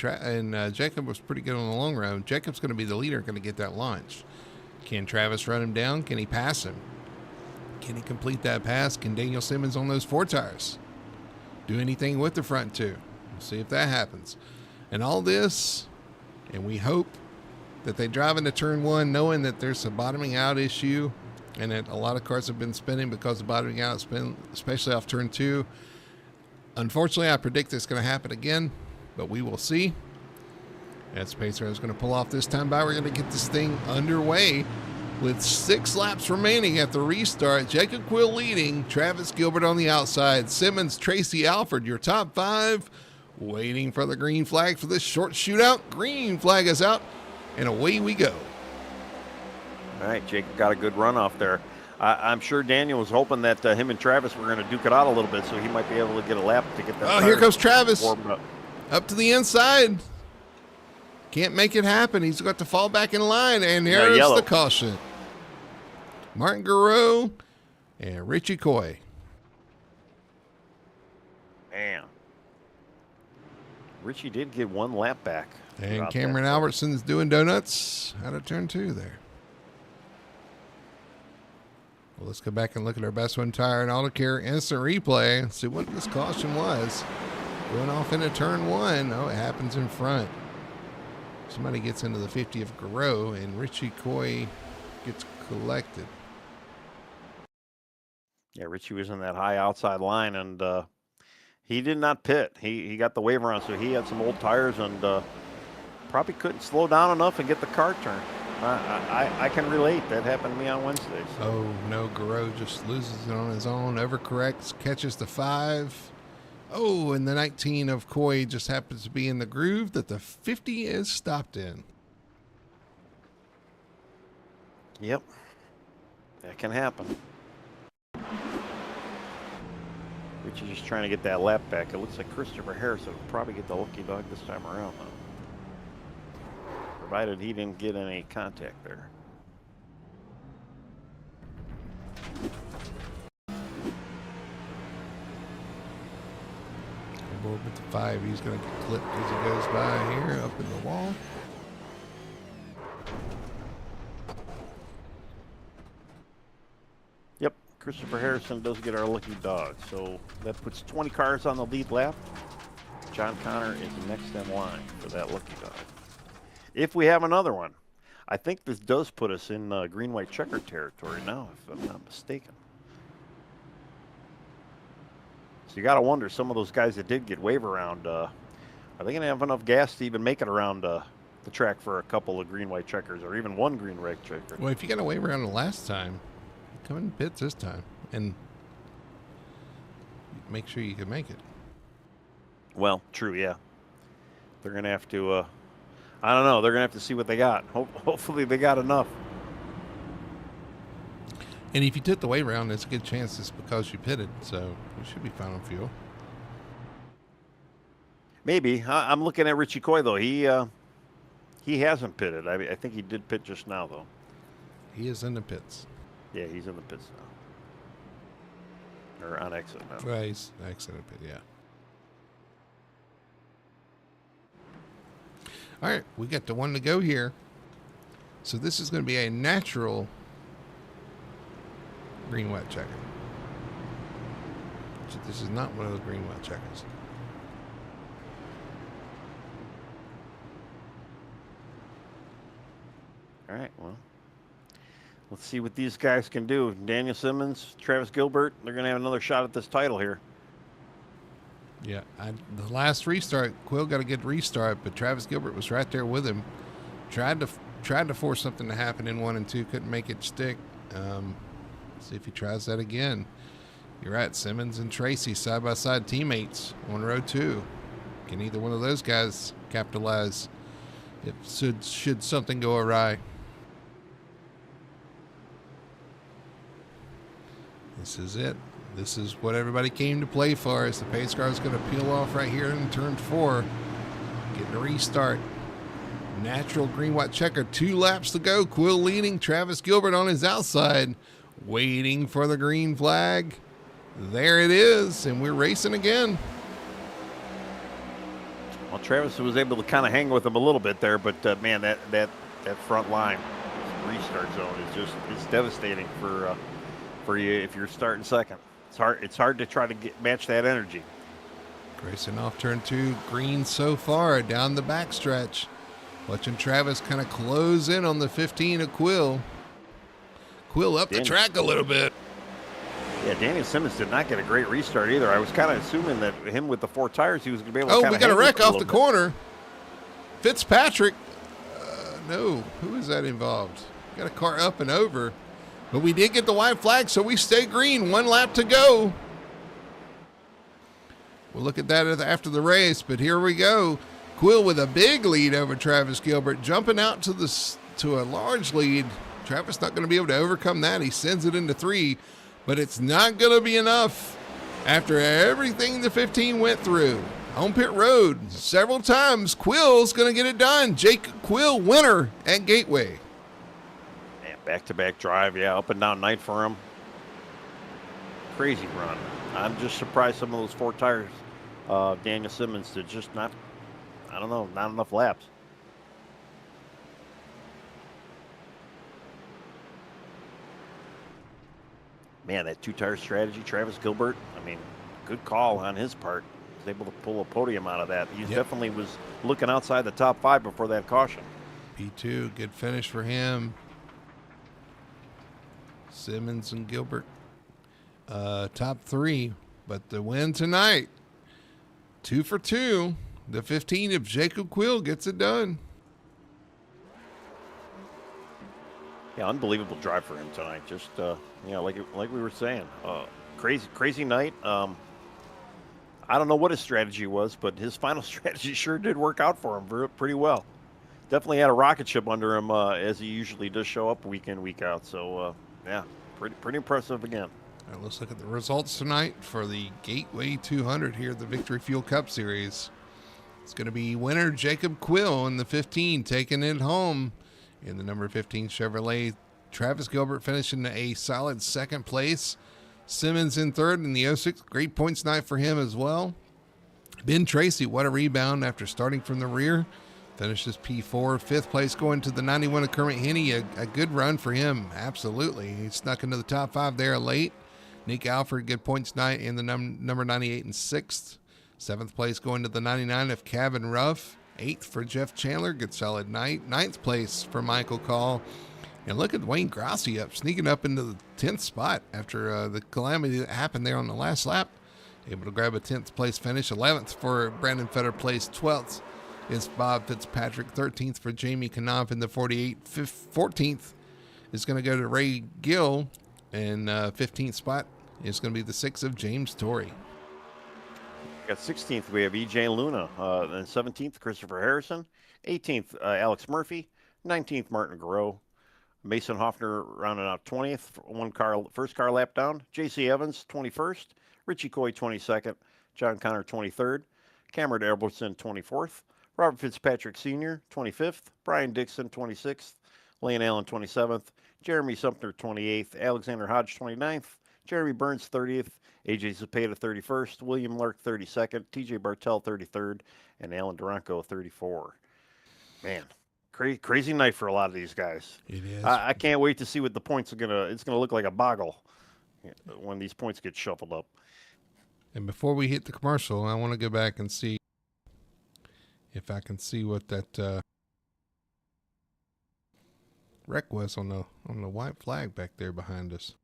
Jacob was pretty good on the long run. Jacob's going to be the leader, going to get that launch. Can Travis run him down? Can he pass him? Can he complete that pass? Can Daniel Simmons on those 4 tires do anything with the front 2? We'll see if that happens. And all this, and we hope that they drive into turn 1 knowing that there's a bottoming out issue and that a lot of cars have been spinning because of bottoming out, especially off turn 2. Unfortunately, I predict it's going to happen again, but we will see. As Pacer is going to pull off this time by, we're going to get this thing underway with 6 laps remaining at the restart. Jacob Quill leading, Travis Gilbert on the outside, Simmons, Tracy, Alford, your top 5. Waiting for the green flag for this short shootout. Green flag is out, and away we go. All right, Jacob got a good run off there. I'm sure Daniel was hoping that him and Travis were going to duke it out a little bit, so he might be able to get a lap to get that. Oh, here comes Travis. Up. Up to the inside. Can't make it happen. He's got to fall back in line, and here's the caution. Martin Garreau and Richie Coy. Man. Richie did get 1 lap back. And Cameron Albertson's doing donuts out of turn 2 there. Well, let's go back and look at our best 1 tire and auto care instant replay and see what this caution was. Going off into turn 1. Oh, it happens in front. Somebody gets into the 50 of Garreau, and Richie Coy gets collected. Yeah, Richie was in that high outside line, and he did not pit. He got the wave around, so he had some old tires and probably couldn't slow down enough and get the car turned. I can relate. That happened to me on Wednesdays. So. Oh, no, Garreau just loses it on his own, overcorrects, catches the 5. Oh, and the 19 of Coy just happens to be in the groove that the 50 is stopped in. Yep, that can happen. Richie's just trying to get that lap back. It looks like Christopher Harris will probably get the lucky dog this time around, though. Provided he didn't get any contact there. Aboard with the 5. He's going to get clipped as he goes by here up in the wall. Yep, Christopher Harrison does get our lucky dog. So that puts 20 cars on the lead lap. John Connor is next in line for that lucky dog. If we have another one. I think this does put us in green-white checker territory now, if I'm not mistaken. So you got to wonder, some of those guys that did get wave around, are they going to have enough gas to even make it around the track for a couple of green-white checkers, or even one green-white checker? Well, if you got a wave around the last time, come in pits this time and make sure you can make it. Well, true, yeah. They're going to have to, I don't know, they're going to have to see what they got. Hopefully they got enough. And if you took the wave around, there's a good chance it's because you pitted, so you should be fine on fuel. Maybe. I'm looking at Richie Coy, though. He hasn't pitted. I think he did pit just now, though. He is in the pits. Yeah, he's in the pits now. Or on exit now. Well, he's exited pit, yeah. All right, we got the one to go here. So this is going to be a natural green wet checker. So this is not one of those green wet checkers. All right, well, let's see what these guys can do. Daniel Simmons, Travis Gilbert, they're going to have another shot at this title here. Yeah, the last restart, Quill got a good restart, but Travis Gilbert was right there with him. Tried to force something to happen in 1 and 2, couldn't make it stick. See if he tries that again. You're right, Simmons and Tracy side-by-side teammates on row 2. Can either one of those guys capitalize if should something go awry? This is it. This is what everybody came to play for. As the pace car is going to peel off right here in turn 4. Getting a restart. Natural green-white checker. 2 laps to go. Quill leading. Travis Gilbert on his outside. Waiting for the green flag. There it is. And we're racing again. Well, Travis was able to kind of hang with him a little bit there, but man, that front line restart zone is just devastating for you if you're starting second. It's hard to try to match that energy. Racing off turn 2, green so far down the backstretch. Watching Travis kind of close in on the 15 of Quill. Quill up the track a little bit. Yeah, Daniel Simmons did not get a great restart either. I was kind of assuming that him with the 4 tires, he was going to be able to. Oh, we got a wreck off the corner. Fitzpatrick. No, who is that involved? Got a car up and over. But we did get the white flag, so we stay green. 1 lap to go. We'll look at that after the race, but here we go. Quill with a big lead over Travis Gilbert, jumping out to a large lead. Travis not going to be able to overcome that. He sends it into 3, but it's not going to be enough after everything the 15 went through. On pit road several times, Quill's going to get it done. Jake Quill, winner at Gateway. Back-to-back drive, yeah, up and down night for him. Crazy run. I'm just surprised some of those 4 tires, Daniel Simmons, did just not, I don't know, not enough laps. Man, that 2-tire strategy, Travis Gilbert, I mean, good call on his part. He was able to pull a podium out of that. He definitely was looking outside the top 5 before that caution. P2, good finish for him. Simmons and Gilbert top 3. But the win tonight, 2 for 2. The 15 of Jacob Quill gets it done. Yeah, unbelievable drive for him tonight. Just like we were saying, crazy night. I don't know what his strategy was, but his final strategy sure did work out for him pretty well. Definitely had a rocket ship under him, as he usually does show up week in, week out. So yeah, pretty impressive again. All right, let's look at the results tonight for the Gateway 200 here at the Victory Fuel Cup Series. It's going to be winner Jacob Quill in the 15, taking it home. In the number 15 Chevrolet, Travis Gilbert finishing a solid second place. Simmons in third in the 06. Great points night for him as well. Ben Tracy, what a rebound after starting from the rear. Finishes P4. Fifth place going to the 91 of Kermit Henney. A good run for him, absolutely. He snuck into the top 5 there late. Nick Alford, good points night in the number 98 and 6th. Seventh place going to the 99 of Kevin Ruff. 8th for Jeff Chandler, good solid night. 9th place for Michael Call. And look at Wayne Grossi sneaking up into the 10th spot after the calamity that happened there on the last lap. Able to grab a 10th place finish. 11th for Brandon Fetter place. 12th is Bob Fitzpatrick. 13th for Jamie Knopf in the 48. 14th is going to go to Ray Gill. And 15th spot is going to be the 6th of James Torrey. Got 16th, we have EJ Luna. Then 17th, Christopher Harrison. 18th, Alex Murphy. 19th, Martin Garreau. Mason Hoffner rounding out 20th, first car lap down. J.C. Evans, 21st. Richie Coy, 22nd. John Connor, 23rd. Cameron Albertson, 24th. Robert Fitzpatrick Sr., 25th. Brian Dixon, 26th. Lane Allen, 27th. Jeremy Sumter, 28th. Alexander Hodge, 29th. Jeremy Burns, 30th. AJ Zapata, 31st. William Lark, 32nd. TJ Bartel, 33rd. And Alan Duranco, 34. Man, crazy night for a lot of these guys. It is. I can't wait to see what the points are it's gonna look like a boggle when these points get shuffled up. And before we hit the commercial, I want to go back and see if I can see what that wreck was on the white flag back there behind us.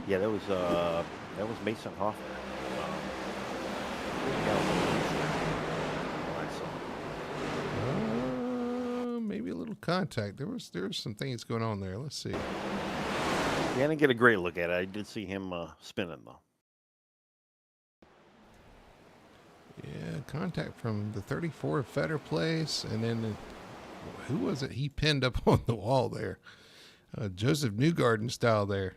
Yeah, that was Mason Hoffman. Maybe a little contact. There was some things going on there. Let's see. Yeah, I didn't get a great look at it. I did see him spinning though. Yeah, contact from the 34 Fetter Place, and then who was it he pinned up on the wall there? Joseph Newgarden style there.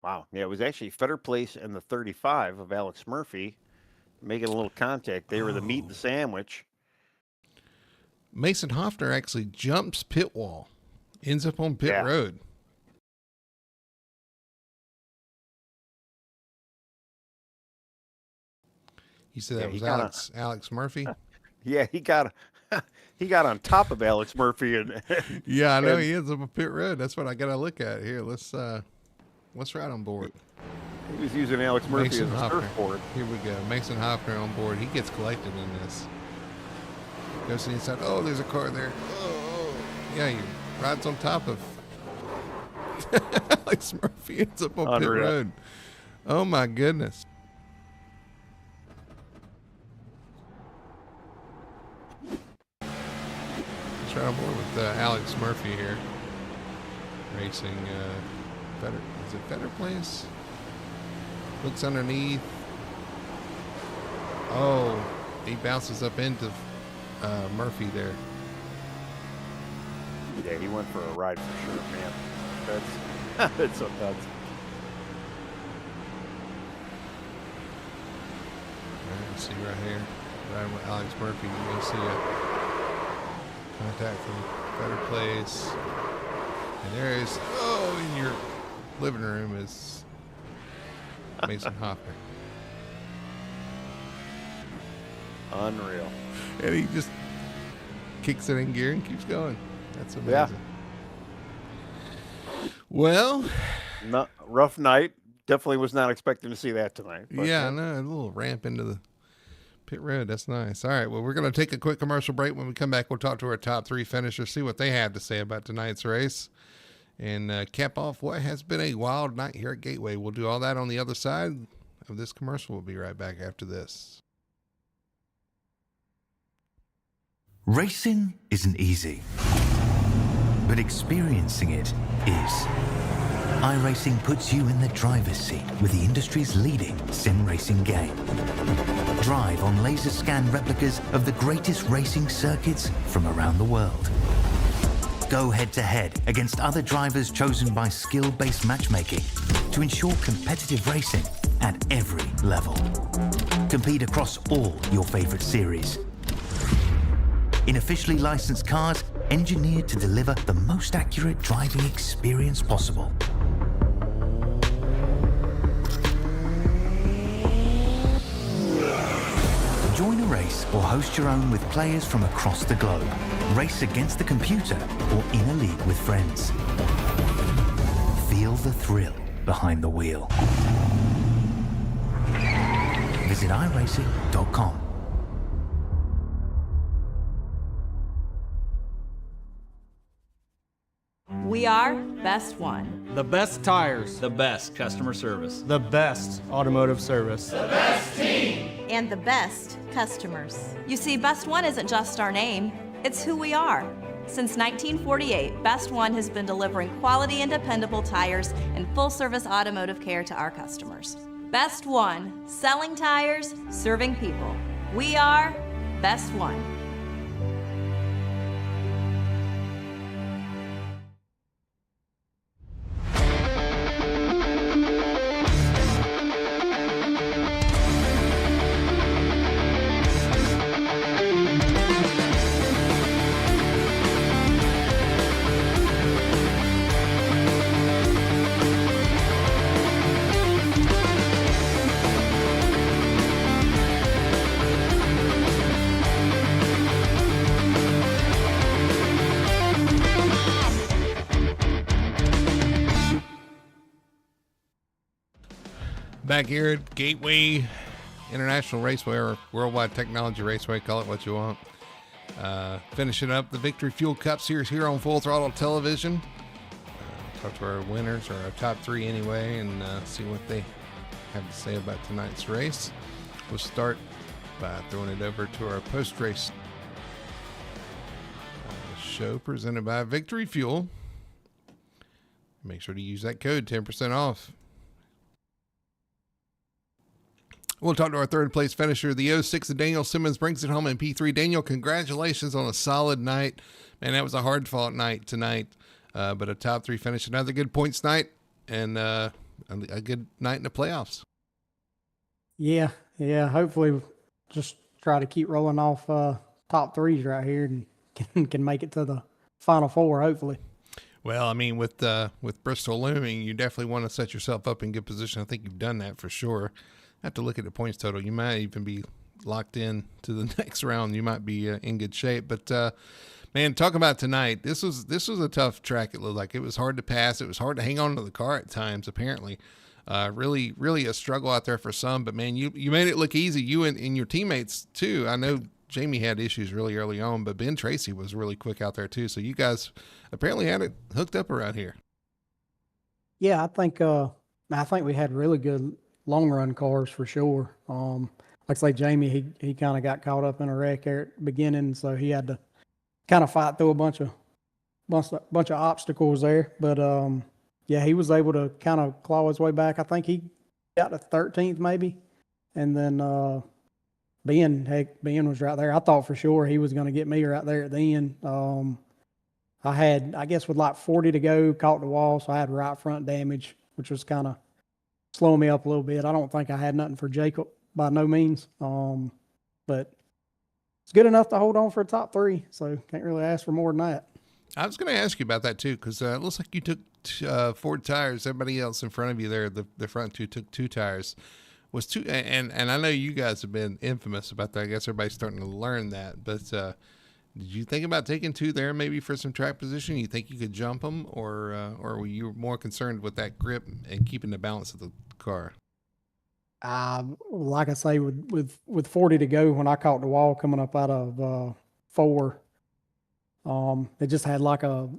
Wow. Yeah, it was actually Fetter Place and the 35 of Alex Murphy making a little contact. They were the meat and the sandwich. Mason Hoffner actually jumps pit wall, ends up on pit road. You said that was Alex Murphy? Yeah, he got on top of Alex Murphy and yeah, I know he ends up on pit road. That's what I got to look at here. Let's ride on board. He was using Alex Murphy Mason as a Hoffner. surfboard. Here we go. Mason Hoffner on board. He gets collected in this. Goes to the inside. Oh, there's a car there. Oh. Yeah, he rides on top of Alex Murphy. Ends up on pit road. Oh, my goodness. Let's ride on board with Alex Murphy here. Racing Fetter. Is it Fetter Place? Looks underneath. Oh, he bounces up into Murphy there. Yeah, he went for a ride for sure, man. That's so nuts. All right, see right here, riding with Alex Murphy. You can see a contact from Fetter Place, and there is in your living room is Mason Hoffner. Unreal. And he just kicks it in gear and keeps going. That's amazing. Yeah. Well, No, rough night. Definitely was not expecting to see that tonight. But, Yeah, I know, a little ramp into the pit road. That's nice. All right, well, we're going to take a quick commercial break. When we come back, we'll talk to our top 3 finishers, see what they have to say about tonight's race, and cap off what has been a wild night here at Gateway. We'll do all that on the other side of this commercial. We'll be right back after this. Racing isn't easy, but experiencing it is. iRacing puts you in the driver's seat with the industry's leading sim racing game. Drive on laser scan replicas of the greatest racing circuits from around the world. Go head to head against other drivers chosen by skill-based matchmaking to ensure competitive racing at every level. Compete across all your favorite series in officially licensed cars engineered to deliver the most accurate driving experience possible. Join a race or host your own with players from across the globe. Race against the computer or in a league with friends. Feel the thrill behind the wheel. Visit iRacing.com. We are Best One. The best tires. The best customer service. The best automotive service. And the best customers. You see, Best One isn't just our name, it's who we are. Since 1948, Best One has been delivering quality and dependable tires and full-service automotive care to our customers. Best One, selling tires, serving people. We are Best One. Back here at Gateway International Raceway, or Worldwide Technology Raceway, call it what you want. Finishing up the Victory Fuel Cup Series here on Full Throttle Television. Talk to our winners, or our top 3 anyway, and see what they have to say about tonight's race. We'll start by throwing it over to our post-race show presented by Victory Fuel. Make sure to use that code, 10% off. We'll talk to our third place finisher, the 06 of Daniel Simmons, brings it home in P3. Daniel, congratulations on a solid night. Man, that was a hard-fought night tonight, but a top 3 finish. Another good points night, and a good night in the playoffs. Yeah. Hopefully, just try to keep rolling off top 3s right here and can make it to the Final Four, hopefully. Well, I mean, with Bristol looming, you definitely want to set yourself up in good position. I think you've done that for sure. Have to look at the points total. You might even be locked in to the next round. You might be in good shape. But man, talk about tonight. This was a tough track. It looked like it was hard to pass. It was hard to hang on to the car at times. Apparently, really a struggle out there for some. But man, you made it look easy. You and your teammates too. I know Jamie had issues really early on, but Ben Tracy was really quick out there too. So you guys apparently had it hooked up around here. Yeah, I think we had really good long run cars for sure. Like I say, Jamie, he kind of got caught up in a wreck there at the beginning, so he had to kind of fight through a bunch of obstacles there. But yeah, he was able to kind of claw his way back. I think he got to 13th maybe, and then Ben was right there. I thought for sure he was going to get me right there at the end. I had, I guess, with like 40 to go, caught the wall, so I had right front damage, which was kind of slowing me up a little bit. I don't think I had nothing for Jacob by no means, but it's good enough to hold on for a top 3, so can't really ask for more than that. I was going to ask you about that too, because it looks like you took 4 tires. Everybody else in front of you there, the front 2 took 2 tires. Was 2, and I know you guys have been infamous about that. I guess everybody's starting to learn that, but Did you think about taking 2 there maybe for some track position? You think you could jump them, or were you more concerned with that grip and keeping the balance of the car? Like I say, with 40 to go, when I caught the wall coming up out of 4, it just had like a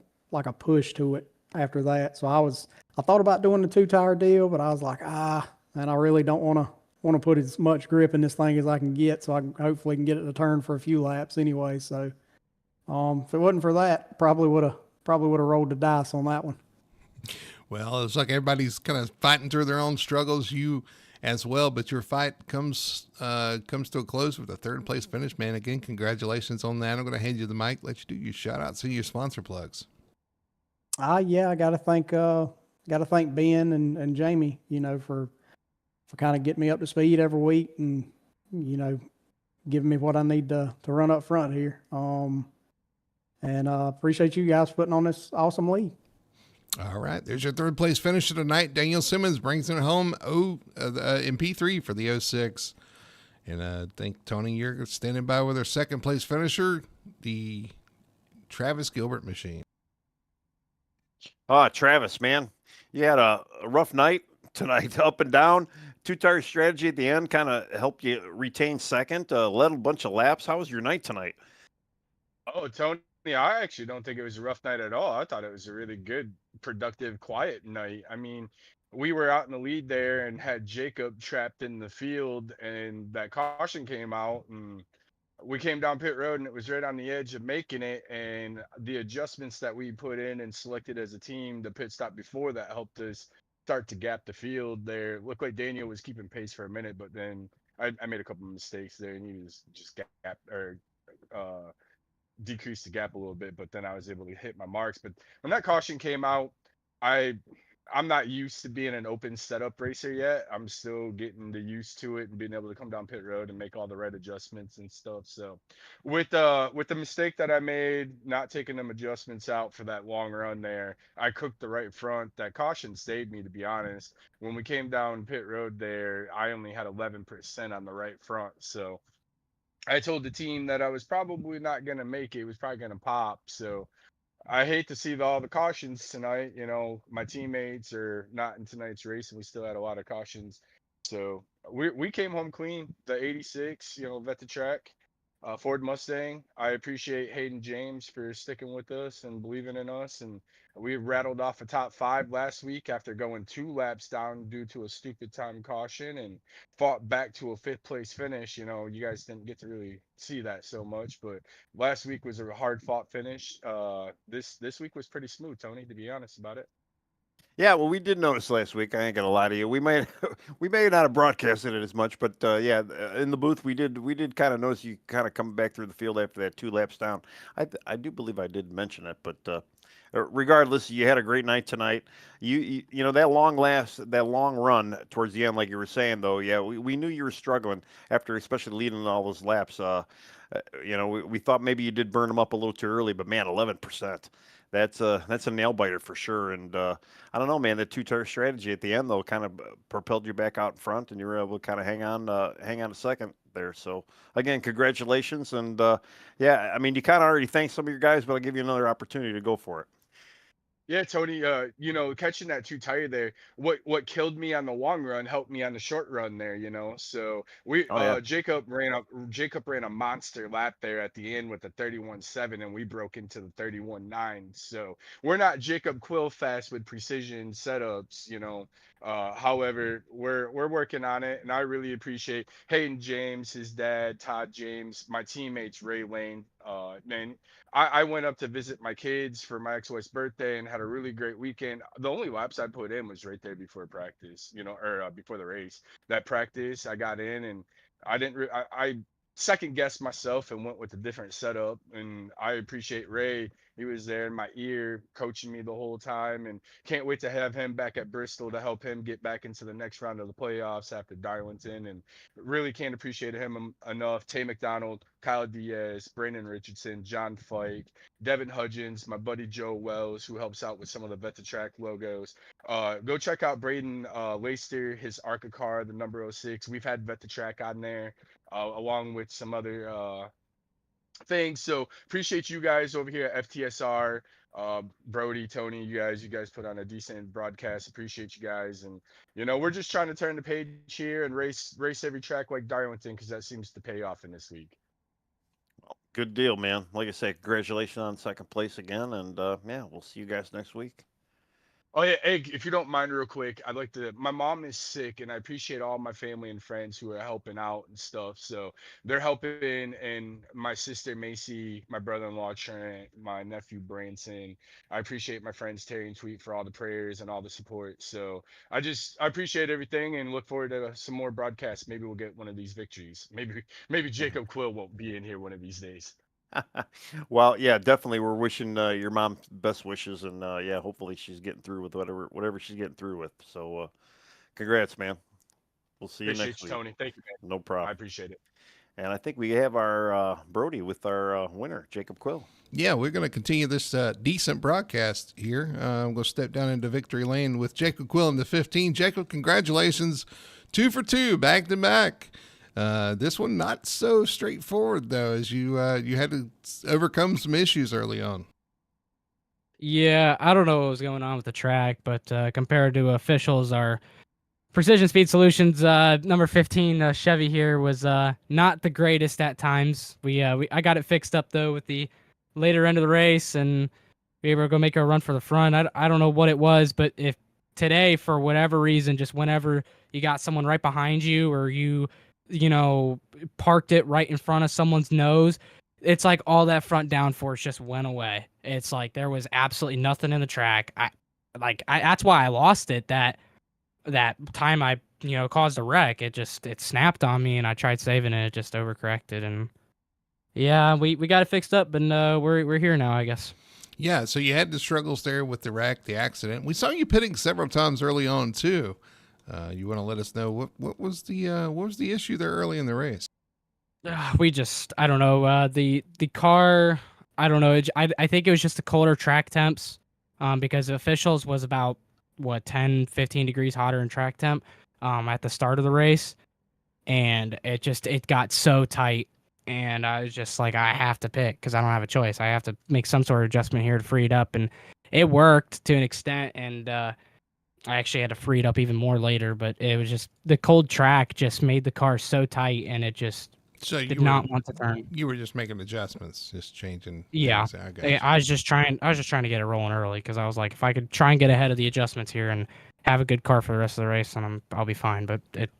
push to it after that. So I thought about doing the 2-tire deal, but I was like, and I really don't want to put as much grip in this thing as I can get, so I hopefully can get it to turn for a few laps anyway. So if it wasn't for that, probably would have rolled the dice on that one. Well, it's like everybody's kind of fighting through their own struggles. You as well, but your fight comes to a close with a 3rd place finish, man. Again, congratulations on that. I'm going to hand you the mic, let you do your shout out, see your sponsor plugs. Yeah, I got to thank Ben and Jamie, for kind of getting me up to speed every week and giving me what I need to run up front here. And appreciate you guys putting on this awesome league. All right, there's your 3rd place finisher tonight. Daniel Simmons brings it home in P3 for the 06. And I think, Tony, you're standing by with our 2nd place finisher, the Travis Gilbert machine. Travis, man, you had a rough night tonight, up and down. 2-tire strategy at the end kind of helped you retain 2nd. Led a bunch of laps. How was your night tonight? Oh, Tony, I actually don't think it was a rough night at all. I thought it was a really good, productive, quiet night. I mean, we were out in the lead there and had Jacob trapped in the field, and that caution came out, and we came down pit road, and it was right on the edge of making it. And the adjustments that we put in and selected as a team, the pit stop before that, helped us start to gap the field there. Looked like Daniel was keeping pace for a minute, but then I made a couple of mistakes there, and he was just uh, decrease the gap a little bit, but then I was able to hit my marks. But when that caution came out, I I'm not used to being an open setup racer yet. I'm still getting used to it and being able to come down pit road and make all the right adjustments and stuff. So with the mistake that I made, not taking them adjustments out for that long run there, I cooked the right front. That caution saved me, to be honest. When we came down pit road there, I only had 11% on the right front. So I told the team that I was probably not going to make it. It was probably going to pop. So I hate to see all the cautions tonight. My teammates are not in tonight's race, and we still had a lot of cautions. So we came home clean. The 86, vet the track, Ford Mustang. I appreciate Hayden James for sticking with us and believing in us. And we rattled off a top 5 last week after going 2 laps down due to a stupid time caution, and fought back to a 5th place finish. You guys didn't get to really see that so much, but last week was a hard fought finish. This week was pretty smooth, Tony, to be honest about it. Yeah, well, we did notice last week. I ain't gonna lie to you. We may we may not have broadcasted it as much, but in the booth we did kind of notice you kind of coming back through the field after that 2 laps down. I do believe I did mention it, but regardless, you had a great night tonight. That long run towards the end, like you were saying though. Yeah, we knew you were struggling after, especially leading all those laps. We thought maybe you did burn them up a little too early, but man, 11%. That's a nail biter for sure. And I don't know, man. The 2-tire strategy at the end though kind of propelled you back out in front, and you were able to kind of hang on a 2nd there. So again, congratulations. And yeah, I mean, you kind of already thanked some of your guys, but I'll give you another opportunity to go for it. Yeah, Tony, catching that 2-tire there, what killed me on the long run helped me on the short run there. So Oh yeah. Jacob ran a monster lap there at the end with the 31.7, and we broke into the 31.9. So we're not Jacob Quill fast with precision setups. However, we're working on it, and I really appreciate Hayden James, his dad, Todd James, my teammates Ray Lane. Man, I went up to visit my kids for my ex-wife's birthday and had a really great weekend. The only laps I put in was right there before practice, or before the race. That practice, I got in, and I didn't. I second guessed myself and went with a different setup. And I appreciate Ray. He was there in my ear, coaching me the whole time, and can't wait to have him back at Bristol to help him get back into the next round of the playoffs after Darlington. And really can't appreciate him enough. Tay McDonald, Kyle Diaz, Brandon Richardson, John Fike, Devin Hudgens, my buddy Joe Wells, who helps out with some of the Vet the Track logos. Go check out Braden Laster, his ARCA car, the number 06. We've had Vet the Track on there, along with some other things. So appreciate you guys over here at FTSR. Brody, Tony, you guys put on a decent broadcast. Appreciate you guys, and we're just trying to turn the page here and race every track like Darlington because that seems to pay off in this league. Good deal, man. Like I say, congratulations on second place again, and yeah, we'll see you guys next week. Oh yeah, hey, if you don't mind, real quick, I'd like to. My mom is sick, and I appreciate all my family and friends who are helping out and stuff. So they're helping, and my sister Macy, my brother-in-law Trent, my nephew Branson. I appreciate my friends Terry and Tweet for all the prayers and all the support. So I appreciate everything, and look forward to some more broadcasts. Maybe we'll get one of these victories. Maybe Jacob Quill won't be in here one of these days. Well, yeah, definitely. We're wishing your mom best wishes, and yeah, hopefully she's getting through with whatever she's getting through with. So, congrats, man. We'll see you Appreciate next you, week. Tony. Thank you, man. No problem. I appreciate it. And I think we have our Brody with our winner, Jacob Quill. Yeah, we're going to continue this decent broadcast here. I'm going to step down into victory lane with Jacob Quill in the 15. Jacob, congratulations. 2 for 2, back to back. This one not so straightforward though, as you had to overcome some issues early on. Yeah, I don't know what was going on with the track, but compared to officials, our Precision Speed Solutions number 15 Chevy here was not the greatest at times. I got it fixed up though with the later end of the race, and we were able to go make a run for the front. I don't know what it was, but if today for whatever reason, just whenever you got someone right behind you or you parked it right in front of someone's nose, it's like all that front downforce just went away. It's like there was absolutely nothing in the track. That's why I lost it. That time I caused a wreck. It snapped on me, and I tried saving it. It just overcorrected, and yeah, we got it fixed up, but we're here now, I guess. Yeah, so you had the struggles there with the wreck, the accident. We saw you pitting several times early on too. You want to let us know what was the issue there early in the race? I don't know. The car, I don't know. I think it was just the colder track temps, because the officials was about 10-15 degrees hotter in track temp at the start of the race, and it got so tight, and I was just like, I have to pick because I don't have a choice. I have to make some sort of adjustment here to free it up, and it worked to an extent, and I actually had to free it up even more later, but it was just the cold track just made the car so tight, and it just did not want to turn. You were just making adjustments, just changing. Yeah, I was just trying to get it rolling early because I was like, if I could try and get ahead of the adjustments here and have a good car for the rest of the race, then I'll be fine. But it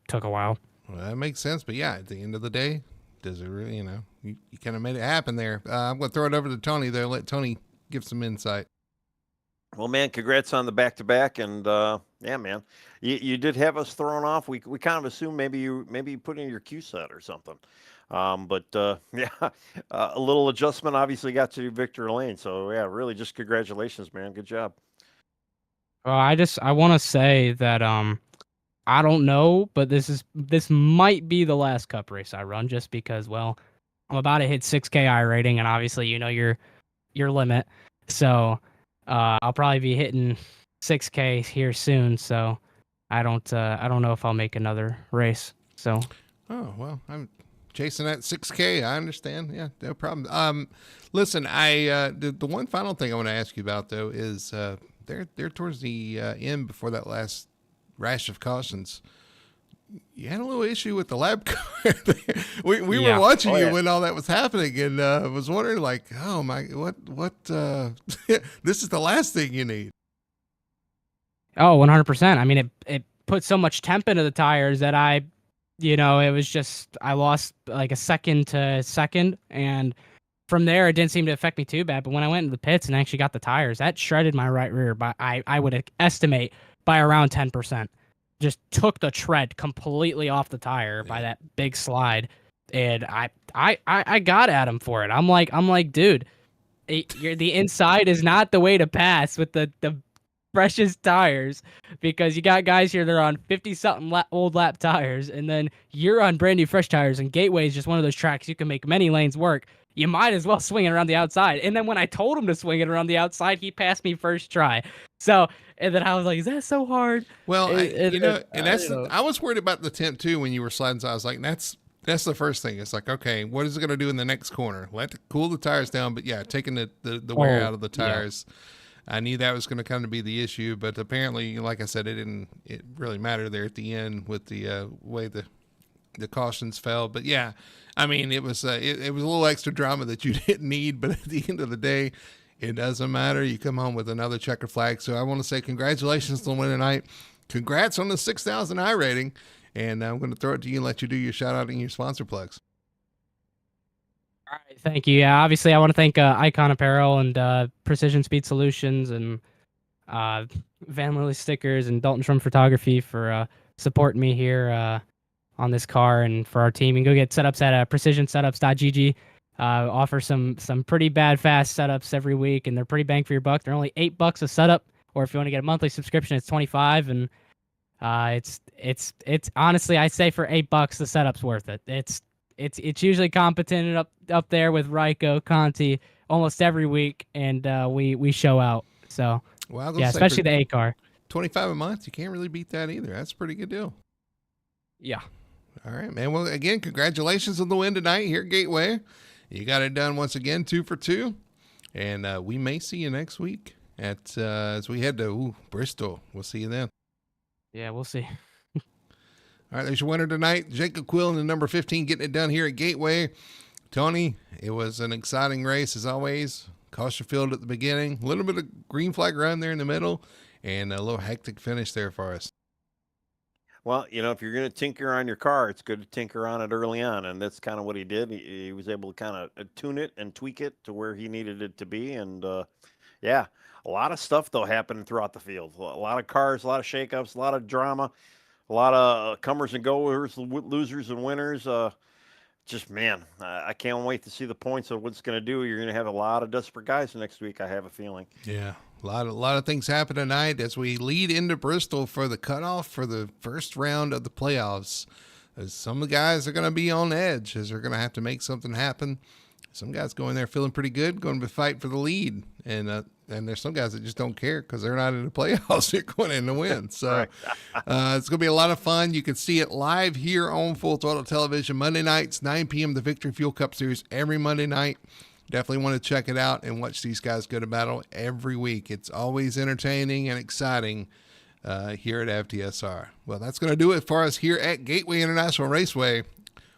took a while. Well, that makes sense. But yeah, at the end of the day, does it really? You kind of made it happen there. I'm going to throw it over to Tony though. Let Tony give some insight. Well, man, congrats on the back-to-back, and yeah, man, you did have us thrown off. We kind of assumed maybe you put in your Q set or something, but yeah, a little adjustment obviously got you victory lane. So yeah, really, just congratulations, man. Good job. Well, I want to say that I don't know, but this might be the last Cup race I run, just because I'm about to hit 6K I rating, and obviously your limit, so. I'll probably be hitting 6K here soon, so I don't know if I'll make another race. So. Oh well, I'm chasing that 6K. I understand. Yeah, no problem. Listen, the one final thing I want to ask you about though is there towards the end before that last rash of cautions. You had a little issue with the lab car. we were watching you when all that was happening, and was wondering, like, oh my, what? This is the last thing you need. Oh, 100%. I mean, it put so much temp into the tires that it was just I lost like a second to second, and from there it didn't seem to affect me too bad. But when I went into the pits and actually got the tires, that shredded my right rear by I would estimate by around 10%. Just took the tread completely off the tire by that big slide, and I got at him for it. I'm like, dude, the inside is not the way to pass with the freshest tires, because you got guys here that are on 50-something old lap tires, and then you're on brand new fresh tires, and Gateway is just one of those tracks you can make many lanes work. You might as well swing it around the outside. And then when I told him to swing it around the outside, he passed me first try. So, and then I was like, is that so hard? Well, I was worried about the temp too when you were sliding. So I was like, that's That's the first thing. It's like, okay, what is it going to do in the next corner? Cool the tires down, but yeah, taking the wear out of the tires. Yeah. I knew that was going to kind of be the issue, but apparently, like I said, it really matter there at the end with the way the cautions fell. But yeah, I mean, it was a little extra drama that you didn't need, but at the end of the day, it doesn't matter. You come home with another checkered flag. So I want to say congratulations on winning tonight. Congrats on the 6,000 I rating. And I'm going to throw it to you and let you do your shout out and your sponsor plugs. All right, thank you. Yeah, obviously I want to thank Icon Apparel and Precision Speed Solutions and Van Lilly Stickers and Dalton Shrum Photography for supporting me here on this car and for our team. You can go get setups at precisionsetups.gg. Offer some pretty bad fast setups every week, and they're pretty bang for your buck. They're only $8 a setup, or if you want to get a monthly subscription, it's $25. And it's honestly, I say for $8 the setup's worth it. It's usually competent up there with Ryko, Conti almost every week, and we show out. So well, yeah, especially the A car. $25 a month, you can't really beat that either. That's a pretty good deal. Yeah. All right, man. Well, again, congratulations on the win tonight here at Gateway. You got it done once again, 2 for 2, and we may see you next week at as we head to Bristol. We'll see you then. Yeah, we'll see. All right, there's your winner tonight, Jacob Quill in the number 15, getting it done here at Gateway. Tony, it was an exciting race as always. Caution field at the beginning, a little bit of green flag run there in the middle, and a little hectic finish there for us. Well, if you're going to tinker on your car, it's good to tinker on it early on, and that's kind of what he did. He was able to kind of tune it and tweak it to where he needed it to be, and yeah, a lot of stuff though happened throughout the field. A lot of cars, a lot of shakeups, a lot of drama, a lot of comers and goers, losers and winners. Just man, I can't wait to see the points of what it's going to do. You're going to have a lot of desperate guys next week, I have a feeling. Yeah. A lot of things happen tonight as we lead into Bristol for the cutoff for the first round of the playoffs. Some of the guys are going to be on edge as they're going to have to make something happen. Some guys going there feeling pretty good, going to fight for the lead. And there's some guys that just don't care because they're not in the playoffs. They're going in to win. So it's going to be a lot of fun. You can see it live here on Full Throttle Television Monday nights, 9 p.m. the Victory Fuel Cup Series every Monday night. Definitely want to check it out and watch these guys go to battle every week. It's always entertaining and exciting here at FTSR. Well, that's going to do it for us here at Gateway International Raceway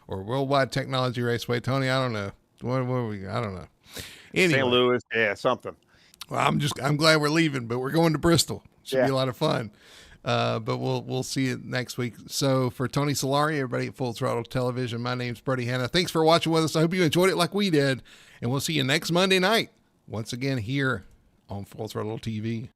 or Worldwide Technology Raceway. Tony, I don't know. What are we? I don't know. Anyway, St. Louis, yeah, something. Well, I'm glad we're leaving, but we're going to Bristol. Should be a lot of fun. But we'll see you next week. So for Tony Solari, everybody at Full Throttle Television, my name's Brady Hanna. Thanks for watching with us. I hope you enjoyed it like we did. And we'll see you next Monday night, once again here on Full Throttle TV.